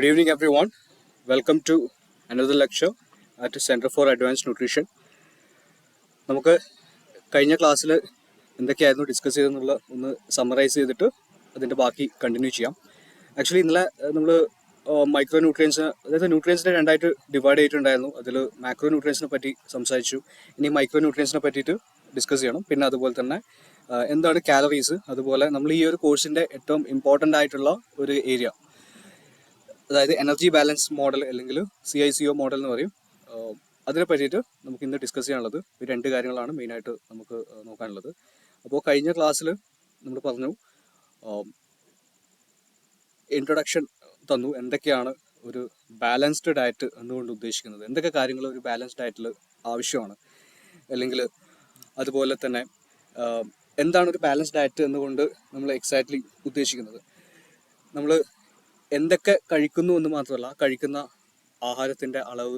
Good evening, everyone. Welcome to another lecture at Center for Advanced Nutrition. നമുക്ക് കഴിഞ്ഞ ക്ലാസ്സിൽ എന്തൊക്കെയായിരുന്നു ഡിസ്കസ് ചെയ്തെന്നുള്ള ഒന്ന് സമ്മറൈസ് ചെയ്തിട്ട് അതിൻ്റെ ബാക്കി കണ്ടിന്യൂ ചെയ്യാം. ആക്ച്വലി ഇന്നലെ നമ്മൾ മൈക്രോ ന്യൂട്രിയൻസ്, അതായത് ന്യൂട്രിയൻസിനെ രണ്ടായിട്ട് ഡിവൈഡ് ചെയ്തിട്ടുണ്ടായിരുന്നു. അതിൽ മാക്രോ ന്യൂട്രിയൻസിനെ പറ്റി സംസാരിച്ചു. ഇനി മൈക്രോ ന്യൂട്രിയൻസിനെ പറ്റിയിട്ട് ഡിസ്കസ് ചെയ്യണം. പിന്നെ അതുപോലെ തന്നെ എന്താണ് കാലറീസ്, അതുപോലെ നമ്മൾ ഈ ഒരു കോഴ്സിൻ്റെ ഏറ്റവും ഇമ്പോർട്ടൻ്റ് ആയിട്ടുള്ള ഒരു ഏരിയ, അതായത് എനർജി ബാലൻസ് മോഡൽ അല്ലെങ്കിൽ CICO മോഡൽ എന്ന് പറയും. അതിനെ പറ്റിയിട്ട് നമുക്ക് ഇന്ന് ഡിസ്കസ് ചെയ്യാനുള്ളത് ഈ രണ്ട് കാര്യങ്ങളാണ് മെയിനായിട്ട് നമുക്ക് നോക്കാനുള്ളത്. അപ്പോൾ കഴിഞ്ഞ ക്ലാസ്സിൽ നമ്മൾ പറഞ്ഞു, ഇൻട്രൊഡക്ഷൻ തന്നു, എന്തൊക്കെയാണ് ഒരു ബാലൻസ്ഡ് ഡയറ്റ് എന്നുകൊണ്ട് ഉദ്ദേശിക്കുന്നത്, എന്തൊക്കെ കാര്യങ്ങൾ ഒരു ബാലൻസ്ഡ് ഡയറ്റിൽ ആവശ്യമാണ്, അല്ലെങ്കിൽ അതുപോലെ തന്നെ എന്താണ് ഒരു ബാലൻസ്ഡ് ഡയറ്റ് എന്നുകൊണ്ട് നമ്മൾ എക്സാക്ട്ലി ഉദ്ദേശിക്കുന്നത്. നമ്മൾ എന്തൊക്കെ കഴിക്കുന്നു എന്ന് മാത്രമല്ല, കഴിക്കുന്ന ആഹാരത്തിൻ്റെ അളവ്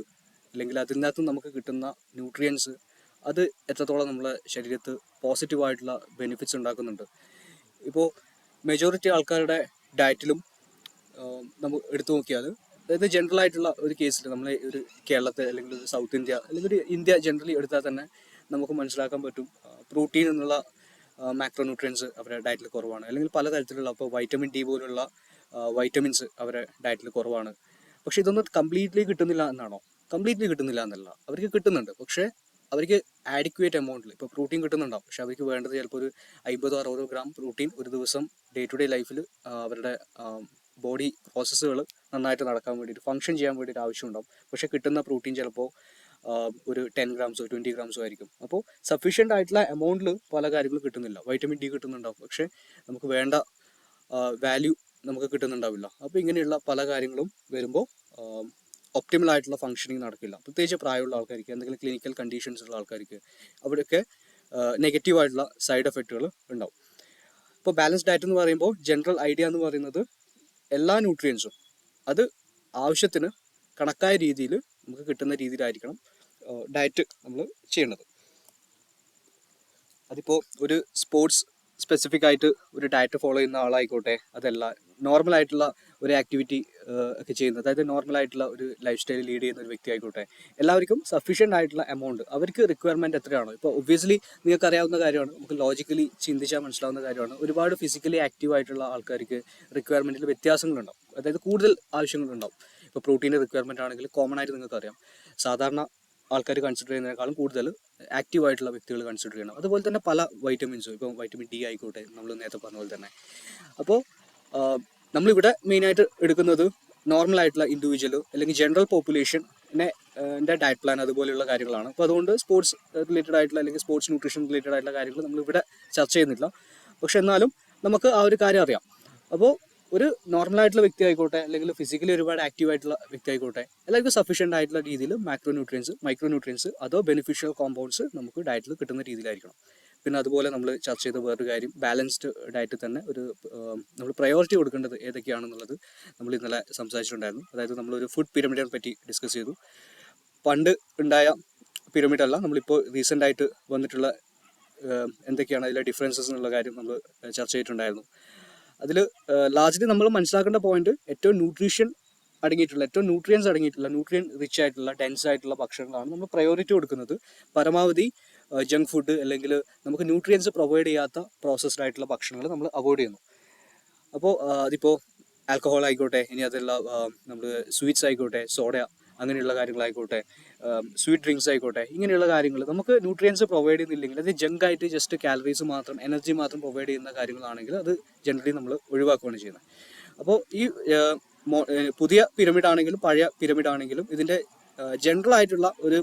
അല്ലെങ്കിൽ അതിനകത്ത് നമുക്ക് കിട്ടുന്ന ന്യൂട്രിയൻസ്, അത് എത്രത്തോളം നമ്മളെ ശരീരത്ത് പോസിറ്റീവായിട്ടുള്ള ബെനിഫിറ്റ്സ് ഉണ്ടാക്കുന്നുണ്ട്. ഇപ്പോൾ മെജോറിറ്റി ആൾക്കാരുടെ ഡയറ്റിലും നമ്മൾ എടുത്തു നോക്കിയാൽ, അതായത് ജനറൽ ആയിട്ടുള്ള ഒരു കേസിൽ നമ്മൾ ഒരു കേരളത്തെ അല്ലെങ്കിൽ ഒരു സൗത്ത് ഇന്ത്യ അല്ലെങ്കിൽ ഒരു ഇന്ത്യ ജനറലി എടുത്താൽ തന്നെ നമുക്ക് മനസ്സിലാക്കാൻ പറ്റും, പ്രോട്ടീൻ എന്നുള്ള മാക്രോ ന്യൂട്രിയൻസ് അവരുടെ ഡയറ്റിൽ കുറവാണ്. അല്ലെങ്കിൽ പലതരത്തിലുള്ള, ഇപ്പോൾ വൈറ്റമിൻ ഡി പോലുള്ള വൈറ്റമിൻസ് അവരുടെ ഡയറ്റിൽ കുറവാണ്. പക്ഷെ ഇതൊന്നും കംപ്ലീറ്റ്ലി കിട്ടുന്നില്ല എന്നാണോ? കംപ്ലീറ്റ്ലി കിട്ടുന്നില്ല എന്നല്ല, അവർക്ക് കിട്ടുന്നുണ്ട്. പക്ഷേ അവർക്ക് ആഡിക്വേറ്റ് എമൗണ്ടിൽ ഇപ്പോൾ പ്രോട്ടീൻ കിട്ടുന്നുണ്ടാവും. പക്ഷെ അവർക്ക് വേണ്ടത് ചിലപ്പോൾ ഒരു 50-60 ഗ്രാം പ്രോട്ടീൻ ഒരു ദിവസം ഡേ ടു ഡേ ലൈഫിൽ അവരുടെ ബോഡി പ്രോസസ്സുകൾ നന്നായിട്ട് നടക്കാൻ വേണ്ടിയിട്ട്, ഫങ്ഷൻ ചെയ്യാൻ വേണ്ടിയിട്ട് ആവശ്യമുണ്ടാവും. പക്ഷേ കിട്ടുന്ന പ്രോട്ടീൻ ചിലപ്പോൾ ഒരു 10 ഗ്രാംസോ 20 ഗ്രാംസോ ആയിരിക്കും. അപ്പോൾ സഫീഷ്യൻ്റ് ആയിട്ടുള്ള എമൗണ്ടിൽ പല കാര്യങ്ങളും കിട്ടുന്നില്ല. വൈറ്റമിൻ ഡി കിട്ടുന്നുണ്ടാവും, പക്ഷേ നമുക്ക് വേണ്ട വാല്യൂ നമുക്ക് കിട്ടുന്നുണ്ടാവില്ല. അപ്പോൾ ഇങ്ങനെയുള്ള പല കാര്യങ്ങളും വരുമ്പോൾ ഒപ്റ്റിമൽ ആയിട്ടുള്ള ഫങ്ഷനിങ് നടക്കില്ല. പ്രത്യേകിച്ച് പ്രായമുള്ള ആൾക്കാർക്ക്, എന്തെങ്കിലും ക്ലിനിക്കൽ കണ്ടീഷൻസ് ഉള്ള ആൾക്കാർക്ക് അവിടെയൊക്കെ നെഗറ്റീവായിട്ടുള്ള സൈഡ് എഫക്റ്റുകൾ ഉണ്ടാവും. ഇപ്പോൾ ബാലൻസ് ഡയറ്റ് എന്ന് പറയുമ്പോൾ ജനറൽ ഐഡിയ എന്ന് പറയുന്നത് എല്ലാ ന്യൂട്രിയൻസും അത് ആവശ്യത്തിന് കണക്കായ രീതിയിൽ നമുക്ക് കിട്ടുന്ന രീതിയിലായിരിക്കണം ഡയറ്റ് നമ്മൾ ചെയ്യേണ്ടത്. അതിപ്പോൾ ഒരു സ്പോർട്സ് സ്പെസിഫിക് ആയിട്ട് ഒരു ഡയറ്റ് ഫോളോ ചെയ്യുന്ന ആളായിക്കോട്ടെ, അതല്ല നോർമൽ ആയിട്ടുള്ള ഒരു ആക്ടിവിറ്റി ഒക്കെ ചെയ്യുന്നത്, അതായത് നോർമൽ ആയിട്ടുള്ള ഒരു ലൈഫ് സ്റ്റൈൽ ലീഡ് ചെയ്യുന്ന ഒരു വ്യക്തി ആയിക്കോട്ടെ, എല്ലാവർക്കും സഫീഷ്യൻ്റ് ആയിട്ടുള്ള എമൗണ്ട് അവർക്ക് റിക്വയർമെൻറ്റ് എത്രയാണോ. ഇപ്പോൾ ഒബ്വിയസ്ലി നിങ്ങൾക്ക് അറിയാവുന്ന കാര്യമാണ്, നമുക്ക് ലോജിക്കലി ചിന്തിച്ചാൽ മനസ്സിലാവുന്ന കാര്യമാണ്, ഒരുപാട് ഫിസിക്കലി ആക്റ്റീവ് ആയിട്ടുള്ള ആൾക്കാർക്ക് റിക്വയർമെൻറ്റിൽ വ്യത്യാസങ്ങളുണ്ടാവും, അതായത് കൂടുതൽ ആവശ്യങ്ങളുണ്ടാവും. ഇപ്പോൾ പ്രോട്ടീൻ്റെ റിക്വയർമെൻറ്റ് ആണെങ്കിൽ കോമൺ ആയിട്ട് നിങ്ങൾക്കറിയാം, സാധാരണ ആൾക്കാർ കൺസിഡർ ചെയ്യുന്നതിനേക്കാളും കൂടുതൽ ആക്റ്റീവ് ആയിട്ടുള്ള വ്യക്തികൾ കൺസിഡർ ചെയ്യണം. അതുപോലെ തന്നെ പല വൈറ്റമിൻസും, ഇപ്പോൾ വൈറ്റമിൻ ഡി ആയിക്കോട്ടെ, നമ്മൾ നേരത്തെ പറഞ്ഞ പോലെ തന്നെ. അപ്പോൾ നമ്മളിവിടെ മെയിനായിട്ട് എടുക്കുന്നത് നോർമൽ ആയിട്ടുള്ള ഇൻഡിവിജ്വൽ അല്ലെങ്കിൽ ജനറൽ പോപ്പുലേഷനെ ഡയറ്റ് പ്ലാൻ അതുപോലെയുള്ള കാര്യങ്ങളാണ്. അപ്പോൾ അതുകൊണ്ട് സ്പോർട്സ് റിലേറ്റഡ് ആയിട്ടുള്ള അല്ലെങ്കിൽ സ്പോർട്സ് ന്യൂട്രീഷൻ റിലേറ്റഡ് ആയിട്ടുള്ള കാര്യങ്ങൾ നമ്മളിവിടെ ചർച്ച ചെയ്യുന്നില്ല. പക്ഷെ എന്നാലും നമുക്ക് ആ ഒരു കാര്യം അറിയാം. അപ്പോൾ ഒരു നോർമലായിട്ടുള്ള വ്യക്തി ആയിക്കോട്ടെ, അല്ലെങ്കിൽ ഫിസിക്കലി ഒരുപാട് ആക്റ്റീവ് ആയിട്ടുള്ള വ്യക്തി ആയിക്കോട്ടെ, എല്ലാവർക്കും സഫീഷ്യൻ്റ് ആയിട്ടുള്ള രീതിയിൽ മാക്രോ ന്യൂട്രിയൻസ്, മൈക്രോ ന്യൂട്രിയൻസ്, അതോ ബെനിഫിഷ്യൽ കോമ്പൗണ്ട്സ് നമുക്ക് ഡയറ്റിൽ കിട്ടുന്ന രീതിയിലായിരിക്കണം. പിന്നെ അതുപോലെ നമ്മൾ ചർച്ച ചെയ്ത വേറൊരു കാര്യം, ബാലൻസ്ഡ് ഡയറ്റിൽ തന്നെ ഒരു നമ്മൾ പ്രയോറിറ്റി കൊടുക്കേണ്ടത് ഏതൊക്കെയാണെന്നുള്ളത് നമ്മൾ ഇന്നലെ സംസാരിച്ചിട്ടുണ്ടായിരുന്നു. അതായത് നമ്മളൊരു ഫുഡ് പിരമിഡിനെ പറ്റി ഡിസ്കസ് ചെയ്തു. പണ്ട് ഉണ്ടായ പിരമിഡ് അല്ല, നമ്മളിപ്പോൾ റീസെൻ്റ് ആയിട്ട് വന്നിട്ടുള്ള എന്തൊക്കെയാണ് അതിലെ ഡിഫറൻസസ് എന്നുള്ള കാര്യം നമ്മൾ ചർച്ച ചെയ്തിട്ടുണ്ടായിരുന്നു. അതിൽ ലാർജ്ലി നമ്മൾ മനസ്സിലാക്കേണ്ട പോയിന്റ്, ഏറ്റവും ന്യൂട്രീഷൻ അടങ്ങിയിട്ടുള്ള, ഏറ്റവും ന്യൂട്രിയൻസ് അടങ്ങിയിട്ടുള്ള, ന്യൂട്രിയൻ റിച്ച് ആയിട്ടുള്ള, ഡെൻസ് ആയിട്ടുള്ള ഭക്ഷണങ്ങളാണ് നമ്മൾ പ്രയോറിറ്റി കൊടുക്കുന്നത്. പരമാവധി ജങ്ക് ഫുഡ് അല്ലെങ്കിൽ നമുക്ക് ന്യൂട്രിയൻസ് പ്രൊവൈഡ് ചെയ്യാത്ത പ്രോസസ്ഡ് ആയിട്ടുള്ള ഭക്ഷണങ്ങൾ നമ്മൾ അവോയ്ഡ് ചെയ്യുന്നു. അപ്പോൾ അതിപ്പോൾ ആൽക്കഹോൾ ആയിക്കോട്ടെ, ഇനി അതല്ല നമ്മൾ സ്വീറ്റ്സ് ആയിക്കോട്ടെ, സോഡ അങ്ങനെയുള്ള കാര്യങ്ങളായിക്കോട്ടെ, സ്വീറ്റ് ഡ്രിങ്ക്സ് ആയിക്കോട്ടെ, ഇങ്ങനെയുള്ള കാര്യങ്ങൾ നമുക്ക് ന്യൂട്രിയൻസ് പ്രൊവൈഡ് ചെയ്യുന്നില്ലെങ്കിൽ, അത് ജങ്ക് ആയിട്ട് ജസ്റ്റ് കാലറീസ് മാത്രം, എനർജി മാത്രം പ്രൊവൈഡ് ചെയ്യുന്ന കാര്യങ്ങളാണെങ്കിൽ അത് ജനറലി നമ്മൾ ഒഴിവാക്കുകയാണ് ചെയ്യുന്നത്. അപ്പോൾ ഈ പുതിയ പിരമിഡ് ആണെങ്കിലും പഴയ പിരമിഡ് ആണെങ്കിലും ഇതിൻ്റെ ജനറൽ ആയിട്ടുള്ള ഒരു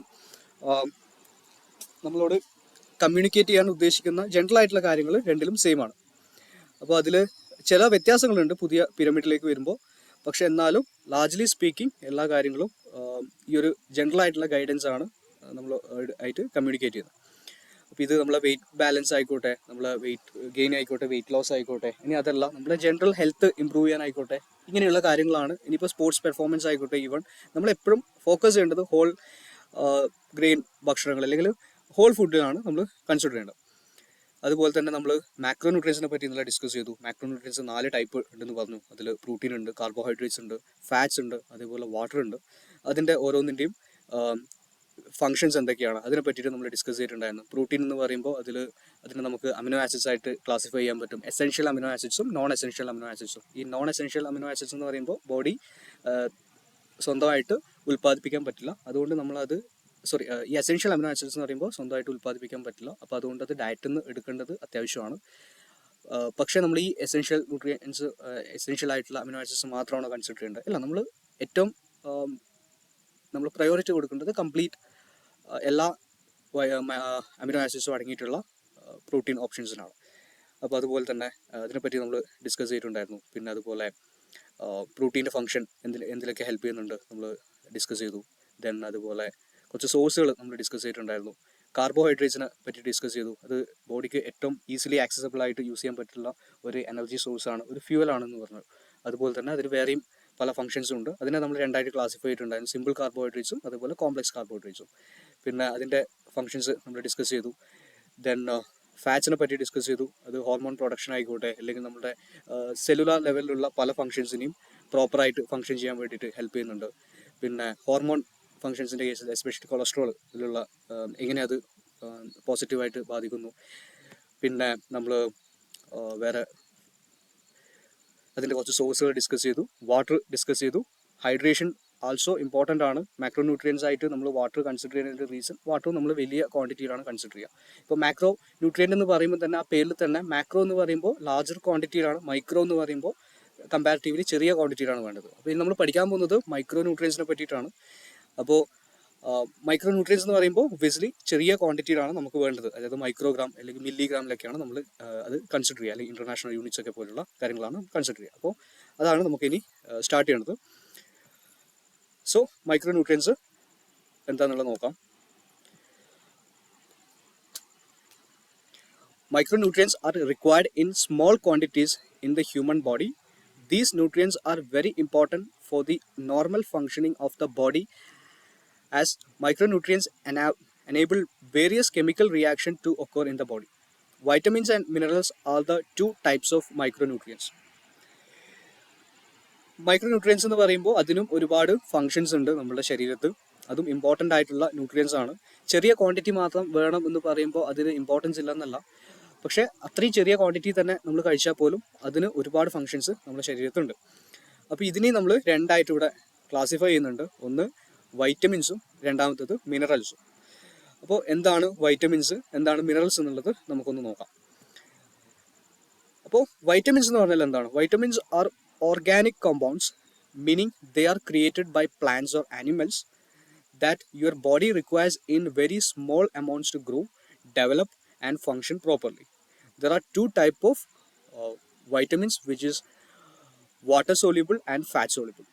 നമ്മളോട് കമ്മ്യൂണിക്കേറ്റ് ചെയ്യാൻ ഉദ്ദേശിക്കുന്ന ജനറൽ ആയിട്ടുള്ള കാര്യങ്ങൾ രണ്ടിലും സെയിം ആണ്. അപ്പോൾ അതിൽ ചില വ്യത്യാസങ്ങളുണ്ട് പുതിയ പിരമിഡിലേക്ക് വരുമ്പോൾ. പക്ഷെ എന്നാലും ലാർജ്ലി സ്പീക്കിംഗ് എല്ലാ കാര്യങ്ങളും ഈ ഒരു ജനറൽ ആയിട്ടുള്ള ഗൈഡൻസ് ആണ് നമ്മൾ ആയിട്ട് കമ്മ്യൂണിക്കേറ്റ് ചെയ്യുന്നത്. അപ്പോൾ ഇത് നമ്മളെ വെയിറ്റ് ബാലൻസ് ആയിക്കോട്ടെ, നമ്മളെ വെയിറ്റ് ഗെയിൻ ആയിക്കോട്ടെ, വെയിറ്റ് ലോസ് ആയിക്കോട്ടെ, ഇനി അതല്ല നമ്മളെ ജനറൽ ഹെൽത്ത് ഇമ്പ്രൂവ് ചെയ്യാനായിക്കോട്ടെ, ഇങ്ങനെയുള്ള കാര്യങ്ങളാണ്. ഇനിയിപ്പോൾ സ്പോർട്സ് പെർഫോമൻസ് ആയിക്കോട്ടെ, ഈവൻ നമ്മളെപ്പോഴും ഫോക്കസ് ചെയ്യേണ്ടത് ഹോൾ ഗ്രെയിൻ ഭക്ഷണങ്ങൾ അല്ലെങ്കിൽ ഹോൾ ഫുഡിലാണ് നമ്മൾ കൺസിഡർ ചെയ്യേണ്ടത്. അതുപോലെ തന്നെ നമ്മൾ മാക്രോ ന്യൂട്രിയൻസിനെ പറ്റി ഇന്നലെ ഡിസ്കസ് ചെയ്തു. മാക്രോ ന്യൂട്രിയൻസ് 4 ടൈപ്പ് ഉണ്ടെന്ന് പറഞ്ഞു. അതിൽ പ്രോട്ടീൻ ഉണ്ട്, കാർബോഹൈഡ്രേറ്റ്സ് ഉണ്ട്, ഫാറ്റ്സ് ഉണ്ട്, അതേപോലെ വാട്ടർ ഉണ്ട്. അതിൻ്റെ ഓരോന്നിൻ്റെയും ഫങ്ഷൻസ് എന്തൊക്കെയാണ് അതിനെ പറ്റിയിട്ട് നമ്മൾ ഡിസ്കസ് ചെയ്തിട്ടുണ്ടായിരുന്നു. പ്രോട്ടീൻ എന്ന് പറയുമ്പോൾ അതിന് നമുക്ക് അമിനോ ആസിഡ്സ് ആയിട്ട് ക്ലാസിഫൈ ചെയ്യാൻ പറ്റും. എസെൻഷ്യൽ അമിനോ ആസിഡ്സും നോൺ എസെൻഷ്യൽ അമിനോ ആസിഡ്സും. ഈ നോൺ എസെൻഷ്യൽ അമിനോ ആസിഡ്സ് എന്ന് പറയുമ്പോൾ ബോഡി സ്വന്തമായിട്ട് ഉൽപ്പാദിപ്പിക്കാൻ പറ്റില്ല. അതുകൊണ്ട് നമ്മളത് ഈ എസെൻഷ്യൽ അമിനോ ആസിഡ്സ് എന്ന് പറയുമ്പോൾ സ്വന്തമായിട്ട് ഉൽപ്പാദിപ്പിക്കാൻ പറ്റില്ല. അപ്പോൾ അതുകൊണ്ട് അത് ഡയറ്റിൽ നിന്ന് എടുക്കേണ്ടത് അത്യാവശ്യമാണ്. പക്ഷേ നമ്മൾ ഈ എസെൻഷ്യൽ ന്യൂട്രിയൻസ്, എസെൻഷ്യൽ ആയിട്ടുള്ള അമിനോ ആസിഡ്സ് മാത്രമാണോ കൺസിഡർ ചെയ്യേണ്ടത്? അല്ല, നമ്മൾ പ്രയോറിറ്റി കൊടുക്കേണ്ടത് കംപ്ലീറ്റ് എല്ലാ അമിനോ ആസിഡ്സും അടങ്ങിയിട്ടുള്ള പ്രോട്ടീൻ ഓപ്ഷൻസിനാണ്. അപ്പോൾ അതുപോലെ തന്നെ അതിനെപ്പറ്റി നമ്മൾ ഡിസ്കസ് ചെയ്തിട്ടുണ്ടായിരുന്നു. പിന്നെ അതുപോലെ പ്രോട്ടീൻ്റെ ഫംഗ്ഷൻ എന്തിലൊക്കെ ഹെൽപ്പ് ചെയ്യുന്നുണ്ട് നമ്മൾ ഡിസ്കസ് ചെയ്തു. ദെൻ അതുപോലെ കുറച്ച് സോഴ്സുകൾ നമ്മൾ ഡിസ്കസ് ചെയ്തിട്ടുണ്ടായിരുന്നു. കാർബോഹൈഡ്രേറ്റ്സിനെ പറ്റി ഡിസ്കസ് ചെയ്തു. അത് ബോഡിക്ക് ഏറ്റവും ഈസിലി ആക്സസിബിൾ ആയിട്ട് യൂസ് ചെയ്യാൻ പറ്റുള്ള ഒരു എനർജി സോഴ്സാണ്, ഒരു ഫ്യൂവലാണെന്ന് പറഞ്ഞു. അതുപോലെ തന്നെ അതിന് വേറെയും പല ഫംഗ്ഷൻസും ഉണ്ട്. അതിനെ നമ്മൾ രണ്ടായിട്ട് ക്ലാസിഫൈ ചെയ്തിട്ടുണ്ടായിരുന്നു, സിമ്പിൾ കാർബോഹൈഡ്രേറ്റ്സും അതുപോലെ കോംപ്ലക്സ് കാർബോഹൈഡ്രേറ്റ്സും. പിന്നെ അതിൻ്റെ ഫംഗ്ഷൻസ് നമ്മൾ ഡിസ്കസ് ചെയ്തു. ദെൻ ഫാറ്റ്സിനെ പറ്റി ഡിസ്കസ് ചെയ്തു. അത് ഹോർമോൺ പ്രൊഡക്ഷൻ ആയിക്കോട്ടെ, അല്ലെങ്കിൽ നമ്മുടെ സെല്ലുലാർ ലെവലിലുള്ള പല ഫംഗ്ഷൻസിനെയും പ്രോപ്പറായിട്ട് ഫംഗ്ഷൻ ചെയ്യാൻ വേണ്ടിയിട്ട് ഹെൽപ്പ് ചെയ്യുന്നുണ്ട്. പിന്നെ ഹോർമോൺ ഫംഗ്ഷൻസിൻ്റെ കേസിൽ എസ്പെഷ്യലി കൊളസ്ട്രോൾ ഇതിലുള്ള എങ്ങനെ അത് പോസിറ്റീവായിട്ട് ബാധിക്കുന്നു. പിന്നെ നമ്മൾ വേറെ അതിൻ്റെ കുറച്ച് സോഴ്സുകൾ ഡിസ്കസ് ചെയ്തു. വാട്ടർ ഡിസ്കസ് ചെയ്തു. ഹൈഡ്രേഷൻ ആൾസോ ഇമ്പോർട്ടൻ്റ് ആണ്. മാക്രോ ന്യൂട്രിയൻസ് ആയിട്ട് നമ്മൾ വാട്ടർ കൺസിഡർ ചെയ്യുന്നതിൻ്റെ റീസൺ, വാട്ടർ നമ്മൾ വലിയ ക്വാണ്ടിറ്റിയിലാണ് കൺസിഡർ ചെയ്യുക. ഇപ്പോൾ മാക്രോ ന്യൂട്രിയൻ്റ് എന്ന് പറയുമ്പോൾ തന്നെ ആ പേരിൽ തന്നെ മാക്രോ എന്ന് പറയുമ്പോൾ ലാർജർ ക്വാണ്ടിറ്റിയിലാണ്, മൈക്രോ എന്ന് പറയുമ്പോൾ കമ്പാരിറ്റീവ്ലി ചെറിയ ക്വാണ്ടിറ്റിയിലാണ് വേണ്ടത്. അപ്പോൾ ഇനി നമ്മൾ പഠിക്കാൻ പോകുന്നത് മൈക്രോ ന്യൂട്രിയൻസിനെ പറ്റിയിട്ടാണ്. അപ്പോൾ മൈക്രോ ന്യൂട്രിയൻസ് എന്ന് പറയുമ്പോൾ ഒബ്വിയസ്ലി ചെറിയ ക്വാണ്ടിറ്റിയിലാണ് നമുക്ക് വേണ്ടത്. അതായത് മൈക്രോഗ്രാം അല്ലെങ്കിൽ മില്ലിഗ്രാമിലൊക്കെയാണ് നമ്മൾ അത് കൺസിഡർ ചെയ്യുക, അല്ലെങ്കിൽ ഇൻ്റർനാഷണൽ യൂണിറ്റ്സ് ഒക്കെ പോലുള്ള കാര്യങ്ങളാണ് കൺസിഡർ ചെയ്യുക. അപ്പോൾ അതാണ് നമുക്കിനി സ്റ്റാർട്ട് ചെയ്യേണ്ടത്. സോ മൈക്രോ ന്യൂട്രിയൻസ് എന്താണെന്നുള്ളത് നോക്കാം. Micronutrients are required in small quantities in the human body. These nutrients are very important for the normal functioning of the body, as micronutrients enable various chemical reactions to occur in the body. Vitamins and minerals are the two types of micronutrients. Micronutrients എന്ന് പറയുമ്പോൾ അതിനും ഒരുപാട് functions ഉണ്ട് നമ്മുടെ ശരീരത്ത്. അതും important ആയിട്ടുള്ള nutrients ആണ്. ചെറിയ ക്വാണ്ടിറ്റി മാത്രം വേണം എന്ന് പറയുമ്പോൾ അതിന് ഇമ്പോർട്ടൻസ് ഇല്ലെന്നല്ല, പക്ഷേ അത്രയും ചെറിയ ക്വാണ്ടിറ്റി തന്നെ നമ്മൾ കഴിച്ചാൽ പോലും അതിന് ഒരുപാട് ഫങ്ഷൻസ് നമ്മുടെ ശരീരത്തുണ്ട്. അപ്പോൾ ഇതിനെ നമ്മൾ രണ്ടായിട്ട് ഇവിടെ ക്ലാസിഫൈ ചെയ്യുന്നുണ്ട്. ഒന്ന് വൈറ്റമിൻസും രണ്ടാമത്തത് മിനറൽസും. അപ്പോൾ എന്താണ് വൈറ്റമിൻസ്, എന്താണ് മിനറൽസ് എന്നുള്ളത് നമുക്കൊന്ന് നോക്കാം. അപ്പോൾ വൈറ്റമിൻസ് എന്ന് പറഞ്ഞാൽ എന്താണ്? Vitamins are organic compounds, meaning they are created by plants or animals that your body requires in very small amounts to grow, develop and function properly. There are two types of vitamins, which is water soluble and fat soluble.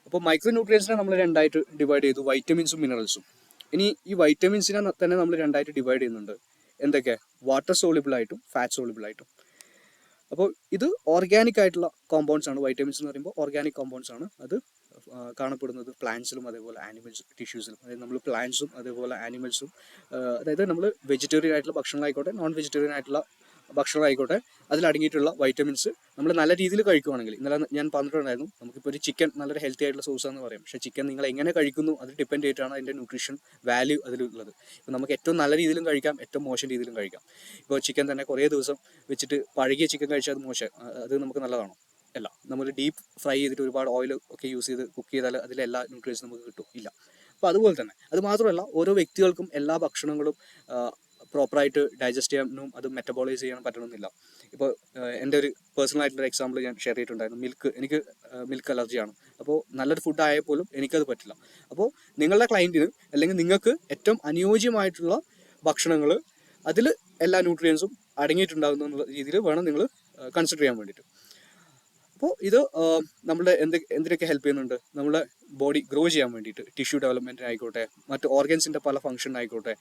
അപ്പോൾ micro ന്യൂട്രിയൻസിനെ നമ്മൾ രണ്ടായിട്ട് divide ചെയ്തു, വൈറ്റമിൻസും മിനറൽസും. ഇനി ഈ വൈറ്റമിൻസിനെ തന്നെ നമ്മൾ രണ്ടായിട്ട് divide ചെയ്യുന്നുണ്ട്. എന്തൊക്കെ? വാട്ടർ സോളിബിൾ ആയിട്ടും ഫാറ്റ് സോളിബിൾ ആയിട്ടും. അപ്പോൾ ഇത് ഓർഗാനിക് ആയിട്ടുള്ള കോമ്പൗണ്ട്സ് ആണ്. വൈറ്റമിൻസ് എന്ന് പറയുമ്പോൾ ഓർഗാനിക് കോമ്പൗണ്ട്സ് ആണ്. അത് കാണപ്പെടുന്നത് പ്ലാന്റ്സിലും അതേപോലെ ആനിമൽസ് ടിഷ്യൂസിലും. അതായത് നമ്മൾ പ്ലാന്റ്സും അതേപോലെ ആനിമൽസും, അതായത് നമ്മൾ വെജിറ്റേറിയൻ ആയിട്ടുള്ള ഭക്ഷണങ്ങളായിക്കോട്ടെ നോൺ വെജിറ്റേറിയൻ ആയിട്ടുള്ള ഭക്ഷണമായിക്കോട്ടെ അതിലടങ്ങിയിട്ടുള്ള വൈറ്റമിൻസ് നമ്മൾ നല്ല രീതിയിൽ കഴിക്കുകയാണെങ്കിൽ, ഇന്നലെ ഞാൻ പറഞ്ഞിട്ടുണ്ടായിരുന്നു, നമുക്കിപ്പോൾ ഒരു ചിക്കൻ നല്ലൊരു ഹെൽത്തി ആയിട്ടുള്ള സോഴ്സാണെന്ന് പറയും. പക്ഷേ ചിക്കൻ നിങ്ങൾ എങ്ങനെ കഴിക്കുന്നു അത് ഡിപ്പെൻഡ് ചെയ്തിട്ടാണ് അതിൻ്റെ ന്യൂട്രീഷൻ വാല്യൂ അതിലുള്ളത്. ഇപ്പോൾ നമുക്ക് ഏറ്റവും നല്ല രീതിയിലും കഴിക്കാം, ഏറ്റവും മോശം രീതിയിലും കഴിക്കാം. ഇപ്പോൾ ചിക്കൻ തന്നെ കുറേ ദിവസം വെച്ചിട്ട് പഴകിയ ചിക്കൻ കഴിച്ചാൽ അത് മോശം, അത് നമുക്ക് നല്ലതാണോ? അല്ല. നമ്മൾ ഡീപ്പ് ഫ്രൈ ചെയ്തിട്ട് ഒരുപാട് ഓയിൽ ഒക്കെ യൂസ് ചെയ്ത് കുക്ക് ചെയ്താൽ അതിലെല്ലാ ന്യൂട്രിയൻസും നമുക്ക് കിട്ടും? ഇല്ല. അപ്പോൾ അതുപോലെ തന്നെ അത് മാത്രമല്ല, ഓരോ വ്യക്തികൾക്കും എല്ലാ ഭക്ഷണങ്ങളും പ്രോപ്പറായിട്ട് ഡൈജസ്റ്റ് ചെയ്യാനും അത് മെറ്റബോളൈസ് ചെയ്യാൻ പറ്റണമെന്നില്ല. ഇപ്പോൾ എൻ്റെ ഒരു പേഴ്സണൽ ആയിട്ടുള്ള എക്സാമ്പിൾ ഞാൻ ഷെയർ ചെയ്തിട്ടുണ്ടായിരുന്നു. എനിക്ക് മിൽക്ക് അലർജിയാണ്. അപ്പോൾ നല്ലൊരു ഫുഡ് ആയാൽ പോലും എനിക്കത് പറ്റില്ല. അപ്പോൾ നിങ്ങളുടെ ക്ലയൻറ്റിന് അല്ലെങ്കിൽ നിങ്ങൾക്ക് ഏറ്റവും അനുയോജ്യമായിട്ടുള്ള ഭക്ഷണങ്ങൾ അതിൽ എല്ലാ ന്യൂട്രിയൻസും അടങ്ങിയിട്ടുണ്ടാകുന്ന എന്നുള്ള രീതിയിൽ വേണം നിങ്ങൾ കൺസിഡർ ചെയ്യാൻ വേണ്ടിയിട്ട്. അപ്പോൾ ഇത് നമ്മുടെ എന്തിനൊക്കെ ഹെൽപ്പ് ചെയ്യുന്നുണ്ട്? നമ്മുടെ ബോഡി ഗ്രോ ചെയ്യാൻ വേണ്ടിയിട്ട്, ടിഷ്യൂ ഡെവലപ്മെൻറ്റിന് ആയിക്കോട്ടെ, മറ്റ് ഓർഗൻസിൻ്റെ പല ഫംഗ്ഷൻ ആയിക്കോട്ടെ,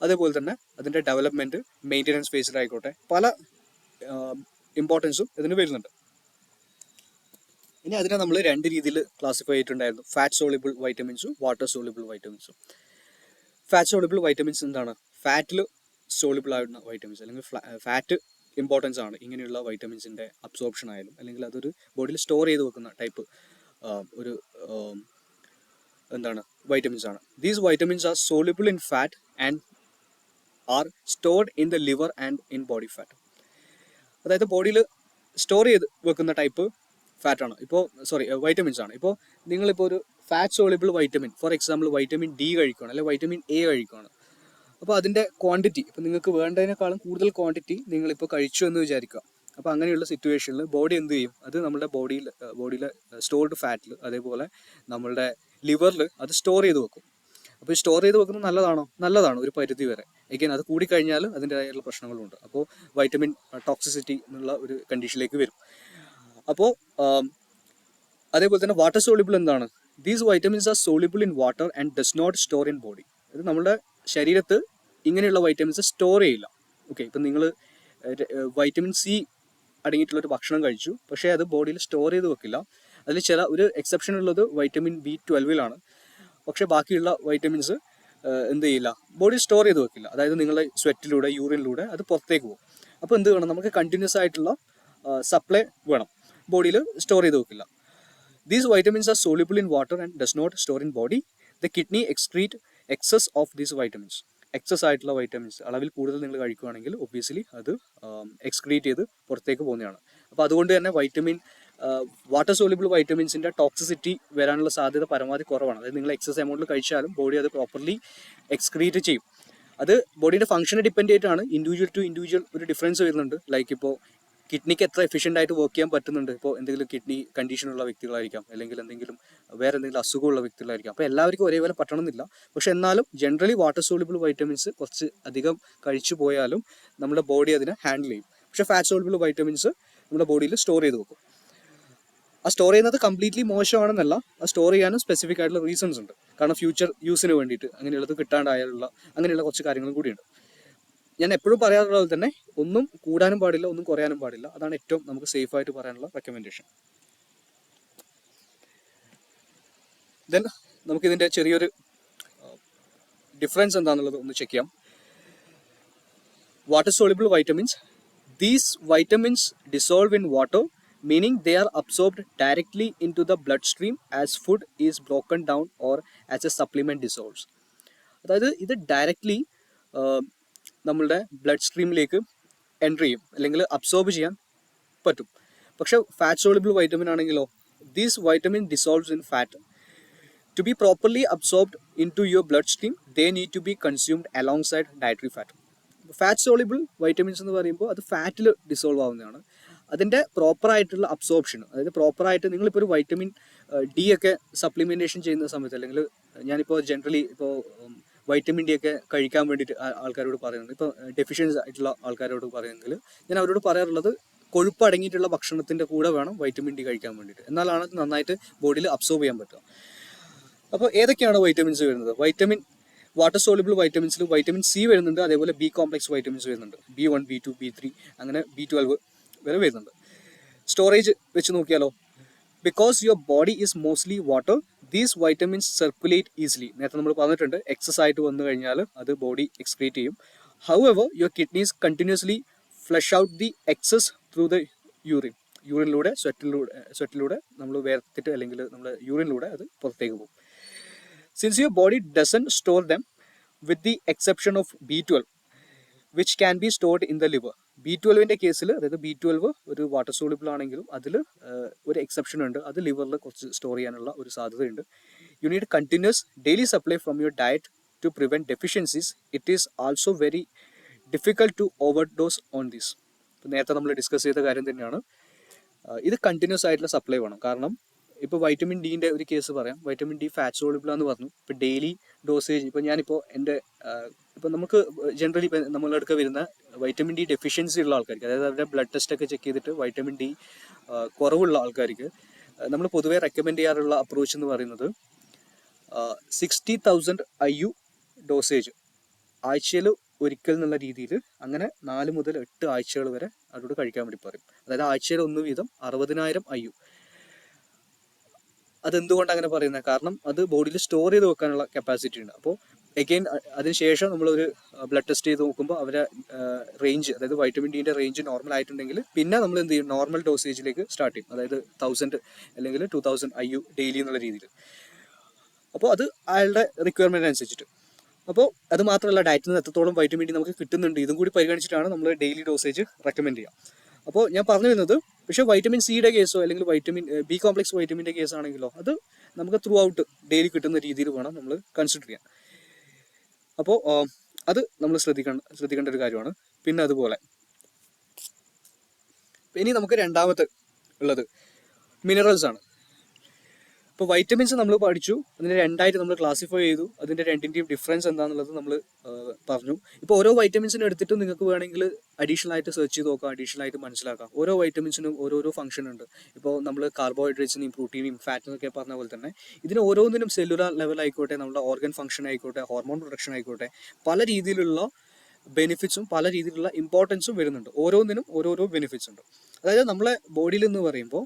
അതേപോലെ തന്നെ അതിൻ്റെ ഡെവലപ്മെൻറ്റ് മെയിൻ്റെനൻസ് ഫേസിലായിക്കോട്ടെ, പല ഇമ്പോർട്ടൻസും ഇതിന് വരുന്നുണ്ട്. ഇനി അതിനെ നമ്മൾ രണ്ട് രീതിയിൽ ക്ലാസിഫൈ ചെയ്തിട്ടുണ്ടായിരുന്നു, ഫാറ്റ് സോളിബിൾ വൈറ്റമിൻസും വാട്ടർ സോളിബിൾ വൈറ്റമിൻസും. ഫാറ്റ് സോളിബിൾ വൈറ്റമിൻസ് എന്താണ്? ഫാറ്റിൽ സോളിബിൾ ആയിരുന്ന വൈറ്റമിൻസ് അല്ലെങ്കിൽ ഫാറ്റ് ഇമ്പോർട്ടൻസ് ആണ് ഇങ്ങനെയുള്ള വൈറ്റമിൻസിൻ്റെ അബ്സോർപ്ഷൻ ആയാലും, അല്ലെങ്കിൽ അതൊരു ബോഡിയിൽ സ്റ്റോർ ചെയ്ത് വെക്കുന്ന ടൈപ്പ് ഒരു എന്താണ് വൈറ്റമിൻസ് ആണ്. These vitamins are soluble in fat and are stored in the liver and in body fat. അതായത് ബോഡിയിൽ സ്റ്റോർ ചെയ്ത് വെക്കുന്ന ടൈപ്പ് ഫാറ്റാണ് വൈറ്റമിൻസ് ആണ്. ഇപ്പോൾ നിങ്ങളിപ്പോൾ ഒരു fat soluble vitamin, for example vitamin D കഴിക്കുകയാണ്, അല്ലെങ്കിൽ വൈറ്റമിൻ എ കഴിക്കുകയാണ്. അപ്പോൾ അതിൻ്റെ ക്വാണ്ടിറ്റി ഇപ്പോൾ നിങ്ങൾക്ക് വേണ്ടതിനേക്കാളും കൂടുതൽ ക്വാണ്ടിറ്റി നിങ്ങളിപ്പോൾ കഴിച്ചു എന്ന് വിചാരിക്കുക. അപ്പോൾ അങ്ങനെയുള്ള സിറ്റുവേഷനിൽ ബോഡി എന്ത് ചെയ്യും? അത് നമ്മുടെ ബോഡിയിലെ സ്റ്റോർഡ് ഫാറ്റിൽ, അതേപോലെ നമ്മളുടെ ലിവറിൽ അത് സ്റ്റോർ ചെയ്ത് വെക്കും. അപ്പോൾ സ്റ്റോർ ചെയ്ത് വെക്കുന്നത് നല്ലതാണ് ഒരു പരിധി വരെ. എഗെയിൻ അത് കൂടിക്കഴിഞ്ഞാൽ അതിൻ്റെതായിട്ടുള്ള പ്രശ്നങ്ങളുണ്ട്. അപ്പോൾ വൈറ്റമിൻ ടോക്സിസിറ്റി എന്നുള്ള ഒരു കണ്ടീഷനിലേക്ക് വരും. അപ്പോൾ അതേപോലെ തന്നെ വാട്ടർ സോളിബിൾ എന്താണ്? These vitamins are soluble in water and does not store in body. അത് നമ്മുടെ ശരീരത്ത് ഇങ്ങനെയുള്ള വൈറ്റമിൻസ് സ്റ്റോർ ചെയ്യില്ല. ഓക്കെ, ഇപ്പം നിങ്ങൾ വൈറ്റമിൻ സി അടങ്ങിയിട്ടുള്ളൊരു ഭക്ഷണം കഴിച്ചു, പക്ഷേ അത് ബോഡിയിൽ സ്റ്റോർ ചെയ്ത് വെക്കില്ല. അതിൽ ഒരു എക്സെപ്ഷൻ ഉള്ളത് വൈറ്റമിൻ B12 പക്ഷേ ബാക്കിയുള്ള വൈറ്റമിൻസ് എന്ത് ചെയ്യില്ല, ബോഡി സ്റ്റോർ ചെയ്ത് വെക്കില്ല. അതായത് നിങ്ങളുടെ സ്വെറ്റിലൂടെ, യൂറിനിലൂടെ അത് പുറത്തേക്ക് പോകും. അപ്പോൾ എന്ത് വേണം? നമുക്ക് കണ്ടിന്യൂസ് ആയിട്ടുള്ള സപ്ലൈ വേണം, ബോഡിയിൽ സ്റ്റോർ ചെയ്ത് വെക്കില്ല. These vitamins are soluble in water and does not store in body. The kidney excrete excess of these vitamins. Excess ആയിട്ടുള്ള വൈറ്റമിൻസ് അളവിൽ കൂടുതൽ നിങ്ങൾ കഴിക്കുകയാണെങ്കിൽ ഒബ്വിയസ്ലി അത് എക്സ്ക്രീറ്റ് ചെയ്ത് പുറത്തേക്ക് പോകുന്നതാണ്. അപ്പോൾ അതുകൊണ്ട് തന്നെ വാട്ടർ സോളിബിൾ വൈറ്റമിൻസിൻ്റെ ടോക്സിസിറ്റി വരാനുള്ള സാധ്യത പരമാവധി കുറവാണ്. അതായത് നിങ്ങൾ എക്സസ് എമൗണ്ടിൽ കഴിച്ചാലും ബോഡി അത് പ്രോപ്പർലി എക്സ്ക്രീറ്റ് ചെയ്യും. അത് ബോഡിയുടെ ഫംഗ്ഷനെ ഡിപ്പെൻഡ് ചെയ്തിട്ടാണ്. ഇൻഡിവിജ്വൽ ടു ഇൻഡിവിജ്വൽ ഒരു ഡിഫറൻസ് വരുന്നുണ്ട്. ലൈക്ക് ഇപ്പോൾ കിഡ്നിക്ക് എത്ര എഫിഷ്യൻ്റ് ആയിട്ട് വർക്ക് ചെയ്യാൻ പറ്റുന്നുണ്ട്. ഇപ്പോൾ എന്തെങ്കിലും കിഡ്നി കണ്ടീഷനുള്ള വ്യക്തികളായിരിക്കാം, അല്ലെങ്കിൽ വേറെ എന്തെങ്കിലും അസുഖമുള്ള വ്യക്തികളായിരിക്കാം. അപ്പോൾ എല്ലാവർക്കും ഒരേപോലെ പറ്റണമെന്നില്ല. പക്ഷെ എന്നാലും ജനറലി വാട്ടർ സോളിബിൾ വൈറ്റമിൻസ് കുറച്ച് അധികം കഴിച്ചു പോയാലും നമ്മുടെ ബോഡി അതിനെ ഹാൻഡിൽ ചെയ്യും. പക്ഷേ ഫാറ്റ് സോളിബിൾ വൈറ്റമിൻസ് നമ്മുടെ ബോഡിയിൽ സ്റ്റോർ ചെയ്ത് വെക്കും. ആ സ്റ്റോർ ചെയ്യുന്നത് കംപ്ലീറ്റ്ലി മോശമാണെന്നല്ല, ആ സ്റ്റോർ ചെയ്യാനും സ്പെസിഫിക് ആയിട്ടുള്ള റീസൺസ് ഉണ്ട്. കാരണം ഫ്യൂച്ചർ യൂസിന് വേണ്ടിയിട്ട് അങ്ങനെയുള്ളത് കിട്ടാണ്ടായുള്ള അങ്ങനെയുള്ള കുറച്ച് കാര്യങ്ങളും കൂടിയുണ്ട്. ഞാൻ എപ്പോഴും പറയാറുള്ളത് തന്നെ, ഒന്നും കൂടാനും പാടില്ല, ഒന്നും കുറയാനും പാടില്ല. അതാണ് ഏറ്റവും നമുക്ക് സേഫ് ആയിട്ട് പറയാനുള്ള റെക്കമെൻഡേഷൻ. ദെൻ നമുക്കിതിൻ്റെ ചെറിയൊരു ഡിഫറൻസ് എന്താണെന്നുള്ളത് ഒന്ന് ചെക്ക് ചെയ്യാം. Water soluble vitamins. These vitamins dissolve in water, meaning they are absorbed directly into the bloodstream as food is broken down or as a supplement dissolves. അതായത് ഇത് directly നമ്മളുടെ blood സ്ട്രീമിലേക്ക് entry ചെയ്യും, അല്ലെങ്കിൽ absorb ചെയ്യാൻ പറ്റും. പക്ഷെ fat soluble vitamin ആണെങ്കിലോ, these vitamin dissolves in fat. To be properly absorbed into your blood stream they need to be consumed alongside dietary fat. Fat soluble vitamins എന്ന് പറയുമ്പോൾ അത് ഫാറ്റിൽ dissolve ആവുന്നതാണ്. അതിൻ്റെ പ്രോപ്പറായിട്ടുള്ള അബ്സോർപ്ഷൻ, അതായത് പ്രോപ്പറായിട്ട് നിങ്ങളിപ്പോൾ ഒരു വൈറ്റമിൻ ഡി ഒക്കെ സപ്ലിമെൻറ്റേഷൻ ചെയ്യുന്ന സമയത്ത്, അല്ലെങ്കിൽ ഞാനിപ്പോൾ ജനറലി ഇപ്പോൾ വൈറ്റമിൻ ഡി ഒക്കെ കഴിക്കാൻ വേണ്ടിയിട്ട് ആൾക്കാരോട് പറയുന്നത്, ഇപ്പോൾ ഡെഫിഷ്യൻസി ആയിട്ടുള്ള ആൾക്കാരോട് പറയുന്നെങ്കിൽ ഞാൻ അവരോട് പറയാറുള്ളത്, കൊഴുപ്പ് അടങ്ങിയിട്ടുള്ള ഭക്ഷണത്തിൻ്റെ കൂടെ വേണം വൈറ്റമിൻ ഡി കഴിക്കാൻ വേണ്ടിയിട്ട്. എന്നാലാണ് അത് നന്നായിട്ട് ബോഡിയിൽ അബ്സോർബ് ചെയ്യാൻ പറ്റുക. അപ്പോൾ ഏതൊക്കെയാണ് വൈറ്റമിൻസ് വരുന്നത്? വാട്ടർ സോളിബിൾ വൈറ്റമിൻസിൽ വൈറ്റമിൻ സി വരുന്നുണ്ട്, അതേപോലെ ബി കോംപ്ലക്സ് വൈറ്റമിൻസ് വരുന്നുണ്ട്. B1, B2, B3 അങ്ങനെ B12 വരെ വരുന്നുണ്ട്. സ്റ്റോറേജ് വെച്ച് നോക്കിയാലോ, because your body is mostly water, these vitamins circulate easily. നേരത്തെ നമ്മൾ പറഞ്ഞിട്ടുണ്ട്, എക്സസ് ആയിട്ട് വന്നു കഴിഞ്ഞാൽ അത് ബോഡി എക്സ്ക്രീറ്റ് ചെയ്യും. However your kidneys continuously flush out the excess through the യൂറിനിലൂടെ സ്വെറ്റിലൂടെ നമ്മൾ വേർത്തിട്ട്, അല്ലെങ്കിൽ നമ്മൾ യൂറിനിലൂടെ അത് പുറത്തേക്ക് പോകും. Since your body doesn't store them, with the exception of B12, which can be stored in the liver. B12-ൻ്റെ കേസിൽ, അതായത് B12 ഒരു വാട്ടർ സോളിബിൾ ആണെങ്കിലും അതിൽ ഒരു എക്സെപ്ഷൻ ഉണ്ട്, അത് ലിവറിൽ കുറച്ച് സ്റ്റോർ ചെയ്യാനുള്ള ഒരു സാധ്യതയുണ്ട്. You need continuous daily supply from your diet to prevent deficiencies. It is also very difficult to overdose on this. നേരത്തെ നമ്മൾ ഡിസ്കസ് ചെയ്ത കാര്യം തന്നെയാണ്, ഇത് കണ്ടിന്യൂസ് ആയിട്ടുള്ള സപ്ലൈ വേണം. കാരണം ഇപ്പോൾ വൈറ്റമിൻ ഡിൻ്റെ ഒരു കേസ് പറയാം. വൈറ്റമിൻ ഡി ഫാറ്റ് സോളിബിളാന്ന് പറഞ്ഞു. ഇപ്പോൾ ഡെയിലി ഡോസേജ്, ഇപ്പോൾ ഞാനിപ്പോൾ ഇപ്പോൾ നമുക്ക് ജനറലി ഇപ്പോൾ നമ്മളുടെ അടുക്ക വരുന്ന വൈറ്റമിൻ ഡി ഡെഫിഷ്യൻസി ഉള്ള ആൾക്കാർക്ക്, അതായത് അവരുടെ ബ്ലഡ് ടെസ്റ്റ് ഒക്കെ ചെക്ക് ചെയ്തിട്ട് വൈറ്റമിൻ ഡി കുറവുള്ള ആൾക്കാർക്ക് നമ്മൾ പൊതുവേ റെക്കമെൻഡ് ചെയ്യാറുള്ള അപ്രോച്ച് എന്ന് പറയുന്നത് 60,000 IU ഡോസേജ് ആഴ്ചയിൽ ഒരിക്കൽ എന്നുള്ള രീതിയിൽ, അങ്ങനെ 4 മുതൽ 8 ആഴ്ചകൾ വരെ അവരോട് കഴിക്കാൻ വേണ്ടി പറയും. അതായത് ആഴ്ചയിൽ 1 വീതം 60,000 IU. അതെന്തുകൊണ്ട് അങ്ങനെ പറയുന്നത്? കാരണം അത് ബോഡിയിൽ സ്റ്റോർ ചെയ്ത് വെക്കാനുള്ള കപ്പാസിറ്റി ഉണ്ട്. അപ്പോൾ എഗെയിൻ അതിനുശേഷം നമ്മളൊരു ബ്ലഡ് ടെസ്റ്റ് ചെയ്ത് നോക്കുമ്പോൾ അവരെ റേഞ്ച്, അതായത് വൈറ്റമിൻ ഡിൻ്റെ റേഞ്ച് നോർമൽ ആയിട്ടുണ്ടെങ്കിൽ പിന്നെ നമ്മൾ എന്ത് ചെയ്യും, നോർമൽ ഡോസേജിലേക്ക് സ്റ്റാർട്ട് ചെയ്യും. അതായത് 1000 അല്ലെങ്കിൽ 2000 IU ഡെയിലി എന്നുള്ള രീതിയിൽ. അപ്പോൾ അത് അയാളുടെ റിക്വയർമെൻറ്റ് അനുസരിച്ചിട്ട്. അപ്പോൾ അത് മാത്രമല്ല, ഡയറ്റിൽ നിന്ന് എത്രത്തോളം വൈറ്റമിൻ ഡി നമുക്ക് കിട്ടുന്നുണ്ട് ഇതും കൂടി പരിഗണിച്ചിട്ടാണ് നമ്മൾ ഡെയിലി ഡോസേജ് റെക്കമെൻഡ് ചെയ്യുക. അപ്പോൾ ഞാൻ പറഞ്ഞു വരുന്നത്, പക്ഷേ വൈറ്റമിൻ സിയുടെ കേസോ അല്ലെങ്കിൽ വൈറ്റമിൻ ബി കോംപ്ലക്സ് വൈറ്റമിൻ്റെ കേസ് ആണെങ്കിലോ അത് നമുക്ക് ത്രൂ ഔട്ട് ഡെയിലി കിട്ടുന്ന രീതിയിൽ വേണം നമ്മൾ കൺസിഡർ ചെയ്യാൻ. അപ്പോൾ അത് നമ്മൾ ശ്രദ്ധിക്കേണ്ട ഒരു കാര്യമാണ്. പിന്നെ അതുപോലെ ഇനി നമുക്ക് രണ്ടാമത്തെ ഉള്ളത് മിനറൽസ് ആണ്. ഇപ്പോൾ വൈറ്റമിൻസ് നമ്മൾ പഠിച്ചു, അതിനെ രണ്ടായിട്ട് നമ്മൾ ക്ലാസിഫൈ ചെയ്തു, അതിൻ്റെ രണ്ടിൻ്റെയും ഡിഫറൻസ് എന്താണെന്നുള്ളത് നമ്മൾ പറഞ്ഞു. ഇപ്പോൾ ഓരോ വൈറ്റമിൻസിനും എടുത്തിട്ട് നിങ്ങൾക്ക് വേണമെങ്കിൽ അഡീഷണൽ ആയിട്ട് സെർച്ച് ചെയ്ത് നോക്കാം, അഡീഷണൽ ആയിട്ട് മനസ്സിലാക്കാം. ഓരോ വൈറ്റമിൻസിനും ഓരോരോ ഫംഗ്ഷൻ ഉണ്ട്. ഇപ്പോൾ നമ്മൾ കാർബോഹൈഡ്രേറ്റ്സിനെയും പ്രോട്ടീനെയും ഫാറ്റിനൊക്കെ പറഞ്ഞ പോലെ തന്നെ ഇതിന് ഓരോന്നിനും സെല്ലുലാർ ലെവലായിക്കോട്ടെ, നമ്മുടെ ഓർഗൻ ഫംഗ്ഷൻ ആയിക്കോട്ടെ, ഹോർമോൺ പ്രൊഡക്ഷൻ ആയിക്കോട്ടെ, പല രീതിയിലുള്ള ബെനിഫിറ്റ്സും പല രീതിയിലുള്ള ഇമ്പോർട്ടൻസും വരുന്നുണ്ട്. ഓരോന്നിനും ഓരോരോ ബെനിഫിറ്റ്സ് ഉണ്ട്. അതായത് നമ്മളെ ബോഡിയിൽ എന്ന് പറയുമ്പോൾ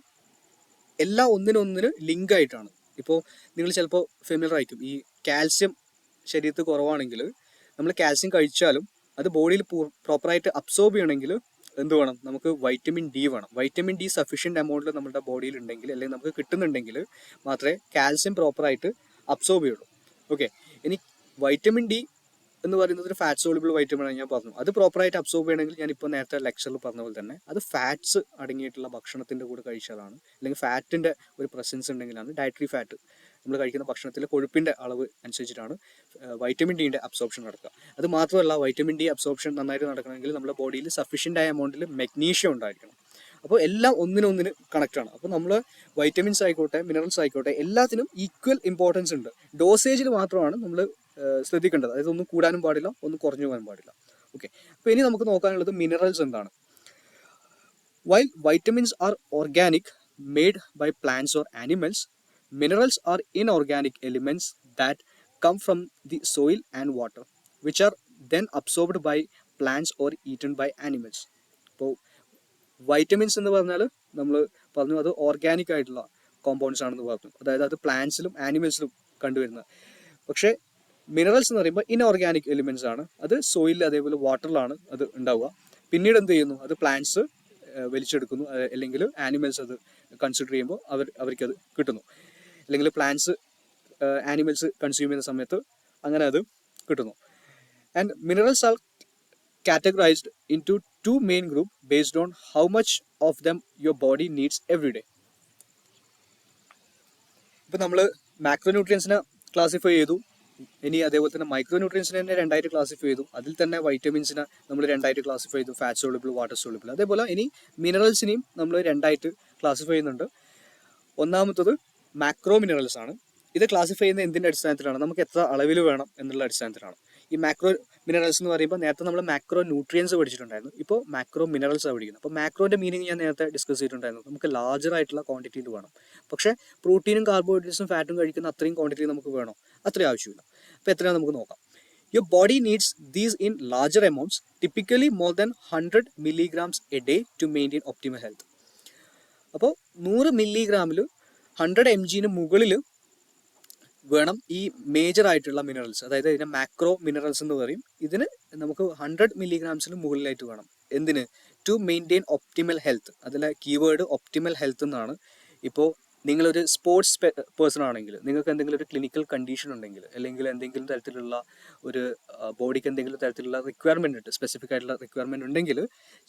എല്ലാം ഒന്നിനൊന്നിന് ലിങ്ക് ആയിട്ടാണ്. ഇപ്പോൾ നിങ്ങൾ ചിലപ്പോൾ ഫെമിലർ ആയിരിക്കും, ഈ കാൽസ്യം ശരീരത്തിൽ കുറവാണെങ്കിൽ നമ്മൾ കാൽസ്യം കഴിച്ചാലും അത് ബോഡിയിൽ പ്രോപ്പറായിട്ട് അബ്സോർബ് ചെയ്യണമെങ്കിൽ എന്ത് വേണം, നമുക്ക് വൈറ്റമിൻ ഡി വേണം. വൈറ്റമിൻ ഡി സഫീഷ്യൻ്റ് എമൗണ്ടിൽ നമ്മുടെ ബോഡിയിൽ ഉണ്ടെങ്കിൽ, അല്ലെങ്കിൽ നമുക്ക് കിട്ടുന്നുണ്ടെങ്കിൽ മാത്രമേ കാൽസ്യം പ്രോപ്പറായിട്ട് അബ്സോർബ് ചെയ്യുള്ളൂ. ഓക്കെ, ഇനി വൈറ്റമിൻ ഡി എന്ന് പറയുന്നത് ഒരു ഫാറ്റ് സോളിബിൾ വൈറ്റമിൻ ആണ് ഞാൻ പറഞ്ഞു. അത് പ്രോപ്പറായിട്ട് അബ്സോർബ് ചെയ്യണമെങ്കിൽ ഞാനിപ്പോൾ നേരത്തെ ലെക്ചറിൽ പറഞ്ഞ പോലെ തന്നെ അത് ഫാറ്റ്സ് അടങ്ങിയിട്ടുള്ള ഭക്ഷണത്തിൻ്റെ കൂടെ കഴിച്ചാലാണ്, അല്ലെങ്കിൽ ഫാറ്റിൻ്റെ ഒരു പ്രസൻസ് ഉണ്ടെങ്കിലാണ്, ഡയറ്ററി ഫാറ്റ് നമ്മൾ കഴിക്കുന്ന ഭക്ഷണത്തിൽ കൊഴുപ്പിൻ്റെ അളവ് അനുസരിച്ചിട്ടാണ് വൈറ്റമിൻ ഡിൻ്റെ അബ്സോർപ്ഷൻ നടക്കുക. അത് മാത്രമല്ല, വൈറ്റമിൻ ഡി അബ്സോർപ്ഷൻ നന്നായിട്ട് നടക്കണമെങ്കിൽ നമ്മുടെ ബോഡിയിൽ സഫീഷ്യൻ്റ് ആയ എമൗണ്ടിൽ മെഗ്നീഷ്യം ഉണ്ടായിരിക്കണം. അപ്പോൾ എല്ലാം ഒന്നിനൊന്നിന് കണക്റ്റാണ്. അപ്പോൾ നമ്മൾ വൈറ്റമിൻസ് ആയിക്കോട്ടെ, മിനറൽസ് ആയിക്കോട്ടെ, എല്ലാത്തിനും ഈക്വൽ ഇമ്പോർട്ടൻസ് ഉണ്ട്. ഡോസേജിൽ മാത്രമാണ് നമ്മൾ ശ്രദ്ധിക്കേണ്ടത്. അതായത് ഒന്നും കൂടാനും പാടില്ല, ഒന്നും കുറഞ്ഞു പോകാനും പാടില്ല. ഓക്കെ, അപ്പോൾ ഇനി നമുക്ക് നോക്കാനുള്ളത് മിനറൽസ് എന്താണ്. While vitamins are organic, made by plants or animals, minerals are inorganic elements that come from the soil and water, which are then absorbed by plants or eaten by animals. അപ്പോൾ vitamins എന്ന് പറഞ്ഞാൽ നമ്മൾ പറഞ്ഞു അത് organic ആയിട്ടുള്ള compounds ആണെന്ന് പറഞ്ഞു. അതായത് അത് പ്ലാന്റ്സിലും ആനിമൽസിലും കണ്ടുവരുന്നത്. പക്ഷേ മിനറൽസ് എന്ന് പറയുമ്പോൾ ഇൻഓർഗാനിക് എലിമെൻറ്റ്സ് ആണ്. അത് സോയിലിൽ അതേപോലെ വാട്ടറിലാണ് അത് ഉണ്ടാവുക. പിന്നീട് എന്ത് ചെയ്യുന്നു, അത് പ്ലാന്റ്സ് വലിച്ചെടുക്കുന്നു, അല്ലെങ്കിൽ ആനിമൽസ് അത് കൺസിഡർ ചെയ്യുമ്പോൾ അവർക്കത് കിട്ടുന്നു, അല്ലെങ്കിൽ പ്ലാന്റ്സ് ആനിമൽസ് കൺസ്യൂം ചെയ്യുന്ന സമയത്ത് അങ്ങനെ അത് കിട്ടുന്നു. And minerals R categorized into two main groups based on how much of them your body needs every day. ഇപ്പോൾ നമ്മൾ മാക്രോ ന്യൂട്രിയൻസിനെ ക്ലാസിഫൈ ചെയ്തു, ഇനി അതേപോലെ തന്നെ മൈക്രോ ന്യൂട്രിയൻസിനെ തന്നെ രണ്ടായിട്ട് ക്ലാസിഫൈ ചെയ്തു. അതിൽ തന്നെ വൈറ്റമിൻസിനെ നമ്മൾ രണ്ടായിട്ട് ക്ലാസിഫൈ ചെയ്തു, ഫാറ്റ് സോളിബിൾ, വാട്ടർ സോളിബിൾ. അതേപോലെ ഇനി മിനറൽസിനെയും നമ്മൾ രണ്ടായിട്ട് ക്ലാസിഫൈ ചെയ്യുന്നുണ്ട്. ഒന്നാമത്തത് മാക്രോ മിനറൽസ് ആണ്. ഇത് ക്ലാസിഫൈ ചെയ്യുന്ന എന്തിൻ്റെ അടിസ്ഥാനത്തിലാണ്, നമുക്ക് എത്ര അളവിൽ വേണം എന്നുള്ള അടിസ്ഥാനത്തിലാണ്. ഈ മാക്രോ മിനറൽസ് എന്ന് പറയുമ്പോൾ നേരത്തെ നമ്മൾ മാക്രോ ന്യൂട്രിയൻസ് പഠിച്ചിട്ടുണ്ടായിരുന്നു, ഇപ്പോൾ മാക്രോ മിനറൽസ് ആണ് പഠിക്കുന്നത്. അപ്പോൾ മാക്രോൻ്റെ മീനിങ് ഞാൻ നേരത്തെ ഡിസ്കസ് ചെയ്തിട്ടുണ്ടായിരുന്നു, നമുക്ക് ലാർജർ ആയിട്ടുള്ള ക്വാണ്ടിറ്റിയിൽ വേണം. പക്ഷേ പ്രോട്ടീനും കാർബോഹൈഡ്രേറ്റ്സും ഫാറ്റും കഴിക്കുന്ന അത്രയും ക്വാണ്ടിറ്റി നമുക്ക് വേണോ, അത്രയും ആവശ്യമില്ല. അപ്പോൾ എത്രയാണ് നമുക്ക് നോക്കാം. Your body needs these in larger amounts, typically more than 100 milligrams a day to maintain optimal health. അപ്പോൾ 100 മില്ലിഗ്രാമിൽ 100 mg മുകളിൽ വേണം ഈ മേജർ ആയിട്ടുള്ള മിനറൽസ്, അതായത് ഇതിനെ മാക്രോ മിനറൽസ് എന്ന് പറയും. ഇതിന് നമുക്ക് 100 മില്ലിഗ്രാംസിന് മുകളിലായിട്ട് വേണം. എന്തിന്, ടു മെയിൻറ്റെയിൻ ഒപ്റ്റിമൽ ഹെൽത്ത്. അതിലെ കീവേഡ് ഒപ്റ്റിമൽ ഹെൽത്ത് എന്നാണ്. ഇപ്പോൾ നിങ്ങളൊരു സ്പോർട്സ് പേഴ്സൺ ആണെങ്കിൽ, നിങ്ങൾക്ക് എന്തെങ്കിലും ഒരു ക്ലിനിക്കൽ കണ്ടീഷൻ ഉണ്ടെങ്കിൽ, അല്ലെങ്കിൽ എന്തെങ്കിലും തരത്തിലുള്ള ഒരു ബോഡിക്ക് എന്തെങ്കിലും തരത്തിലുള്ള റിക്വയർമെൻറ്റ് ഉണ്ട്, സ്പെസിഫിക് ആയിട്ടുള്ള റിക്വയർമെൻറ്റ് ഉണ്ടെങ്കിൽ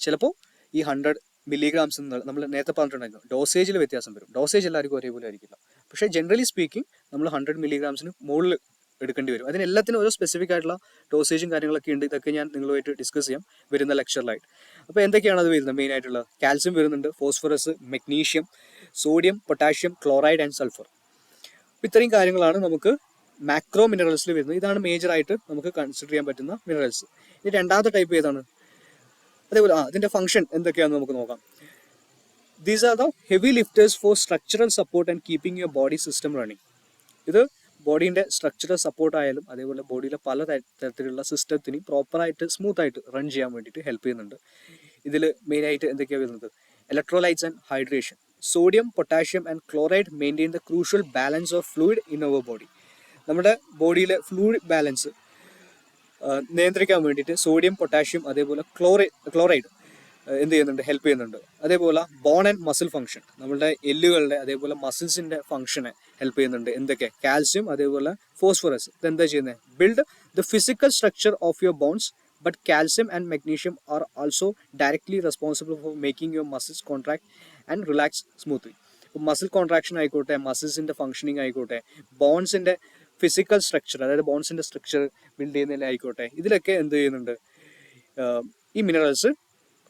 ചിലപ്പോൾ ഈ 100 മില്ലിഗ്രാംസ് നമ്മൾ നേരത്തെ പറഞ്ഞിട്ടുണ്ടായിരുന്നു, ഡോസേജിൽ വ്യത്യാസം വരും. ഡോസേജ് എല്ലാവർക്കും ഒരേപോലെ ആയിരിക്കില്ല. പക്ഷേ ജനറലി സ്പീക്കിംഗ് നമ്മൾ 100 മില്ലിഗ്രാംസിന് മുകളിൽ എടുക്കേണ്ടി വരും. അതിനെല്ലാത്തിനും ഓരോ സ്പെസിഫിക് ആയിട്ടുള്ള ഡോസേജും കാര്യങ്ങളൊക്കെ ഉണ്ട്. ഇതൊക്കെ ഞാൻ നിങ്ങളുമായിട്ട് ഡിസ്കസ് ചെയ്യാം വരുന്ന ലെക്ചറിലായിട്ട്. അപ്പോൾ എന്തൊക്കെയാണ് അത് വരുന്നത്, മെയിൻ ആയിട്ടുള്ള കാൽസ്യം വരുന്നുണ്ട്, phosphorus, magnesium, sodium, potassium, chloride and sulphur. ഇത്രയും കാര്യങ്ങളാണ് നമുക്ക് മാക്രോ മിനറൽസിൽ വരുന്നത്. ഇതാണ് മേജറായിട്ട് നമുക്ക് കൺസിഡർ ചെയ്യാൻ പറ്റുന്ന മിനറൽസ്. ഇനി രണ്ടാമത്തെ ടൈപ്പ് ഏതാണ്, അതേപോലെ അതിൻ്റെ ഫംഗ്ഷൻ എന്തൊക്കെയാണെന്ന് നമുക്ക് നോക്കാം. These are the heavy lifters for structural support and keeping your body system running. ഇത് ബോഡീൻ്റെ സ്ട്രക്ചറൽ സപ്പോർട്ട് ആയാലും അതേപോലെ ബോഡിയിലെ പല തരത്തിലുള്ള സിസ്റ്റത്തിനെയും പ്രോപ്പറായിട്ട് സ്മൂത്തായിട്ട് റൺ ചെയ്യാൻ വേണ്ടിയിട്ട് ഹെൽപ്പ് ചെയ്യുന്നുണ്ട്. ഇതിൽ മെയിനായിട്ട് എന്തൊക്കെയാണ് വരുന്നത്, electrolytes and hydration. Sodium, potassium and chloride maintain the crucial balance of fluid in our body. നമ്മുടെ ബോഡിയിലെ ഫ്ലൂയിഡ് ബാലൻസ് നിയന്ത്രിക്കാൻ വേണ്ടിയിട്ട് സോഡിയം, പൊട്ടാഷ്യം, അതേപോലെ ക്ലോറൈഡ് എന്ത് ചെയ്യുന്നുണ്ട്, ഹെൽപ്പ് ചെയ്യുന്നുണ്ട്. അതേപോലെ ബോൺ ആൻഡ് മസിൽ ഫംഗ്ഷൻ, നമ്മളുടെ എല്ലുകളുടെ അതേപോലെ മസിൽസിന്റെ ഫംഗ്ഷനെ ഹെൽപ്പ് ചെയ്യുന്നുണ്ട്. എന്തൊക്കെ? കാൽസ്യം, അതേപോലെ ഫോസ്ഫറസ്. ഇതെന്താ ചെയ്യുന്നത്? Build the physical structure of your bones, but calcium and magnesium are also directly responsible for making your muscles contract and relax smoothly. Muscle contraction ആയിക്കോട്ടെ, മസിൽസിന്റെ ഫംഗ്ഷനിങ് ആയിക്കോട്ടെ, ബോൺസിന്റെ ഫിസിക്കൽ സ്ട്രക്ചർ, അതായത് ബോൺസിന്റെ structure build ചെയ്യുന്നതിലായിക്കോട്ടെ, ഇതിലൊക്കെ എന്ത് ചെയ്യുന്നുണ്ട്, ഈ മിനറൽസ്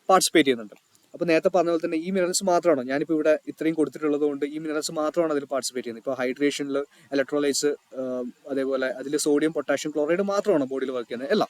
പാർട്ടിസിപ്പേറ്റ് ചെയ്യുന്നുണ്ട്. അപ്പോൾ നേരത്തെ പറഞ്ഞ പോലെ തന്നെ ഈ മിനറൽസ് മാത്രമാണോ ഞാനിപ്പോൾ ഇവിടെ ഇത്രയും കൊടുത്തിട്ടുള്ളത് കൊണ്ട് ഈ മിനറൽസ് മാത്രമാണ് അതിൽ പാർട്ടിസിപ്പേറ്റ് ചെയ്യുന്നത്? ഇപ്പോൾ ഹൈഡ്രേഷനിൽ ഇലക്ട്രോലൈറ്റ്സ്, അതേപോലെ അതിൽ സോഡിയം, പൊട്ടാഷ്യം, ക്ലോറൈഡ് മാത്രമാണോ ബോഡിയിൽ വർക്ക് ചെയ്യുന്നത്? അല്ല.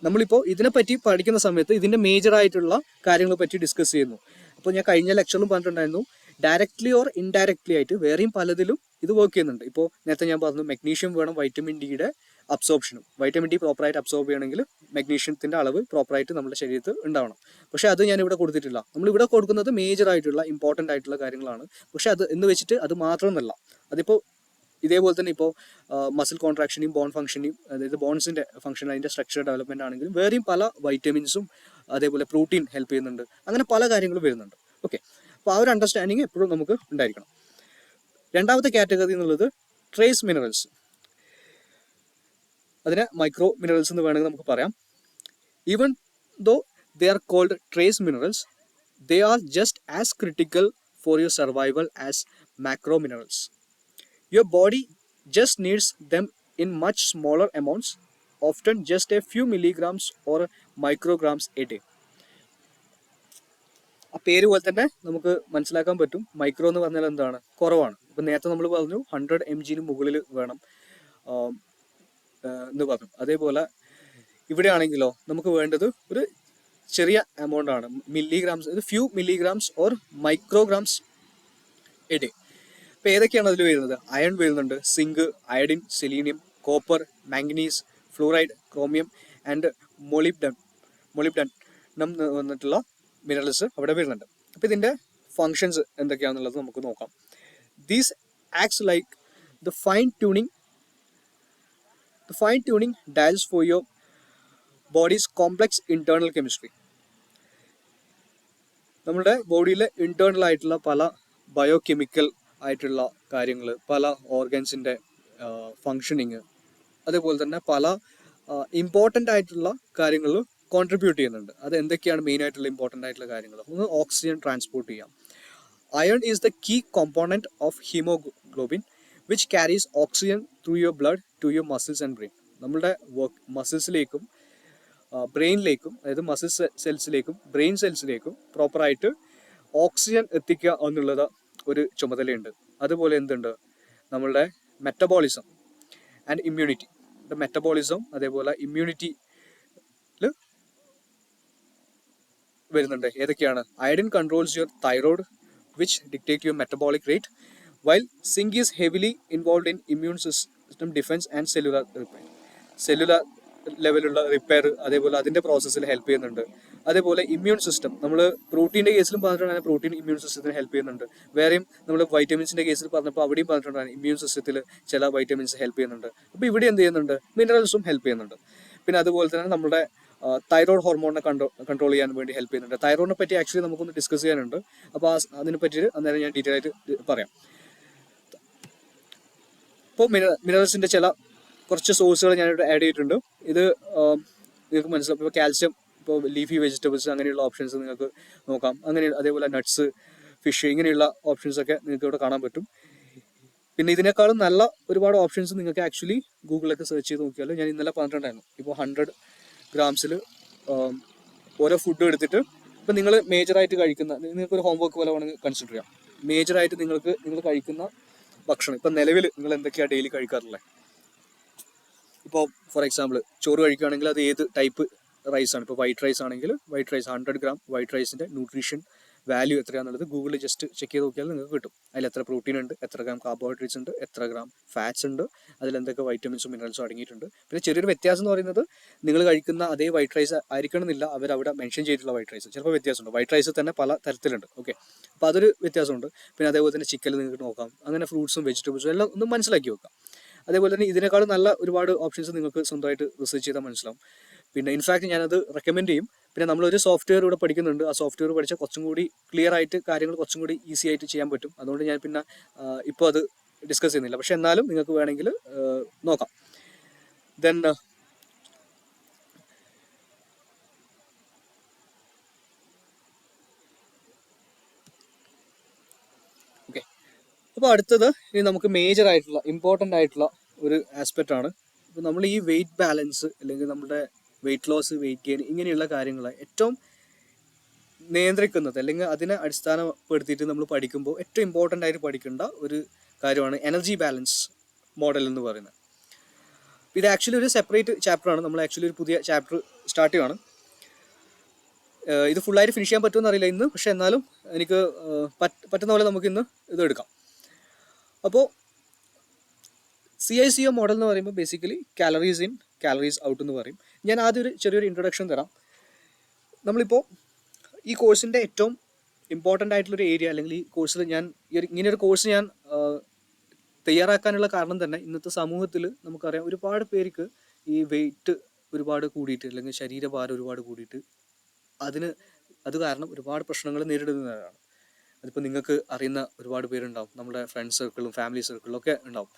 നമ്മളിപ്പോൾ ഇതിനെപ്പറ്റി പഠിക്കുന്ന സമയത്ത് ഇതിൻ്റെ മേജർ ആയിട്ടുള്ള കാര്യങ്ങളെ പറ്റി ഡിസ്കസ് ചെയ്യുന്നു. അപ്പോൾ ഞാൻ കഴിഞ്ഞ ലെക്ചറിലും പറഞ്ഞിട്ടുണ്ടായിരുന്നു, ഡയറക്ട്ലി ഓർ ഇൻഡയറക്ട്ലി ആയിട്ട് വേറെയും പലതിലും ഇത് വർക്ക് ചെയ്യുന്നുണ്ട്. ഇപ്പോൾ നേരത്തെ ഞാൻ പറഞ്ഞു മെഗ്നീഷ്യം വേണം വൈറ്റമിൻ ഡിയുടെ അബ്സോർപ്ഷനും. വൈറ്റമിൻ ഡി പ്രോപ്പറായിട്ട് അബ്സോർബ് ചെയ്യണമെങ്കിൽ മെഗ്നീഷ്യത്തിൻ്റെ അളവ് പ്രോപ്പറായിട്ട് നമ്മുടെ ശരീരത്തിൽ ഉണ്ടാവണം. പക്ഷേ അത് ഞാൻ ഇവിടെ കൊടുത്തിട്ടില്ല. നമ്മളിവിടെ കൊടുക്കുന്നത് മേജർ ആയിട്ടുള്ള ഇമ്പോർട്ടൻ്റ് ആയിട്ടുള്ള കാര്യങ്ങളാണ്. പക്ഷേ അത് എന്ന് വെച്ചിട്ട് അത് മാത്രമൊന്നുമല്ല. അതിപ്പോൾ ഇതേപോലെ തന്നെ ഇപ്പോൾ മസിൽ കോൺട്രാക്ഷനെയും ബോൺ ഫംഗ്ഷനെയും, അതായത് ബോൺസിൻ്റെ ഫംഗ്ഷൻ, അതിൻ്റെ സ്ട്രക്ചർ ഡെവലപ്മെൻറ്റ് ആണെങ്കിലും വേറെയും പല വൈറ്റമിൻസും അതേപോലെ പ്രോട്ടീൻ ഹെൽപ്പ് ചെയ്യുന്നുണ്ട്. അങ്ങനെ പല കാര്യങ്ങളും വരുന്നുണ്ട്. ഓക്കെ, അപ്പോൾ ആ ഒരു അണ്ടർസ്റ്റാൻഡിങ് എപ്പോഴും നമുക്ക് ഉണ്ടായിരിക്കണം. രണ്ടാമത്തെ കാറ്റഗറി എന്നുള്ളത് ട്രേസ് മിനറൽസ്. അതിനെ മൈക്രോ മിനറൽസ് എന്ന് വേണമെങ്കിൽ നമുക്ക് പറയാം. Even though they are called trace minerals, they are just as critical for your survival as macro minerals. Your body just needs them in much smaller amounts, often just a few milligrams or micrograms a day. ആ പേര് പോലെ തന്നെ നമുക്ക് മനസ്സിലാക്കാൻ പറ്റും, micro എന്ന് പറഞ്ഞാൽ എന്താണ്? കുറവാണ്. ഇപ്പം നേരത്തെ നമ്മൾ പറഞ്ഞു 100 mg മുകളിൽ വേണം എന്ന് പറഞ്ഞു. അതേപോലെ ഇവിടെ ആണെങ്കിലോ നമുക്ക് വേണ്ടത് ഒരു ചെറിയ എമൗണ്ട് ആണ്, milligrams, few milligrams or micrograms a day. അപ്പോൾ ഏതൊക്കെയാണ് അതിൽ വരുന്നത്? അയൺ വരുന്നുണ്ട്, zinc, iodine, selenium, copper, manganese, fluoride, chromium and molybdenum വന്നിട്ടുള്ള മിനറൽസ് അവിടെ വരുന്നുണ്ട്. അപ്പോൾ ഇതിൻ്റെ ഫങ്ഷൻസ് എന്തൊക്കെയാണെന്നുള്ളത് നമുക്ക് നോക്കാം. These acts like the fine tuning dials for your bodies complex internal chemistry. നമ്മുടെ ബോഡിയിലെ ഇന്റേണൽ ആയിട്ടുള്ള പല ബയോ കെമിക്കൽ ആയിട്ടുള്ള കാര്യങ്ങൾ, പല ഓർഗൻസിൻ്റെ ഫങ്ഷനിങ്, അതേപോലെ തന്നെ പല ഇമ്പോർട്ടൻ്റ് ആയിട്ടുള്ള കാര്യങ്ങൾ കോൺട്രിബ്യൂട്ട് ചെയ്യുന്നുണ്ട്. അത് എന്തൊക്കെയാണ് മെയിൻ ആയിട്ടുള്ള ഇമ്പോർട്ടൻ്റ് ആയിട്ടുള്ള കാര്യങ്ങൾ? ഒന്ന് ഓക്സിജൻ ട്രാൻസ്പോർട്ട് ചെയ്യാം. Iron is the key component of haemoglobin which carries oxygen through your blood to your muscles and brain. നമ്മുടെ മസിൽസിലേക്കും ബ്രെയിനിലേക്കും, അതായത് മസിൽ സെൽസിലേക്കും ബ്രെയിൻ സെൽസിലേക്കും പ്രോപ്പറായിട്ട് ഓക്സിജൻ എത്തിക്കുക എന്നുള്ളത് ഒരു ചുമതലയുണ്ട്. അതുപോലെ എന്തുണ്ട്? നമ്മളുടെ മെറ്റബോളിസം ആൻഡ് ഇമ്മ്യൂണിറ്റി. മെറ്റബോളിസം അതേപോലെ ഇമ്മ്യൂണിറ്റിയിൽ വരുന്നുണ്ട്. ഏതൊക്കെയാണ്? Iodine controls your thyroid which dictate your metabolic rate, while zinc is heavily involve in immune system defence and cellular repair. Cellular ലെവലുള്ള റിപ്പയർ, അതേപോലെ അതിൻ്റെ പ്രോസസ്സിൽ ഹെൽപ്പ് ചെയ്യുന്നുണ്ട്. അതേപോലെ ഇമ്മ്യൂൺ സിസ്റ്റം, നമ്മൾ പ്രോട്ടീൻ്റെ കേസിലും പറഞ്ഞിട്ടുണ്ടെങ്കിൽ പ്രോട്ടീൻ ഇമ്മ്യൂൺ സിസ്റ്റത്തിന് ഹെൽപ്പ് ചെയ്യുന്നുണ്ട്. വേറെയും നമ്മൾ വൈറ്റമിൻസിൻ്റെ കേസിൽ പറഞ്ഞപ്പോൾ അവിടെയും പറഞ്ഞിട്ടുണ്ടായിരുന്നു ഇമ്മ്യൂൺ സിസ്റ്റത്തിൽ ചില വൈറ്റമിൻസ് ഹെൽപ്പ് ചെയ്യുന്നുണ്ട്. അപ്പോൾ ഇവിടെ എന്ത് ചെയ്യുന്നുണ്ട്? മിനറൽസും ഹെൽപ്പ് ചെയ്യുന്നുണ്ട്. പിന്നെ അതുപോലെ തന്നെ നമ്മുടെ തൈറോയ്ഡ് ഹോർമോണിനെ കൺട്രോൾ ചെയ്യാൻ വേണ്ടി ഹെൽപ്പ് ചെയ്യുന്നുണ്ട്. തൈറോയിഡിനെ പറ്റി ആക്ച്വലി നമുക്കൊന്ന് ഡിസ്കസ് ചെയ്യാനുണ്ട്. അപ്പോൾ അതിനെ പറ്റി അന്നേരം ഞാൻ ഡീറ്റെയിൽ ആയിട്ട് പറയാം. ഇപ്പോൾ മിനറൽസിൻ്റെ ചില കുറച്ച് സോഴ്സുകൾ ഞാനിവിടെ ആഡ് ചെയ്തിട്ടുണ്ട്. ഇത് നിങ്ങൾക്ക് മനസ്സിലാവും. ഇപ്പോൾ കാൽസ്യം, ഇപ്പോൾ ലീഫി വെജിറ്റബിൾസ്, അങ്ങനെയുള്ള ഓപ്ഷൻസ് നിങ്ങൾക്ക് നോക്കാം. അങ്ങനെ അതേപോലെ നട്ട്സ്, ഫിഷ്, ഇങ്ങനെയുള്ള ഓപ്ഷൻസൊക്കെ നിങ്ങൾക്ക് ഇവിടെ കാണാൻ പറ്റും. പിന്നെ ഇതിനേക്കാളും നല്ല ഒരുപാട് ഓപ്ഷൻസ് നിങ്ങൾക്ക് ആക്ച്വലി ഗൂഗിളിലൊക്കെ സെർച്ച് ചെയ്ത് നോക്കിയാൽ ഞാൻ ഇന്നലെ പറഞ്ഞിട്ടുണ്ടായിരുന്നു. ഇപ്പോൾ 100 ഗ്രാംസിൽ ഓരോ ഫുഡും എടുത്തിട്ട്, ഇപ്പം നിങ്ങൾ മേജറായിട്ട് കഴിക്കുന്ന, നിങ്ങൾക്കൊരു ഹോംവർക്ക് പോലെ വേണമെങ്കിൽ കൺസിഡർ ചെയ്യാം. മേജറായിട്ട് നിങ്ങൾ കഴിക്കുന്ന ഭക്ഷണം, ഇപ്പം നിലവിൽ നിങ്ങൾ എന്തൊക്കെയാണ് ഡെയിലി കഴിക്കാറുള്ളത്? ഇപ്പോൾ ഫോർ എക്സാമ്പിൾ ചോറ് കഴിക്കുകയാണെങ്കിൽ അത് ഏത് ടൈപ്പ് റൈസാണ്? ഇപ്പോൾ വൈറ്റ് റൈസ് ആണെങ്കിൽ വൈറ്റ് റൈസ് 100 ഗ്രാം വൈറ്റ് റൈസിൻ്റെ ന്യൂട്രീഷൻ വാല്യൂ എത്രയാണെന്നുള്ളത് ഗൂഗിളിൽ ജസ്റ്റ് ചെക്ക് ചെയ്ത് നോക്കിയാൽ നിങ്ങൾക്ക് കിട്ടും. അതിൽ എത്ര പ്രോട്ടീൻ ഉണ്ട്, എത്ര ഗ്രാം കാർബോഹൈഡ്രേറ്റ്സ് ഉണ്ട്, എത്ര ഗ്രാം ഫാറ്റ്സ് ഉണ്ട്, അതിലെന്തൊക്കെ വൈറ്റമിൻസും മിനറൽസും അടങ്ങിയിട്ടുണ്ട്. പിന്നെ ചെറിയൊരു വ്യത്യാസം എന്ന് പറയുന്നത്, നിങ്ങൾ കഴിക്കുന്ന അതേ വൈറ്റ് റൈസ് ആയിരിക്കണമെന്നില്ല അവരവിടെ മെൻഷൻ ചെയ്തിട്ടുള്ള വൈറ്റ് റൈസ്, ചിലപ്പോൾ വ്യത്യാസമുണ്ട്. വൈറ്റ് റൈസ് തന്നെ പല തരത്തിലുണ്ട്. ഓക്കെ, അപ്പോൾ അതൊരു വ്യത്യാസമുണ്ട്. പിന്നെ അതേപോലെ തന്നെ ചിക്കനിൽ നിങ്ങൾക്ക് നോക്കാം. അങ്ങനെ ഫ്രൂട്ട്സും വെജിറ്റബിൾസും എല്ലാം ഒന്ന് മനസ്സിലാക്കി വെക്കാം. അതേപോലെ തന്നെ ഇതിനേക്കാളും നല്ല ഒരുപാട് ഓപ്ഷൻസ് നിങ്ങൾക്ക് സ്വന്തമായിട്ട് റിസർച്ച് ചെയ്താൽ മനസ്സിലാവും. പിന്നെ ഇൻഫാക്ട് ഞാനത് റെക്കമെൻഡ് ചെയ്യും. പിന്നെ നമ്മളൊരു സോഫ്റ്റ്വെയർ ഇവിടെ പഠിക്കുന്നുണ്ട്. ആ സോഫ്റ്റ്വെയർ പഠിച്ചാൽ കുറച്ചും കൂടി ക്ലിയർ ആയിട്ട് കാര്യങ്ങൾ കുറച്ചും കൂടി ഈസി ആയിട്ട് ചെയ്യാൻ പറ്റും. അതുകൊണ്ട് ഞാൻ പിന്നെ ഇപ്പോൾ അത് ഡിസ്കസ് ചെയ്യുന്നില്ല. പക്ഷെ എന്നാലും നിങ്ങൾക്ക് വേണമെങ്കിൽ നോക്കാം. ദെൻ ഓക്കെ, അപ്പോൾ അടുത്തത് ഇനി നമുക്ക് മേജർ ആയിട്ടുള്ള ഇമ്പോർട്ടൻ്റ് ആയിട്ടുള്ള ഒരു ആസ്പെക്റ്റ് ആണ്. ഇപ്പോൾ നമ്മൾ ഈ വെയിറ്റ് ബാലൻസ് അല്ലെങ്കിൽ നമ്മുടെ വെയിറ്റ് ലോസ്, വെയിറ്റ് ഗെയിൻ ഇങ്ങനെയുള്ള കാര്യങ്ങൾ ഏറ്റവും നിയന്ത്രിക്കുന്നത് അല്ലെങ്കിൽ അതിനെ അടിസ്ഥാനപ്പെടുത്തിയിട്ട് നമ്മൾ പഠിക്കുമ്പോൾ ഏറ്റവും ഇമ്പോർട്ടൻ്റ് ആയിട്ട് പഠിക്കേണ്ട ഒരു കാര്യമാണ് എനർജി ബാലൻസ് മോഡൽ എന്ന് പറയുന്നത്. ഇത് ആക്ച്വലി ഒരു സെപ്പറേറ്റ് ചാപ്റ്ററാണ്. നമ്മൾ ആക്ച്വലി ഒരു പുതിയ ചാപ്റ്റർ സ്റ്റാർട്ട് ചെയ്യുകയാണ്. ഇത് ഫുള്ളായിട്ട് ഫിനിഷ് ചെയ്യാൻ പറ്റുമെന്ന് അറിയില്ല ഇന്ന്, പക്ഷെ എന്നാലും എനിക്ക് പറ്റുന്ന പോലെ നമുക്ക് ഇന്ന് ഇത് എടുക്കാം. അപ്പോൾ CICO മോഡൽ എന്ന് പറയുമ്പോൾ basically calories in calories out എന്ന് പറയും. ഞാൻ ആദ്യം ഒരു ചെറിയൊരു ഇൻട്രൊഡക്ഷൻ തരാം. നമ്മളിപ്പോൾ ഈ കോഴ്സിൻ്റെ ഏറ്റവും ഇമ്പോർട്ടൻ്റ് ആയിട്ടുള്ളൊരു ഏരിയ അല്ലെങ്കിൽ ഈ കോഴ്സിൽ ഞാൻ ഇങ്ങനെയൊരു കോഴ്സ് ഞാൻ തയ്യാറാക്കാനുള്ള കാരണം തന്നെ ഇന്നത്തെ സമൂഹത്തിൽ നമുക്കറിയാം ഒരുപാട് പേർക്ക് ഈ വെയിറ്റ് ഒരുപാട് കൂടിയിട്ട് അല്ലെങ്കിൽ ശരീരഭാരം ഒരുപാട് കൂടിയിട്ട് അത് കാരണം ഒരുപാട് പ്രശ്നങ്ങൾ നേരിടുന്നവരാണ്. അതിപ്പോൾ നിങ്ങൾക്ക് അറിയുന്ന ഒരുപാട് പേരുണ്ടാവും, നമ്മുടെ ഫ്രണ്ട്സ് സർക്കിളും ഫാമിലി സർക്കിളും ഒക്കെ ഉണ്ടാവും.